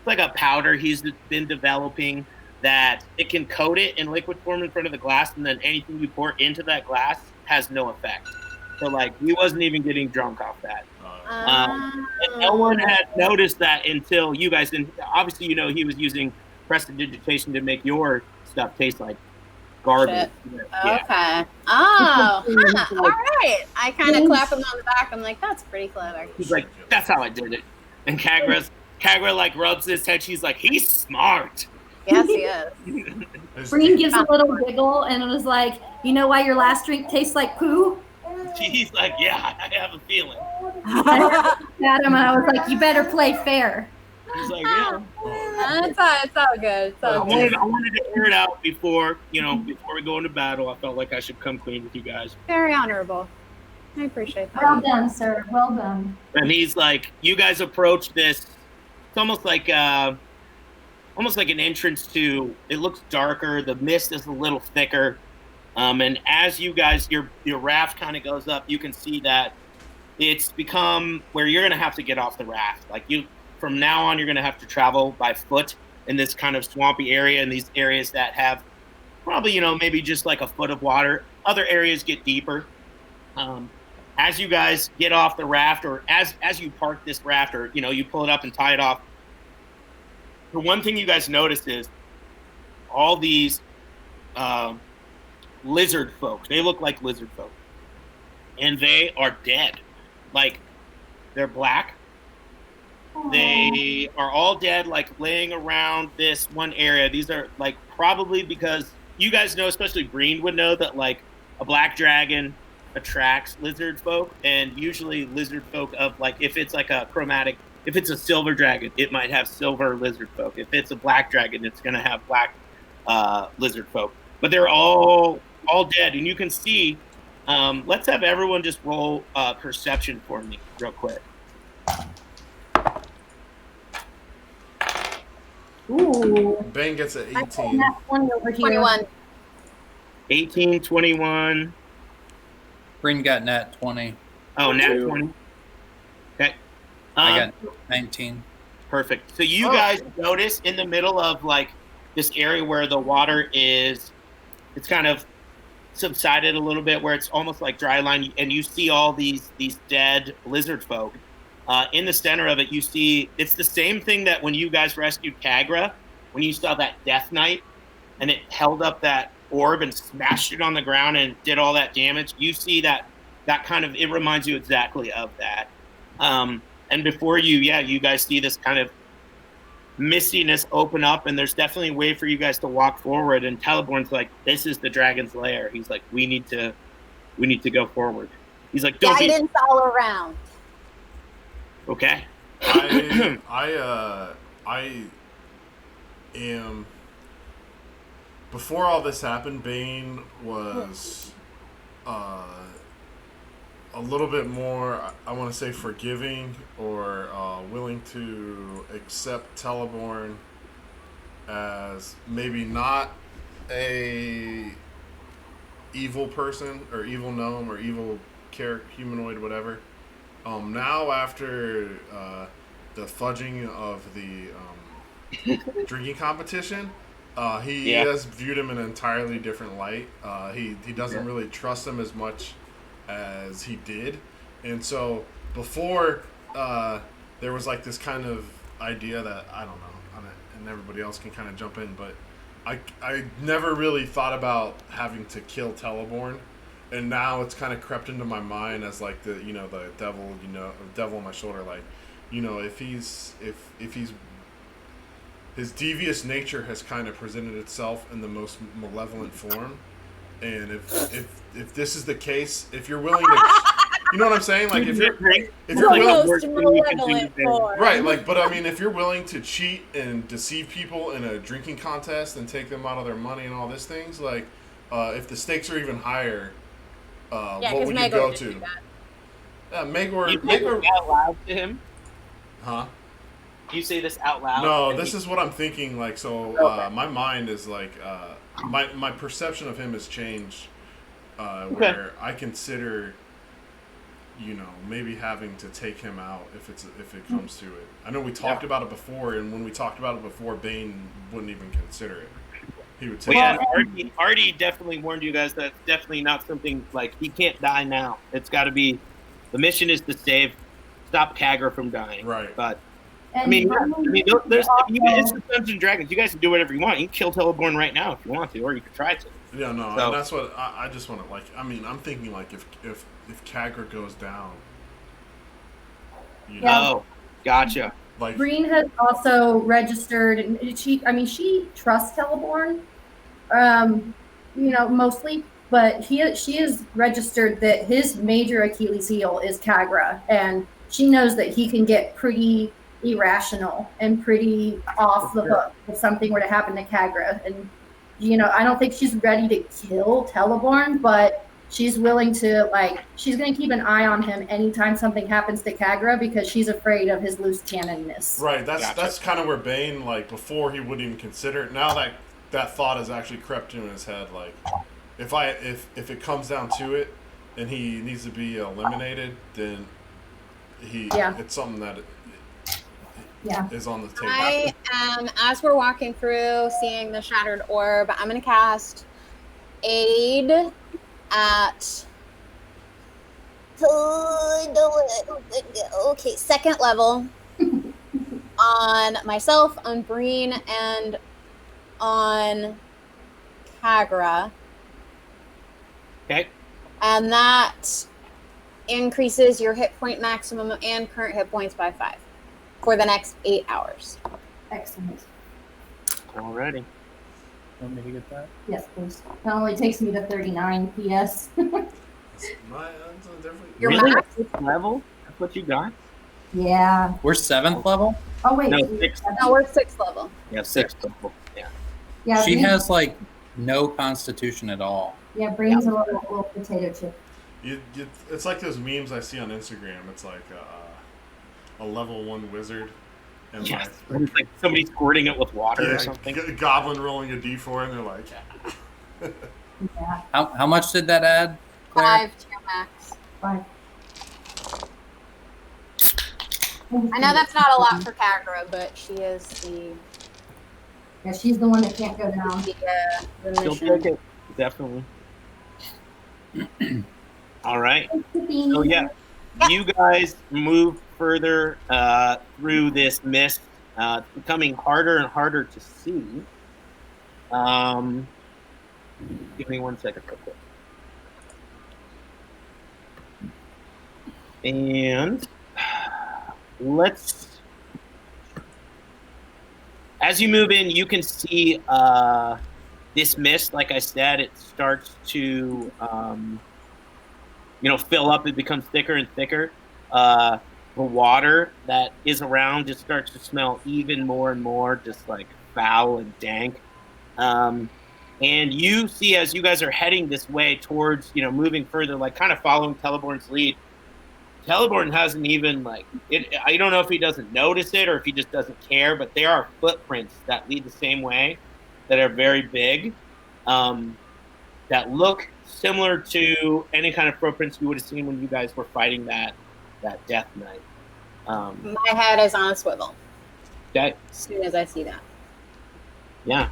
like a powder he's been developing that it can coat it in liquid form in front of the glass, and then anything you pour into that glass has no effect. So, like, he wasn't even getting drunk off that. And no one had noticed that until you guys. And obviously, you know, he was using prestidigitation to make your stuff taste like garbage. Yeah. Okay. Oh, all right. I kind of clap him on the back. I'm like, that's pretty clever. He's like, that's how I did it. And Kagra like rubs his head. She's like, he's smart. Yes, he is. Breen gives a little giggle and was like, you know why your last drink tastes like poo? He's like, yeah, I have a feeling. I at him and I was like, you better play fair. He's like, yeah. It's all good. It's all good. I wanted to air it out before we go into battle. I felt like I should come clean with you guys. Very honorable. I appreciate that. Well done, sir. Well done. And he's like, you guys approach this. It's almost like an entrance to. It looks darker. The mist is a little thicker. And as you guys, your raft kind of goes up, you can see that it's become where you're going to have to get off the raft. Like from now on, you're going to have to travel by foot in this kind of swampy area, and these areas that have probably, maybe just like a foot of water. Other areas get deeper. As you guys get off the raft, or as you park this raft, or, you pull it up and tie it off, the one thing you guys notice is all these lizard folk. They look like lizard folk. And they are dead. Like, they're black. Aww. They are all dead, like, laying around this one area. These are, like, probably because you guys know, especially Breen would know, that, like, a black dragon attracts lizard folk. And usually lizard folk of, like, if it's like a chromatic, if it's a silver dragon, it might have silver lizard folk. If it's a black dragon, it's going to have black lizard folk. But they're all dead. And you can see, let's have everyone just roll perception for me real quick. Ooh. Bane gets an 18. 21. 18, 21. Breen got nat 20. Oh, nat 20. Okay. I got 19. Perfect. So you guys notice in the middle of like this area where the water is, it's kind of subsided a little bit, where it's almost like dry line, and you see all these dead lizard folk. In the center of it, you see it's the same thing that when you guys rescued Kagra, when you saw that Death Knight, and it held up that orb and smashed it on the ground and did all that damage. You see that kind of, it reminds you exactly of that. And before you guys see this kind of mistiness open up, and there's definitely a way for you guys to walk forward. And Teleborn's like, this is the dragon's lair. He's like, we need to go forward. He's like, don't guidance all around. Okay. I am. Before all this happened, Bane was a little bit more, I want to say, forgiving, or willing to accept Teleborn as maybe not a evil person, or evil gnome, or evil humanoid, whatever. Now, after the fudging of the drinking competition, He has viewed him in an entirely different light. He doesn't really trust him as much as he did, and so before there was like this kind of idea that I don't know, and everybody else can kind of jump in, but I never really thought about having to kill Teleborn, and now it's kind of crept into my mind as like the devil on my shoulder, like if he's his devious nature has kind of presented itself in the most malevolent form, and if this is the case, if you're willing to, you know what I'm saying, like if you're most malevolent form, right, like, but I mean, if you're willing to cheat and deceive people in a drinking contest and take them out of their money and all these things, like if the stakes are even higher, what would you go to? Yeah, Megor out loud to him. Huh? You say this out loud? No, this is what I'm thinking. Like, so my mind is like, my perception of him has changed. Where I consider, maybe having to take him out if it comes to it. I know we talked about it before, and when we talked about it before, Bane wouldn't even consider it. He would take. Well, yeah, Artie definitely warned you guys that it's definitely not something like he can't die now. It's got to be, the mission is to stop Kagra from dying. Right. But And there's it's the Dungeons and Dragons. You guys can do whatever you want. You can kill Teleborn right now if you want to, or you could try to. Yeah, no, and that's what I just want to like. I mean, I'm thinking like if Kagra goes down. Oh, gotcha. Like Breen has also registered, and she trusts Teleborn, mostly, but she has registered that his major Achilles heel is Kagra, and she knows that he can get pretty irrational and pretty off the hook if something were to happen to Kagra. And I don't think she's ready to kill Teleborn, but she's willing to, she's going to keep an eye on him anytime something happens to Kagra because she's afraid of his loose cannonness. Right, that's kind of where Bane, like, before he wouldn't even consider it. Now that thought has actually crept into his head, like, if it comes down to it and he needs to be eliminated, then it's something that is on the table. I am, as we're walking through, seeing the shattered orb, I'm going to cast Aid at second level on myself, on Breen, and on Kagra. Okay. And that increases your hit point maximum and current hit points by 5 for the next 8 hours. Excellent. Alrighty. Want me to get that? Yes, please. That only takes me to 39 PS. Your really? max? Level? That's what you got? Yeah. We're 7th level? Oh, wait. No, 6th. No, we're 6th level. Yeah, 6th level. Yeah. Yeah, She has no constitution at all. Yeah, Breen's a little potato chip. It's like those memes I see on Instagram. It's like a level 1 wizard. And yes. It's like somebody squirting it with water or something. A goblin rolling a d4 and they're like, Yeah. How much did that add, Claire? 5 to your max. 5. I know that's not a lot for Kagra, but she is the Yeah, she's the one that can't go down. the She'll mission. take it. Definitely. All right. So yeah, you guys move further through this mist. It's becoming harder and harder to see. Give me 1 second real quick. And as you move in, you can see this mist. Like I said, it starts to fill up. It becomes thicker and thicker. The water that is around just starts to smell even more and more, just like foul and dank. And you see, as you guys are heading this way towards, moving further, like kind of following Teleborn's lead, Teleborn hasn't even I don't know if he doesn't notice it or if he just doesn't care, but there are footprints that lead the same way that are very big, that look similar to any kind of footprints you would have seen when you guys were fighting that death knight. My head is on a swivel Okay. as soon as I see that. Yeah.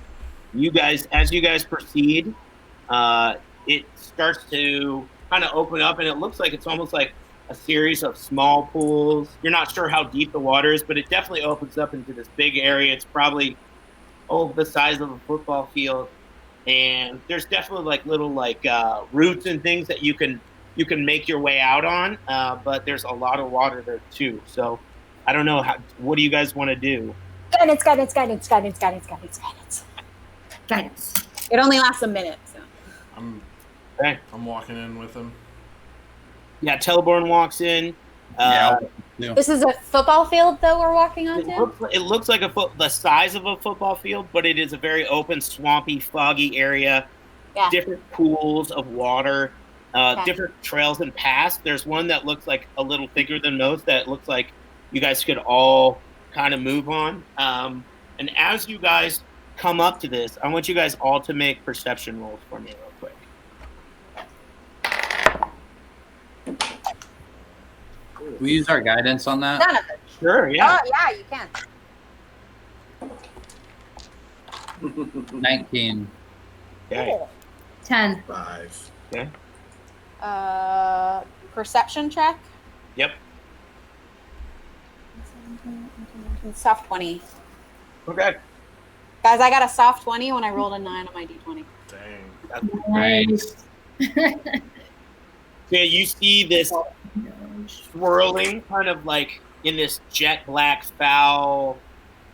as you guys proceed, it starts to kind of open up, and it looks like it's almost like a series of small pools. You're not sure how deep the water is, but it definitely opens up into this big area. It's probably the size of a football field, and there's definitely like little roots and things that you can make your way out on. But there's a lot of water there too. So I don't know what do you guys want to do? Guidance. It only lasts a minute, so. I'm walking in with him. Yeah, Teleborn walks in. Yeah. This is a football field, though, we're walking onto? It looks like the size of a football field, but it is a very open, swampy, foggy area. Yeah. Different pools of water, different trails and paths. There's one that looks like a little bigger than most that looks like you guys could all kind of move on. And as you guys come up to this, I want you guys all to make perception rolls for me real quick. We use our guidance on that. None of it. Sure, yeah. Oh, yeah, you can. 19. Okay. 10. 5. Okay. Perception check. Yep. Soft 20. Okay. Guys, I got a soft 20 when I rolled a 9 on my d20. Dang. Nice. Yeah, you see this swirling kind of like in this jet black foul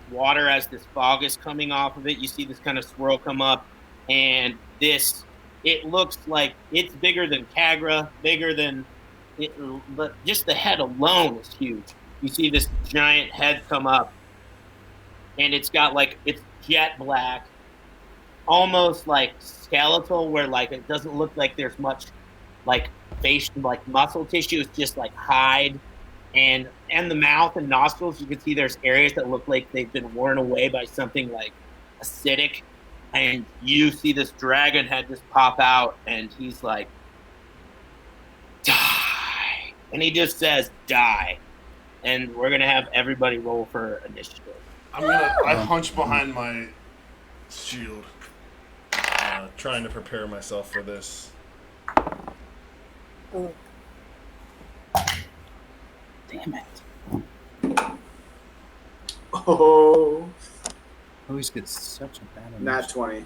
water as this fog is coming off of it. You see this kind of swirl come up, and it looks like it's bigger than Kagra, bigger than it, but just the head alone is huge. You see this giant head come up, and it's jet black, almost like skeletal, where like it doesn't look like there's much like facial, like muscle tissue. It's just like hide, and the mouth and nostrils. You can see there's areas that look like they've been worn away by something like acidic. And you see this dragon head just pop out, and he's like, "Die!" And he just says, "Die!" And we're gonna have everybody roll for initiative. I hunch behind my shield, trying to prepare myself for this. Ooh. Damn it. Oh. Always gets such a bad Nat 20.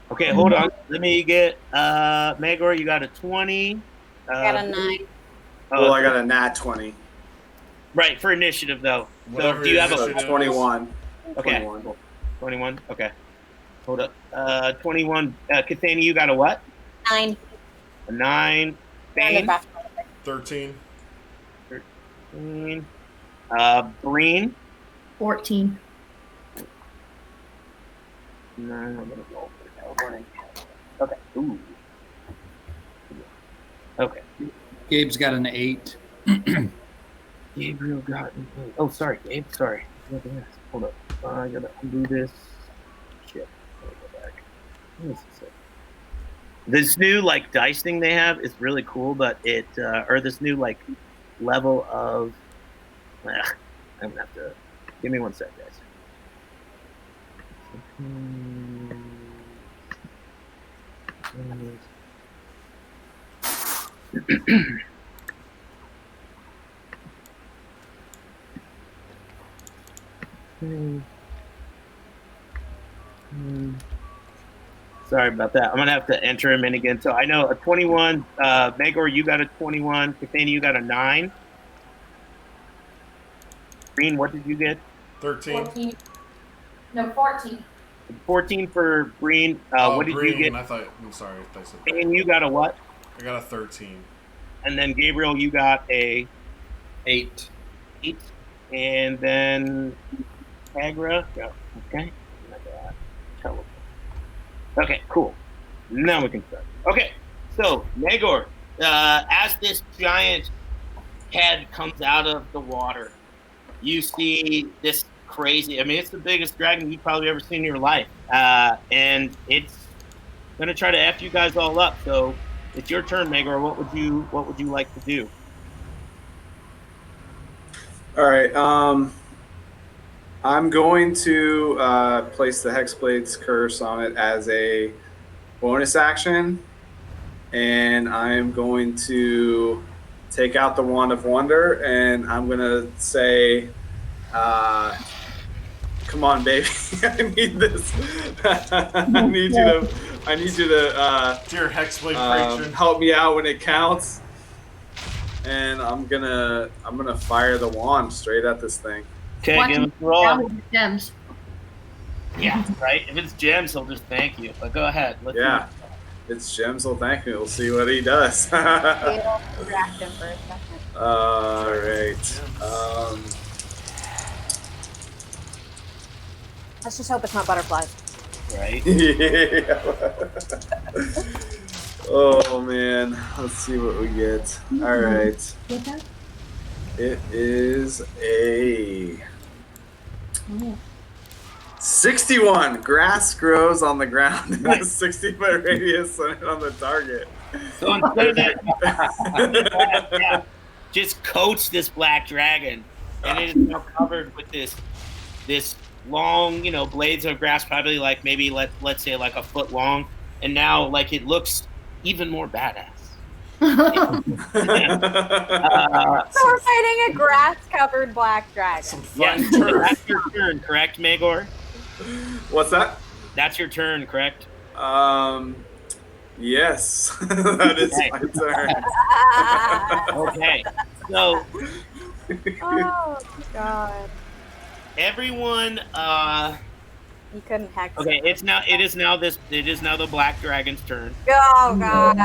Okay, hold on. Let me get Megor. You got a 20. I got a 9. Well, I got a nat 20. Right, for initiative though. Whatever So do you have So a 21. Okay. 21. 21? Okay. Hold up. 21. Cathania, you got a what? 9. A 9. Bane? 13. 13. Breen? 14. 9. I'm gonna roll for California. Okay. Ooh. Okay. Gabe's got an 8. Gabriel got an 8. Oh, sorry, Gabe. Sorry. Hold up. I gotta undo this. Shit. Let me go back. What is this? This new like dice thing they have is really cool, but it or this new like level of. I'm gonna have to. Give me one sec, guys. Sorry about that. I'm gonna have to enter him in again. So I know a 21. Megor, you got a 21. Cathania, you got a 9. Green, what did you get? 13. 14. No, 14. 14 for Green. What did Green, you get? I'm sorry. I said And you got a what? I got a 13. And then Gabriel, you got a 8. 8. And then Agra. Go. Okay. Okay, cool. Now we can start. Okay, so Megor, as this giant head comes out of the water, you see this crazy. I mean, it's the biggest dragon you've probably ever seen in your life, and it's gonna try to f you guys all up. So it's your turn, Megor. What would you like to do? All right. I'm going to place the Hexblade's Curse on it as a bonus action, and I'm going to take out the Wand of Wonder, and I'm going to say, come on, baby. I need this. I need you to Dear Hexblade patron. help me out when it counts. And I'm gonna fire the wand straight at this thing. Okay, give him a roll. Gems. Yeah, right. If it's gems, he'll just thank you. But go ahead. Let's Yeah, it's gems. He'll thank me. We'll see what he does. It'll distract him for a second. All right. Let's just hope it's not butterflies. Right. Yeah. Oh man, let's see what we get. All right. It is a 61. Grass grows on the ground in a 60-foot radius on the target. So instead of that, yeah, just coats this black dragon, and it is now covered with this long, blades of grass, probably like maybe let's say like a foot long, and now like it looks even more badass. So we're fighting a grass-covered black dragon. Yes, that's your turn, correct, Magor? What's that? That's your turn, correct? Yes, that is my turn. Okay, so Oh God! everyone, You couldn't hex. okay, it is now the black dragon's turn. Oh God!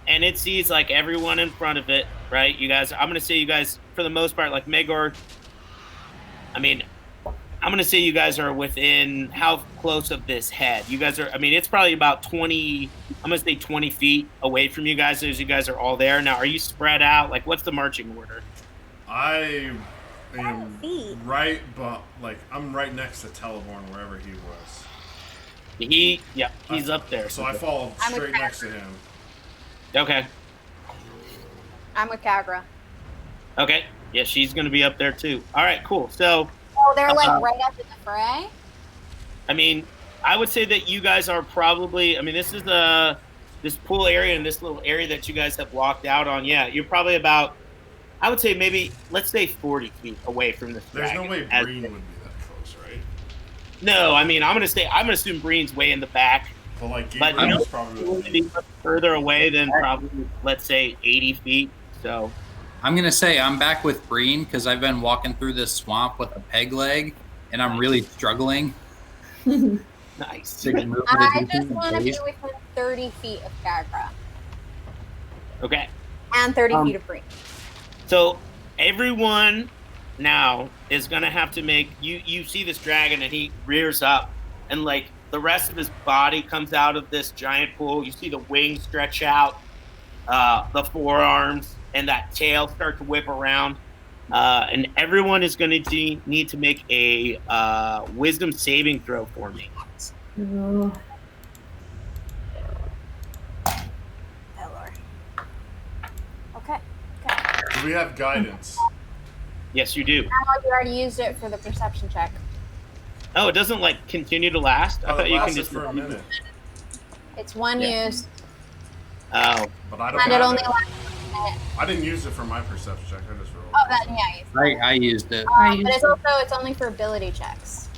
And it sees like everyone in front of it, right? You guys, I'm gonna say you guys, for the most part, like Magor. I mean, I'm gonna say you guys are within how close of this head? You guys are. I mean, it's probably about 20. I'm gonna say 20 feet away from you guys, as you guys are all there. Now, are you spread out? Like, what's the marching order? I am right, but like I'm right next to Teleborn, wherever he was. He's up there. So I fall straight next to him. Okay. I'm with Kagra. Okay. Yeah, she's gonna be up there too. All right, cool. So. Oh, they're like right up in the fray. I mean, I would say that you guys are probably. I mean, this is this pool area and this little area that you guys have walked out on. Yeah, you're probably about. I would say maybe let's say 40 feet away from this. There's dragon, no way Breen would be that close, right? No, I mean, I'm gonna assume Breen's way in the back. But like Gabriel's probably be further away than probably let's say 80 feet. So. I'm going to say I'm back with Breen because I've been walking through this swamp with a peg leg, and I'm really struggling. Nice. I just want to be within 30 feet of Kagra. Okay. And 30 feet of Breen. So everyone now is going to have to make... You see this dragon, and he rears up, and like the rest of his body comes out of this giant pool. You see the wings stretch out, the forearms, and that tail start to whip around. And everyone is going to need to make a wisdom saving throw for me. Oh. Oh, Lord. Okay. Do we have guidance? Yes, you do. You already used it for the perception check. Oh, it doesn't like continue to last? I thought you can just for a minute. It's one use. Oh. But I don't And it have only it. lasts a minute. I didn't use it for my perception check. I just rolled. Oh, that, yeah. I used it. But it's only for ability checks.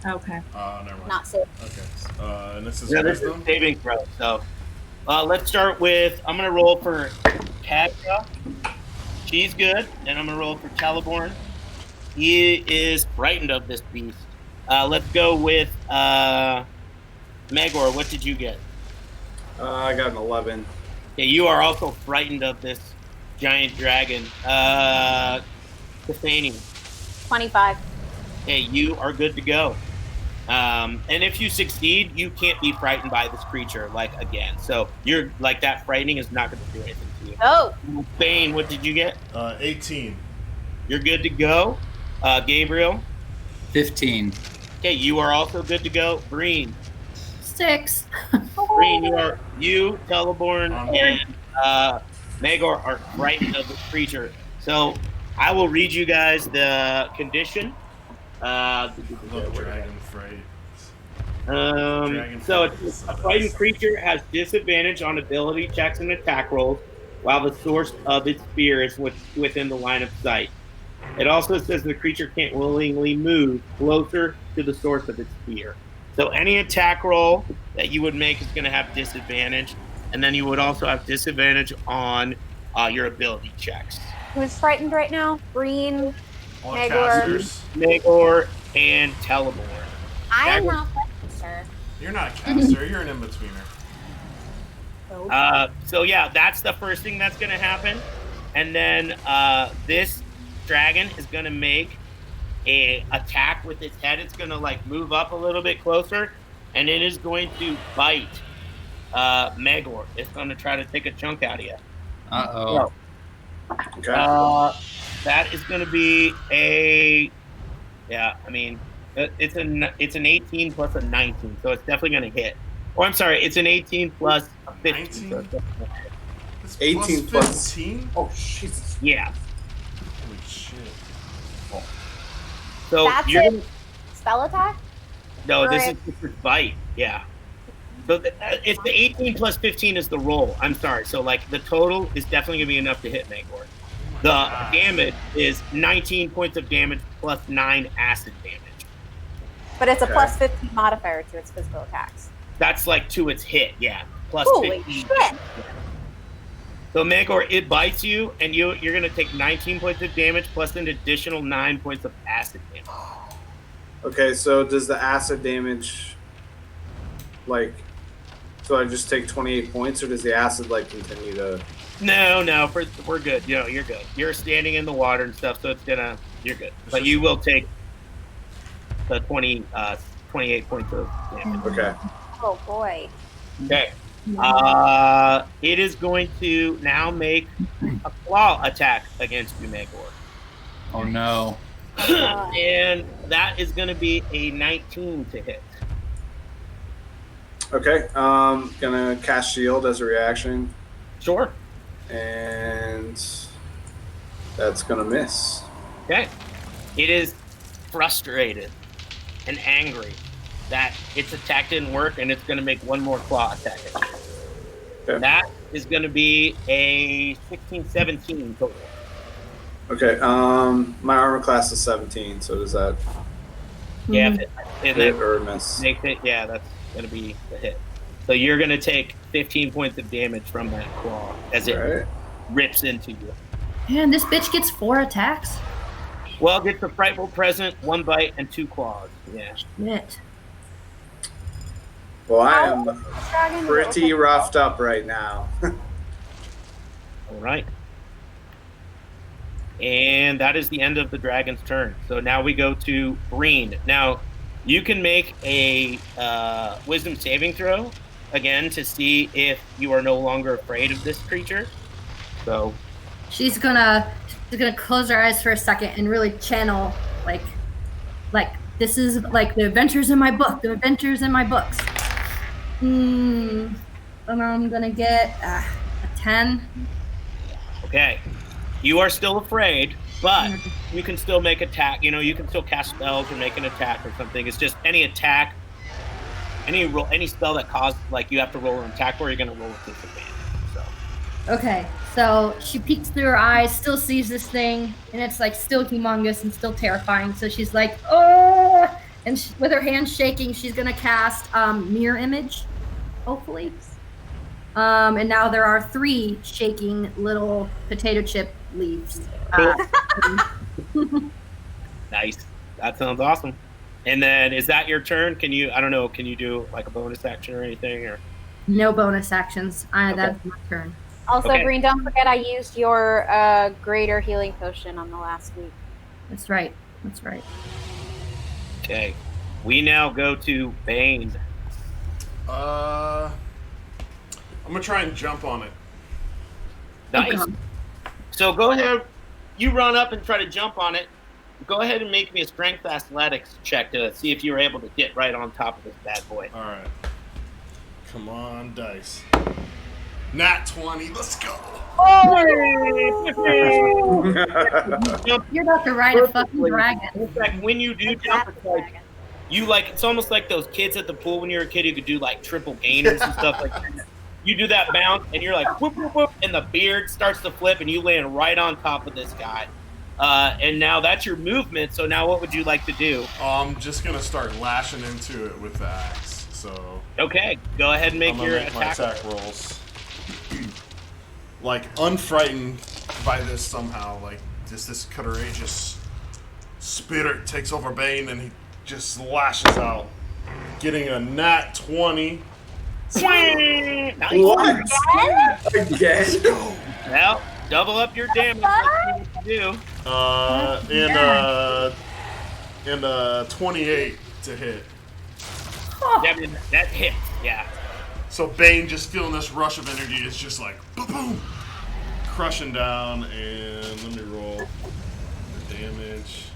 Okay. Never mind. Not safe. Okay. And this is Yeah, this is wisdom. saving throw. So let's start with, I'm going to roll for Kagra. She's good. And I'm going to roll for Teleborn. He is frightened of this beast. Let's go with Magor. What did you get? I got an 11. Okay, you are also frightened of this giant dragon. Cathanian. 25. Okay, you are good to go. And if you succeed, you can't be frightened by this creature, like, again. So you're, like, that frightening is not going to do anything to you. Oh! Bane, what did you get? 18. You're good to go. Gabriel? 15. Okay, you are also good to go. Breen? 6. Breen, you, Teleborn, and Magor are frightened of this creature. So I will read you guys the condition. Love Dragon Fright. So a frightened creature has disadvantage on ability checks and attack rolls while the source of its fear is within the line of sight. It also says the creature can't willingly move closer to the source of its fear. So any attack roll that you would make is going to have disadvantage, and then you would also have disadvantage on your ability checks. Who's frightened right now? Green, All Magor. casters. Magor and Telebor. I am not frightened, sir. You're not a caster. You're an in-betweener. So yeah, that's the first thing that's going to happen. And then this dragon is going to make a attack with its head. It's going to like move up a little bit closer, and it is going to bite Magor. It's going to try to take a chunk out of you. Uh-oh. Okay. That is going to be it's an 18 plus a 19, so it's definitely going to hit. Oh, I'm sorry, it's an 18 plus a 15. 19? So 18 plus 15? Oh, Jesus. yeah. Holy shit. So That's you're it. gonna, Spell attack? no, this Right. is just bite. Yeah. So it's the 18 plus 15 is the roll. I'm sorry. So like the total is definitely gonna be enough to hit Magor. The damage is 19 points of damage plus 9 acid damage. But it's a Okay. plus 15 modifier to its physical attacks. That's like to its hit. Yeah. Plus Holy 15. shit! So Magor, it bites you, and you're gonna take 19 points of damage plus an additional 9 points of acid damage. Okay, so does the acid damage, like, so I just take 28 points, or does the acid, like, continue to... No, we're good. You know, you're good. You're standing in the water and stuff, so you're good. But you will take the 28 points of damage. Okay. Oh boy. Okay. It is going to now make a claw attack against you, Magor. Oh, no. And that is going to be a 19 to hit. Okay, gonna cast shield as a reaction, Sure. and that's gonna miss. Okay. It is frustrated and angry that its attack didn't work, and it's going to make one more claw attack. Okay. That is going to be a 16-17 total. Okay, my armor class is 17, so does that Yeah, hit or miss? makes it. Yeah, that's going to be the hit. So you're going to take 15 points of damage from that claw as it Alright. rips into you. Man, this bitch gets 4 attacks. Well, it gets a frightful present, 1 bite, and 2 claws. Yeah. Shit. Well, I am Dragon pretty roughed up right now. All right. And that is the end of the dragon's turn. So now we go to Green. Now, you can make a wisdom saving throw again to see if you are no longer afraid of this creature. So She's gonna close her eyes for a second and really channel like this is like the adventures in my book, the adventures in my books. And I'm gonna get a 10. okay, you are still afraid, but you can still make attack. You know, you can still cast spells or make an attack or something. It's just any attack, any spell that causes like you have to roll an attack for, you're gonna roll with disadvantage. So Okay, so she peeks through her eyes, still sees this thing, and it's like still humongous and still terrifying. So she's like, oh, and with her hands shaking, she's gonna cast mirror image, hopefully. And now there are 3 shaking little potato chip leaves. nice. That sounds awesome. And then is that your turn? Can you do like a bonus action or anything or? No bonus actions. Okay. That's my turn. Also, Okay. Green, don't forget I used your greater healing potion on the last week. That's right. That's right. Okay. We now go to Bane. I'm gonna try and jump on it. Nice. Okay. So go ahead. You run up and try to jump on it. Go ahead and make me a strength athletics check to see if you're able to get right on top of this bad boy. All right. Come on, dice. Nat 20. Let's go. Oh! You're about to ride a fucking dragon. In fact, when you do jump, it's like it's almost like those kids at the pool when you were a kid who could do like triple gainers and stuff like that. You do that bounce and you're like whoop whoop whoop, and the beard starts to flip and you land right on top of this guy. And now that's your movement. So now what would you like to do? I'm just gonna start lashing into it with the axe. So okay, go ahead and make your attack rolls. Like unfrightened by this somehow, like just this courageous spirit takes over Bane and he just lashes out, getting a nat 20. Nice. What? Again? Well, double up your damage. Let's see what you do. And 28 to hit. That hits, yeah. So Bane, just feeling this rush of energy, is just like boom, boom, crushing down. And let me roll the damage.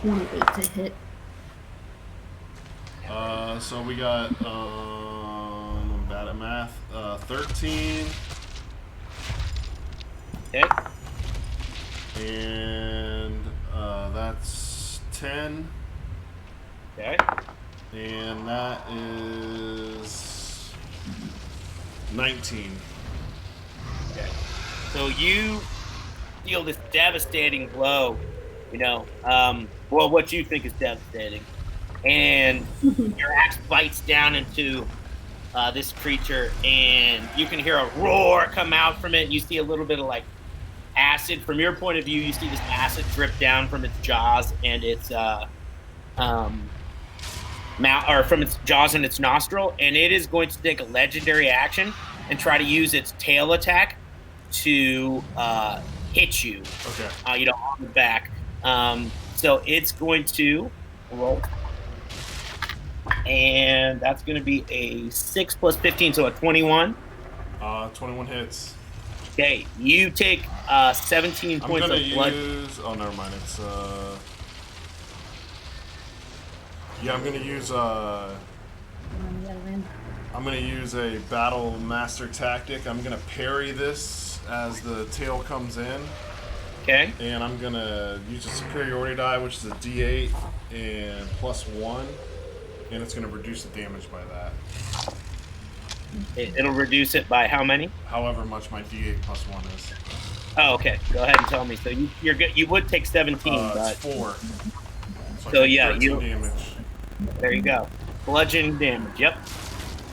To hit. So we got I'm bad at math. 13. Okay. And that's 10. Okay. And that is 19. Okay. So you feel this devastating blow, well, what you think is devastating. And your axe bites down into this creature, and you can hear a roar come out from it. And you see a little bit of like acid. From your point of view, you see this acid drip down from its jaws and its from its jaws and its nostril, and it is going to take a legendary action and try to use its tail attack to hit you. Okay. On the back. So it's going to roll, and that's going to be a 6 plus 15, so a 21. 21 hits. Okay, you take 17 points of blood. Oh, never mind. It's yeah, I'm gonna use a battle master tactic. I'm gonna parry this as the tail comes in. Okay. And I'm gonna use a superiority die, which is a D8 and +1, and it's gonna reduce the damage by that. It'll reduce it by how many? However much my D8 +1 is. Oh, okay. Go ahead and tell me. So you're good. You would take 17, but it's 4. So yeah, damage. There you go. Bludgeoning damage. Yep.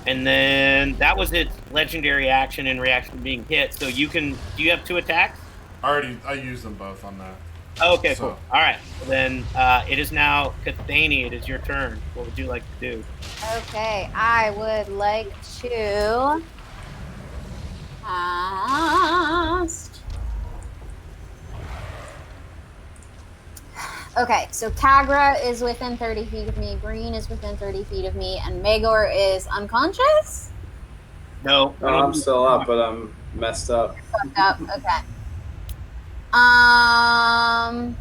And then that was its legendary action in reaction to being hit. So you can. Do you have 2 attacks? I used them both on that. Oh, okay, cool. All right. Then it is now Cathany. It is your turn. What would you like to do? Okay, I would like to cast. Okay, so Kagra is within 30 feet of me, Green is within 30 feet of me, and Magor is unconscious? No. I'm still up, but I'm messed up. Fucked up, okay. Son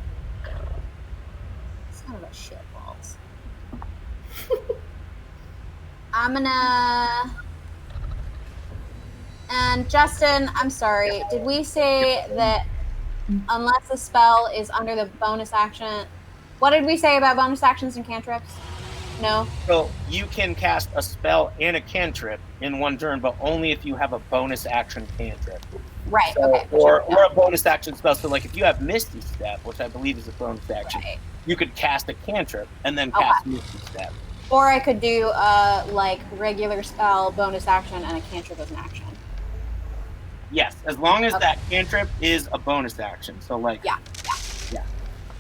of a shitballs. I'm gonna... And Justin, I'm sorry, did we say that unless the spell is under the bonus action... What did we say about bonus actions and cantrips? No? So you can cast a spell and a cantrip in one turn, but only if you have a bonus action cantrip. Right, so, okay. Or a bonus action spell. So like if you have Misty Step, which I believe is a bonus action, right, you could cast a cantrip and then cast Misty Step. Or I could do like regular spell, bonus action, and a cantrip as an action. Yes, as long as that cantrip is a bonus action. So like yeah.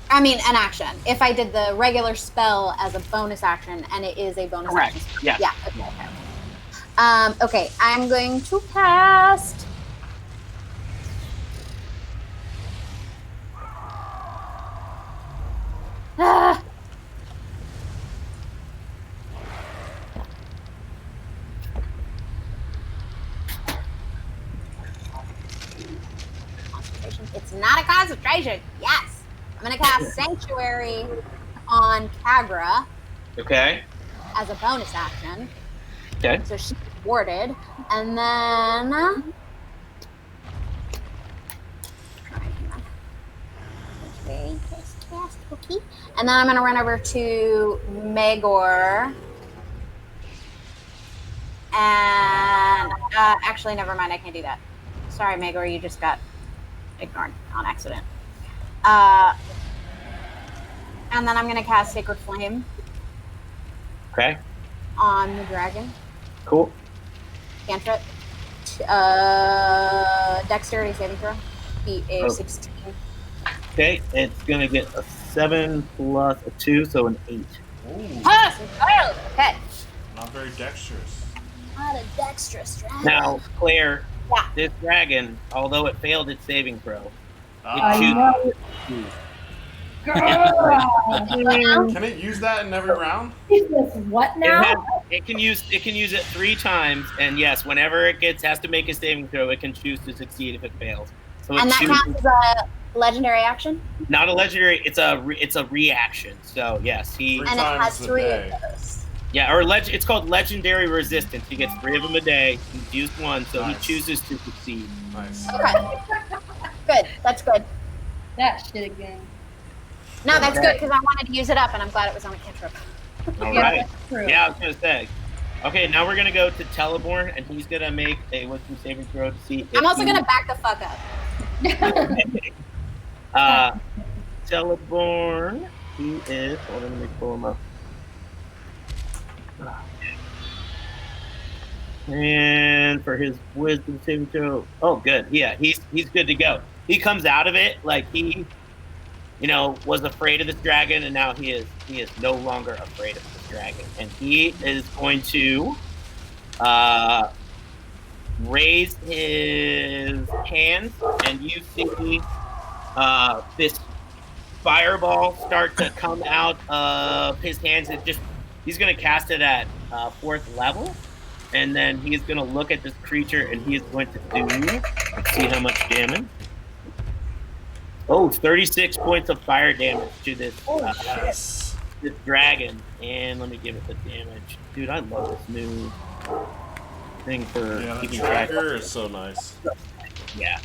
I mean, an action. If I did the regular spell as a bonus action and it is a bonus action. Yes. Yeah. Okay. Okay, I'm going to cast. It's not a concentration. Yes. I'm going to cast Sanctuary on Kagra. Okay. as a bonus action. Okay. So she's warded. And then... And then I'm going to run over to Megor. And actually, never mind. I can't do that. Sorry, Megor. You just got ignored on accident. And then I'm going to cast Sacred Flame. Okay. On the dragon. Cool. Cantrip. Dexterity saving throw. Beat a 16. Okay, it's going to get a 7 plus a 2, so an 8. Ooh, Pass entirely. Okay. not very dexterous. Not a dexterous dragon. Now, Claire, Yeah. this dragon, although it failed its saving throw, Can it use that in every round? What now? it can use it 3 times, and yes, whenever it has to make a saving throw, it can choose to succeed if it fails. So And that counts as a legendary action? Not a legendary. It's a reaction. So yes, he. And it has 3 of those. Yeah, or it's called legendary resistance. He gets 3 of them a day. He's used 1, so Nice. he chooses to succeed. Nice. Okay. Good. That's good. That shit again. No, that's good because I wanted to use it up, and I'm glad it was on a cantrip. All Yeah, right. that's true. Yeah, I was gonna say. Okay, now we're gonna go to Teleborn, and he's gonna make a wisdom saving throw to see. I'm also going to back the fuck up. Teleborn. He is. Hold on, let me pull him up. And for his wisdom saving throw, oh, good. Yeah, he's good to go. He comes out of it like he, was afraid of this dragon, and now he is no longer afraid of this dragon, and he is going to raise his hands, and you see this fireball start to come out of his hands. He's going to cast it at 4th level. And then he's going to look at this creature, and he is going to let's see how much damage. Oh, 36 points of fire damage to this this dragon. And let me give it the damage. Dude, I love this new thing for Yeah, that keeping track. tracker is so nice. Yeah.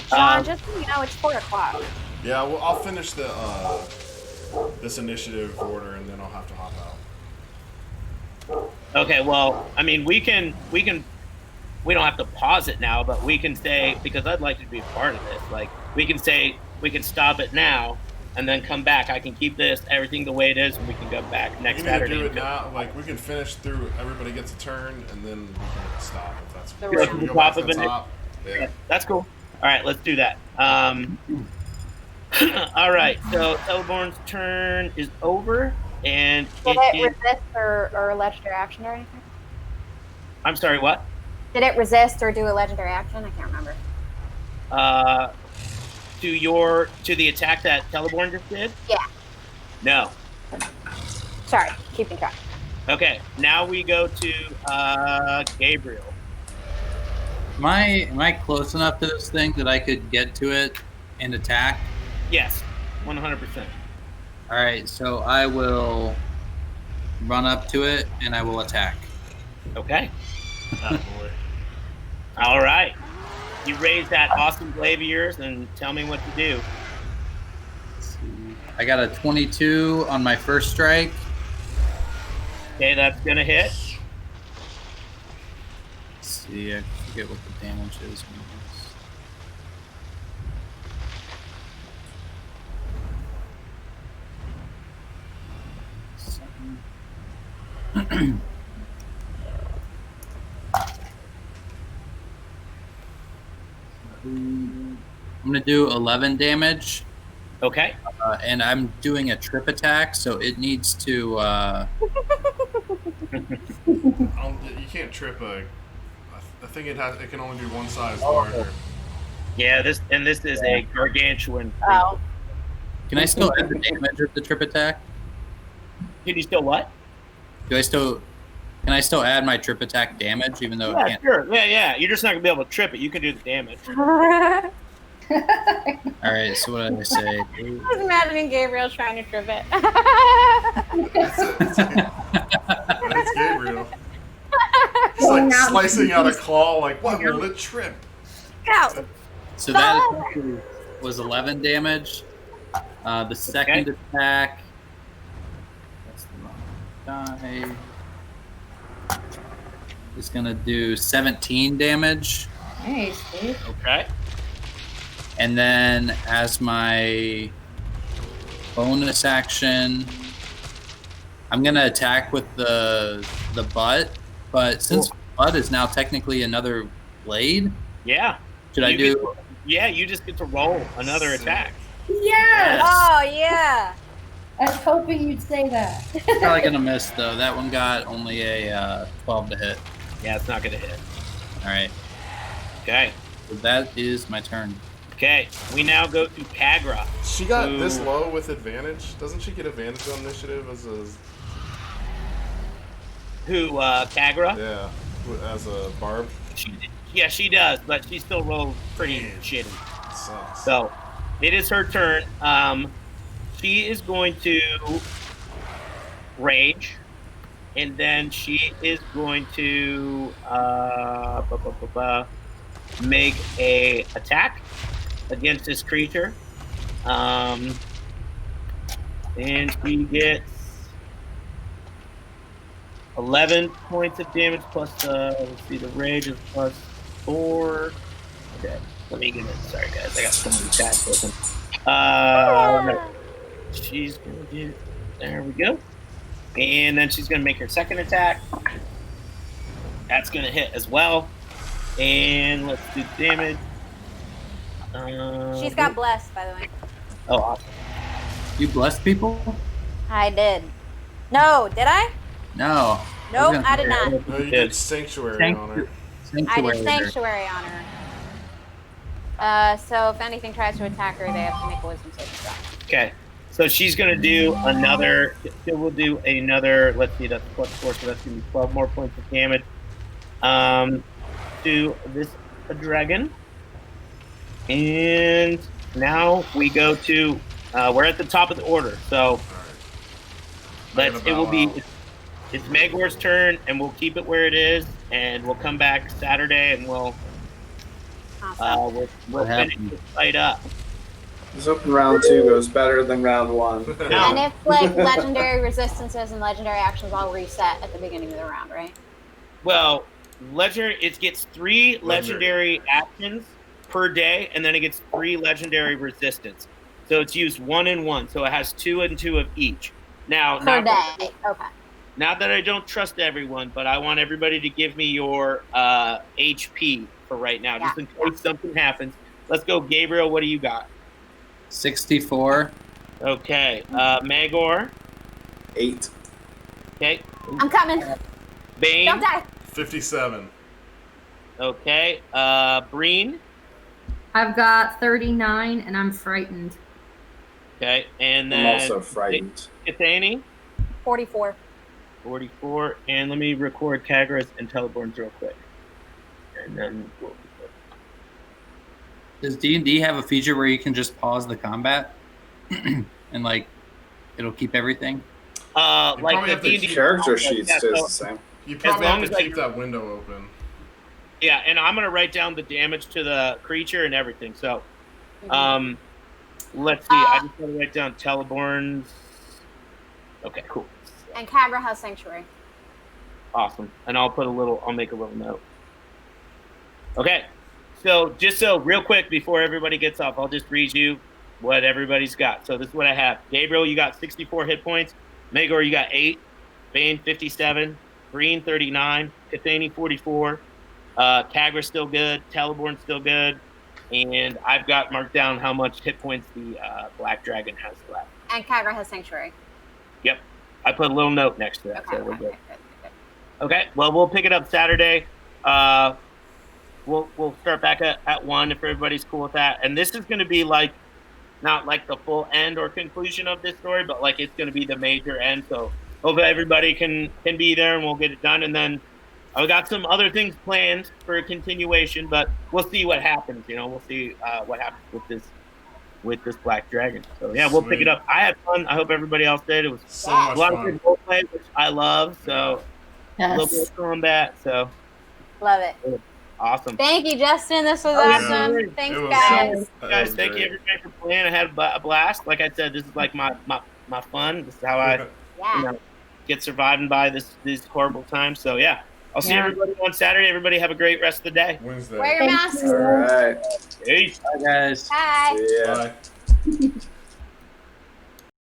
Sean, just so you know, it's 4 o'clock. Yeah, well, I'll finish the this initiative order, and then I'll have to hop out. Okay, well, I mean, we don't have to pause it now, but we can say, because I'd like to be a part of this, like, we can stop it now and then come back. I can keep everything the way it is, and we can go back next We can either Saturday. do it now, like, we can finish through, everybody gets a turn, and then we can stop if that's The cool. round. Should we go Top back of to the it. top? Yeah. That's cool. All right, let's do that. All right, so Teleborn's turn is over, and Did it resist or a legendary action or anything? I'm sorry, what? Did it resist or do a legendary action? I can't remember. To the attack that Teleborn just did? Yeah. No. Sorry, keeping track. Okay, now we go to Gabriel. Am I close enough to this thing that I could get to it and attack? Yes, 100%. All right, so I will run up to it and I will attack. Okay. Ah, boy. All right. You raise that awesome glaive of yours and tell me what to do. Let's see. I got a 22 on my first strike. Okay, that's going to hit. Let's see, I forget what the damage is. I'm going to do 11 damage. Okay. And I'm doing a trip attack, so it needs to... You can't trip I think it can only be one size larger. Yeah, this is a gargantuan. Oh. Can I still add the damage of the trip attack? Can you still what? Can I still add my trip attack damage, even though it Yeah, can't? sure. Yeah. You're just not going to be able to trip it. You can do the damage. All right, so what did I say? I was imagining Gabriel trying to trip it. It's slicing out a claw, like, what will it trip? Go. So that was 11 damage. The second attack. That's the wrong die. Is going to do 17 damage. Nice, dude. Okay. And then as my bonus action, I'm going to attack with the butt. But since butt is now technically another blade, Yeah. should I do? Yeah, you just get to roll another attack. Yes! Oh yeah. I was hoping you'd say that. Probably going to miss, though. That one got only a 12 to hit. Yeah, it's not going to hit. All right. Okay. So that is my turn. Okay. We now go to Kagra. She got this low with advantage. Doesn't she get advantage on initiative as a... Who, Kagra? Yeah, as a barb? Yeah, she does, but she still rolls pretty shitty. Sucks. So, it is her turn. She is going to rage, and then she is going to make a attack against this creature. And she gets 11 points of damage plus let's see, the rage is plus 4. Okay, let me get it. Sorry guys, I got so many tabs open. She's gonna do, there we go. And then she's gonna make her second attack. That's gonna hit as well. And let's do damage. She's got blessed, by the way. Oh, awesome. You blessed people? I did. No, did I? No. Nope, I did not. No, you did sanctuary on her. I did sanctuary on her. So if anything tries to attack her, they have to make a wisdom saving throw. Okay. So she's going to do another, she will do another, let's see, that's plus 4, so that's going to be 12 more points of damage to this dragon. And now we go to, we're at the top of the order, so it will be, it's Megor's turn, and we'll keep it where it is, and we'll come back Saturday, and we'll finish this fight up. Let's hope round 2 goes better than round 1. And if like legendary resistances and legendary actions all reset at the beginning of the round, right? Well, it gets 3 legendary actions per day, and then it gets 3 legendary resistance. So it's used 1 and 1, so it has 2 and 2 of each. Now, Per day. Okay. Not that I don't trust everyone, but I want everybody to give me your HP for right now, just in case something happens. Let's go, Gabriel. What do you got? 64. Okay. Magor. 8. Okay. I'm coming. Bane. Don't die. 57. Okay. Breen. I've got 39, and I'm frightened. Okay. And then I'm also frightened. Kathani. 44. 44. And let me record Kagra's and Teleborn's real quick. And then we'll be good. Does D&D have a feature where you can just pause the combat and like it'll keep everything? Like the D&D character sheet stays the same. You probably have to keep that window open. Yeah, and I'm gonna write down the damage to the creature and everything. So, let's see. I just want to write down Teleborn's. Okay, cool. And Kagra has sanctuary. Awesome. And I'll make a little note. Okay. So real quick before everybody gets off, I'll just read you what everybody's got. So this is what I have. Gabriel, you got 64 hit points. Megor, you got 8. Bane, 57. Green, 39. Kathani, 44. Kagra's still good. Teleborn's still good. And I've got marked down how much hit points the Black Dragon has left. And Kagra has sanctuary. Yep. I put a little note next to that, Okay, so we're good. good. Okay, well, we'll pick it up Saturday. We'll start back at 1 if everybody's cool with that. And this is going to be not like the full end or conclusion of this story, but like it's going to be the major end. So hope everybody can be there and we'll get it done. And then I've got some other things planned for a continuation, but we'll see what happens. We'll see what happens with this Black Dragon. So yeah, we'll pick it up. I had fun. I hope everybody else did. It was so much a lot fun. of good role play, which I love. So a little bit of combat. So Love it. Awesome. Thank you, Justin. This was yeah. awesome. Thanks, It was guys. Guys, thank you everybody for playing. I had a blast. Like I said, this is like my fun. This is how I get surviving by these horrible times. So yeah, I'll see everybody on Saturday. Everybody have a great rest of the day. Wednesday. Wear your masks. All right. Peace. Bye, guys. Bye. See ya. Bye.